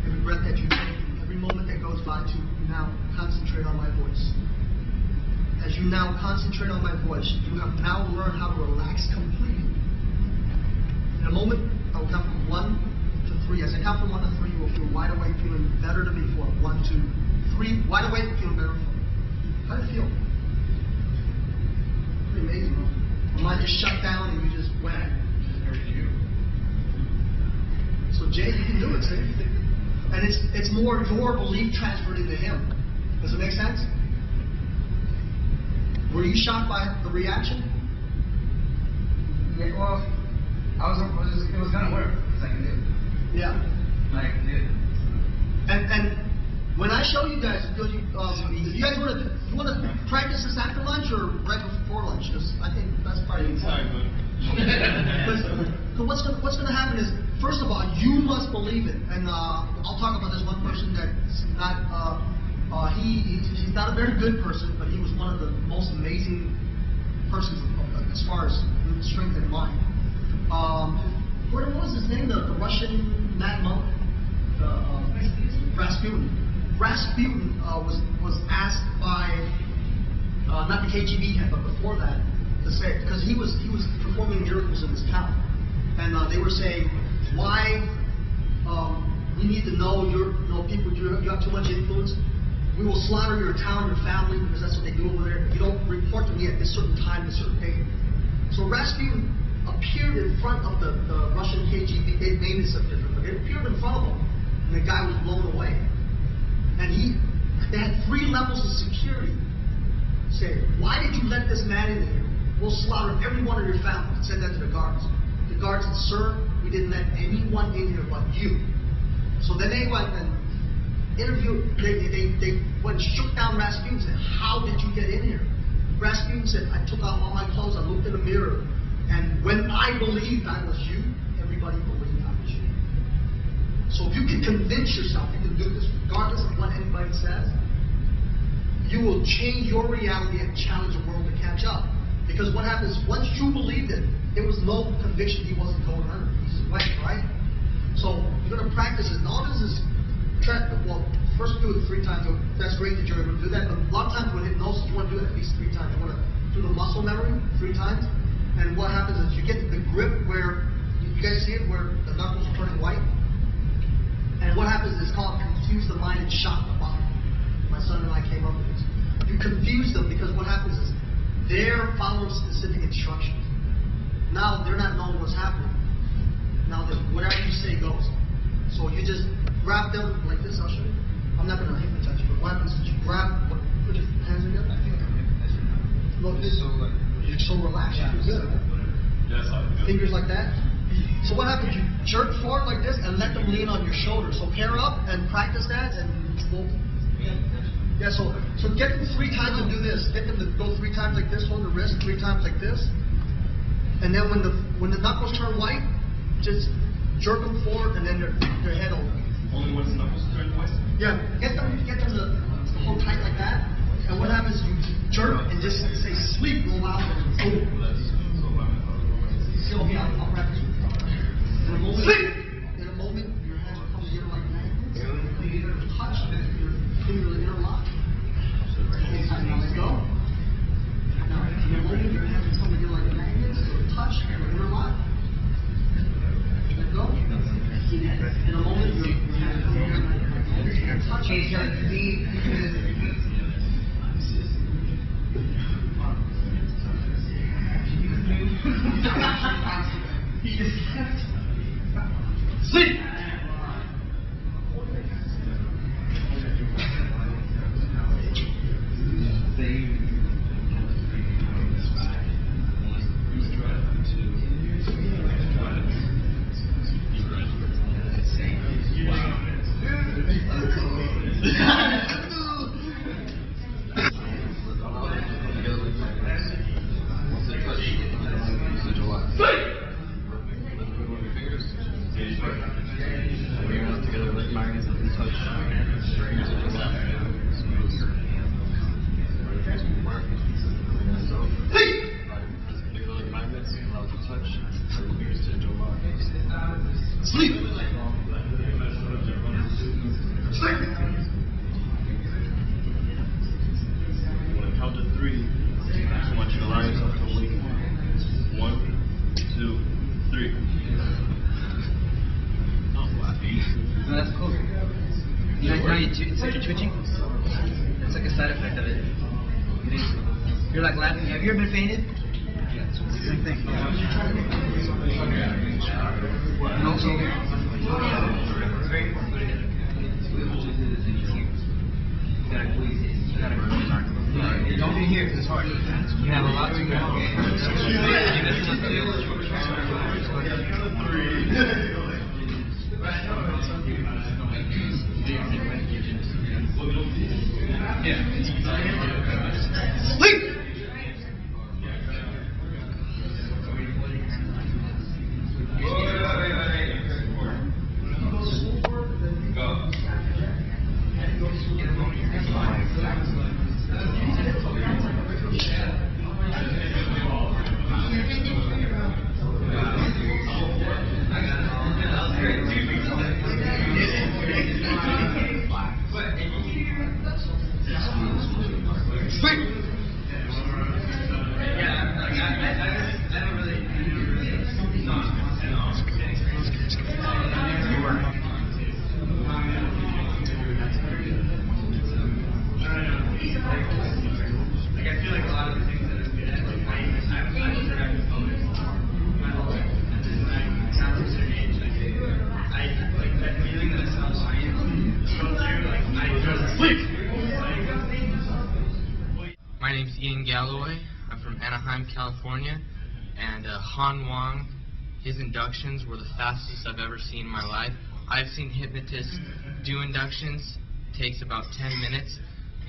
every breath that you take, every moment that goes by to now concentrate on my voice. As you now concentrate on my voice, you have now learned how to relax completely. In a moment, I will count from 1 to 3. As I count from 1 to 3, you will feel wide awake, feeling better than before. 1, 2, 3. Wide awake, feeling better. How do you feel? Pretty amazing, huh? Your mind just shut down and you just went. So Jay, you can do it, see? And it's more your belief transferred into him. Does it make sense? Were you shocked by the reaction? Yeah, well, it was gonna work, because I can do it. Yeah. I can do it. And when I show you guys, if you guys want to practice this after lunch or right before lunch? Because I think that's probably important. So what's going to happen is, first of all, you must believe it. And I'll talk about this one person that's not, he's not a very good person, but he was one of the most amazing persons as far as strength and mind. What was his name? The Russian mad monk? Rasputin. Rasputin was asked by, not the KGB head, but before that, to say, because he was performing miracles in his town. And they were saying, why, we need to know people, you have too much influence. We will slaughter your town, your family, because that's what they do over there. If you don't report to me at this certain time, this certain date. So Rasputin appeared in front of the Russian KGB, they named it something different, but it appeared in front of him, and the guy was blown away. And they had 3 levels of security. say, why did you let this man in here? We'll slaughter every one of your family. Send that to the guards. The guards said, sir, we didn't let anyone in here but you. So then they went and interviewed, they went and shook down Rasputin and said, how did you get in here? Rasputin said, I took off all my clothes, I looked in the mirror, and when I believed I was you, everybody believed I was you. So if you can convince yourself you can do this, regardless of what anybody says, you will change your reality and challenge the world to catch up. Because what happens, once you believed it, there was no conviction he wasn't going under. He's wet, right? So you're going to practice it. And all this is, well, first do it 3 times. That's great that you're able to do that. But a lot of times with hypnosis, you want to do it at least 3 times. You want to do the muscle memory 3 times. And what happens is you get the grip where, you guys see it, where the knuckles are turning white? And what happens is it's called confuse the mind and shock the body. My son and I came up with this. You confuse them because what happens is they're following specific instructions. Now they're not knowing what's happening. Now whatever you say goes. So you just grab them like this. I'll show you. I'm not going to hypnotize you, but what happens is you grab, put your hands together. I think I'm hypnotizing now. Look, this so like you're so relaxed. Yeah, you feel good. Yes, fingers like that. So what happens? You jerk forward like this and let them lean on your shoulder. So pair up and practice that, and we'll. Yeah, so get them 3 times and do this. Get them to go 3 times like this, hold the wrist 3 times like this. And then when the knuckles turn white, just jerk them forward and then their head over. Only when the knuckles turn white? Yeah, get them to hold tight like that. And what happens, you jerk and just say sleep real loud. Sleep! In a moment, your hands will come together like magnets. You're going to touch your finger interlock. Now let go. Now, in a moment, your hands will come together like magnets. Touch and interlock. Let go. In a moment, your hands will come together like magnets. Touch and sleep! Sleep! Sleep! When I count to 3, I want you to allow yourself to awaken. 1, 2, 3. No, that's cool. You know it's like you're twitching? It's like a side effect of it. It is. You're like laughing. Have you ever been fainted? Yeah, it's the same thing. And also, don't be here because it's hard. You have a lot to go. Sleep! Ian Galloway. I'm from Anaheim, California, and Han Wang, his inductions were the fastest I've ever seen in my life. I've seen hypnotists do inductions. It takes about 10 minutes.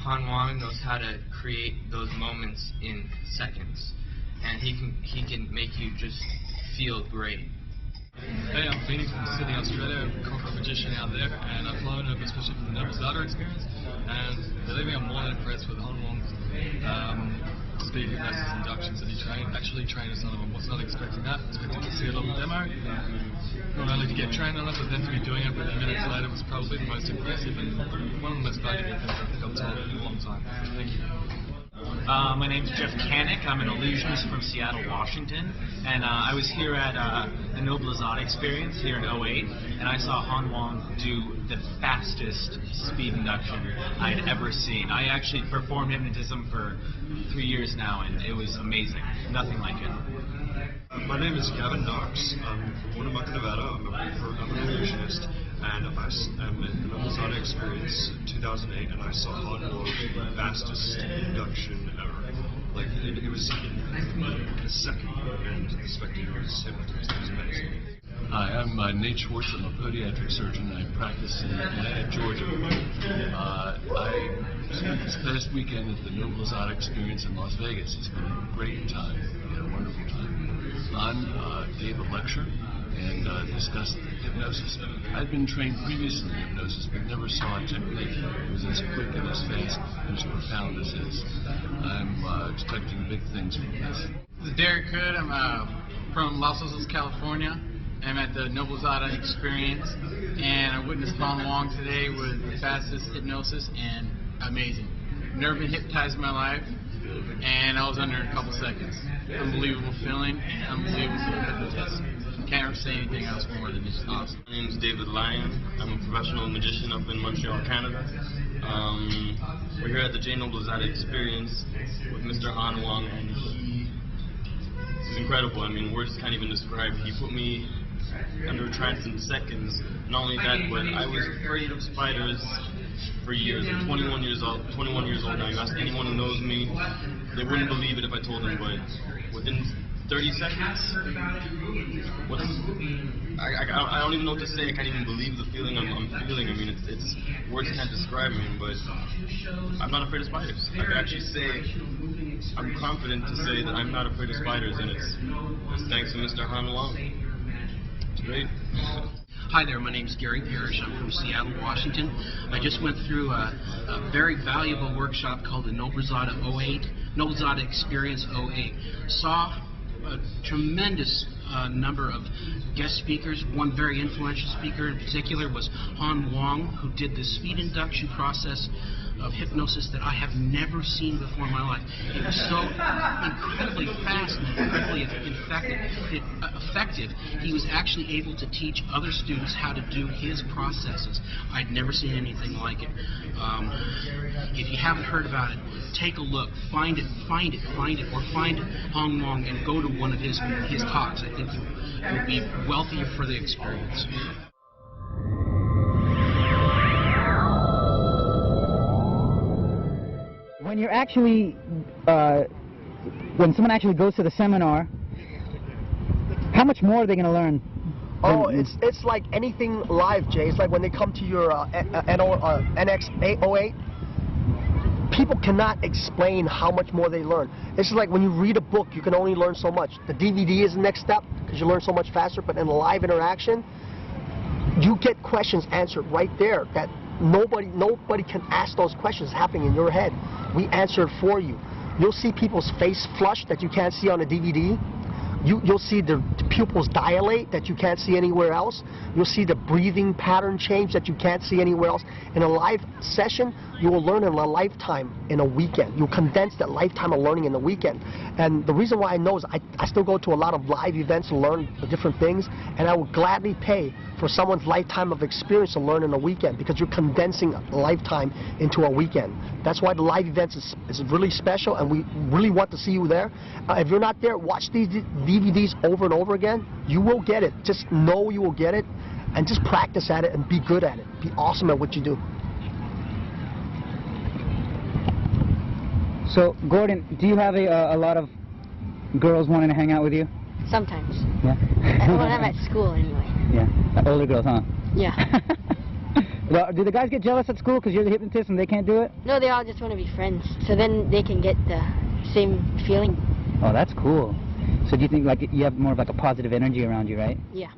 Han Wang knows how to create those moments in seconds, and he can make you just feel great. Hey, I'm Phoenix from Sydney, Australia. I'm a corporate magician out there, and I've flown over especially from the Gyoza experience, and believe me, I'm more than impressed with Han Wang's speed hypnosis inductions that he actually trained us on. I was not expecting that. Expecting to see a little demo. Not only to get trained on it, but then to be doing it within minutes later was probably the most impressive and one of the most valuable things I think I've taught in a long time. Thank you. My name's Jeff Canick. I'm an illusionist from Seattle, Washington, and I was here at the Noblezada experience here in 08, and I saw Han Wang do the fastest speed induction I had ever seen. I actually performed hypnotism for 3 years now, and it was amazing. Nothing like it. My name is Gavin Knox. I'm from Winnemucca, Nevada. I'm an illusionist, and I'm in the Noblezada experience in 2008, and I saw Han Wang do the fastest induction ever. Like, it was in a second, and the spectator was hypnotized. It was amazing. Hi, I'm Nate Schwartz. I'm a podiatric surgeon. I practice in Atlanta, Georgia. I spent this past weekend at the Noblezada experience in Las Vegas. It's been a great time. We had a wonderful time. Gave a lecture and discussed hypnosis. I'd been trained previously in hypnosis, but never saw a technique. It was as quick and as fast and as profound as this. I'm expecting big things from this. This is Derek Hood. I'm from Los Angeles, California. I'm at the Noblezada experience, and I witnessed Han Wang today with the fastest hypnosis, and amazing. Never been hypnotized in my life, and I was under in a couple seconds. Unbelievable feeling, and unbelievable hypnotist. Can't say anything else more than just awesome. My name is David Lyon. I'm a professional magician up in Montreal, Canada. We're here at the Noblezada experience with Mr. Han Wang, and he's incredible. I mean, words can't even describe. He put me under a trance in seconds. Not only that, but I was afraid of spiders for years. I'm 21 years old now. You ask anyone who knows me, they wouldn't believe it if I told them, but within 30 seconds, I don't even know what to say. I can't even believe the feeling I'm feeling. I mean, it's words can't describe me, but I'm not afraid of spiders. I can actually say, I'm confident to say that I'm not afraid of spiders, and it's thanks to Mr. Han Wang. It's great. Hi there, my name is Gary Parrish. I'm from Seattle, Washington. I just went through a very valuable workshop called the Noblezada Experience 08. Saw a tremendous number of guest speakers. One very influential speaker in particular was Han Wang, who did the speed induction process of hypnosis that I have never seen before in my life. It was so incredibly fast and incredibly effective. He was actually able to teach other students how to do his processes. I'd never seen anything like it. If you haven't heard about it, take a look. Find it, or find Han Wang and go to one of his talks. I think you will be wealthier for the experience. When you're actually, when someone actually goes to the seminar, how much more are they going to learn? Oh, it's like anything live, Jay. It's like when they come to your NX808, people cannot explain how much more they learn. It's like when you read a book, you can only learn so much. The DVD is the next step because you learn so much faster, but in a live interaction, you get questions answered right there that nobody can ask those questions happening in your head. We answer it for you. You'll see people's face flush that you can't see on a DVD. You'll see the pupils dilate that you can't see anywhere else. You'll see the breathing pattern change that you can't see anywhere else. In a live session, you will learn in a lifetime in a weekend. You'll condense that lifetime of learning in a weekend. And the reason why I know is I still go to a lot of live events to learn the different things, and I will gladly pay for someone's lifetime of experience to learn in a weekend because you're condensing a lifetime into a weekend. That's why the live events is really special, and we really want to see you there. If you're not there, watch these DVDs over and over again. You will get it. Just know you will get it, and just practice at it and be good at it. Be awesome at what you do. So, Gordon, do you have a lot of girls wanting to hang out with you? Sometimes. Yeah. When I'm at school, anyway. Yeah. Older girls, huh? Yeah. Well, do the guys get jealous at school because you're the hypnotist and they can't do it? No, they all just want to be friends. So then they can get the same feeling. Oh, that's cool. So do you think like you have more of like a positive energy around you, right? Yeah.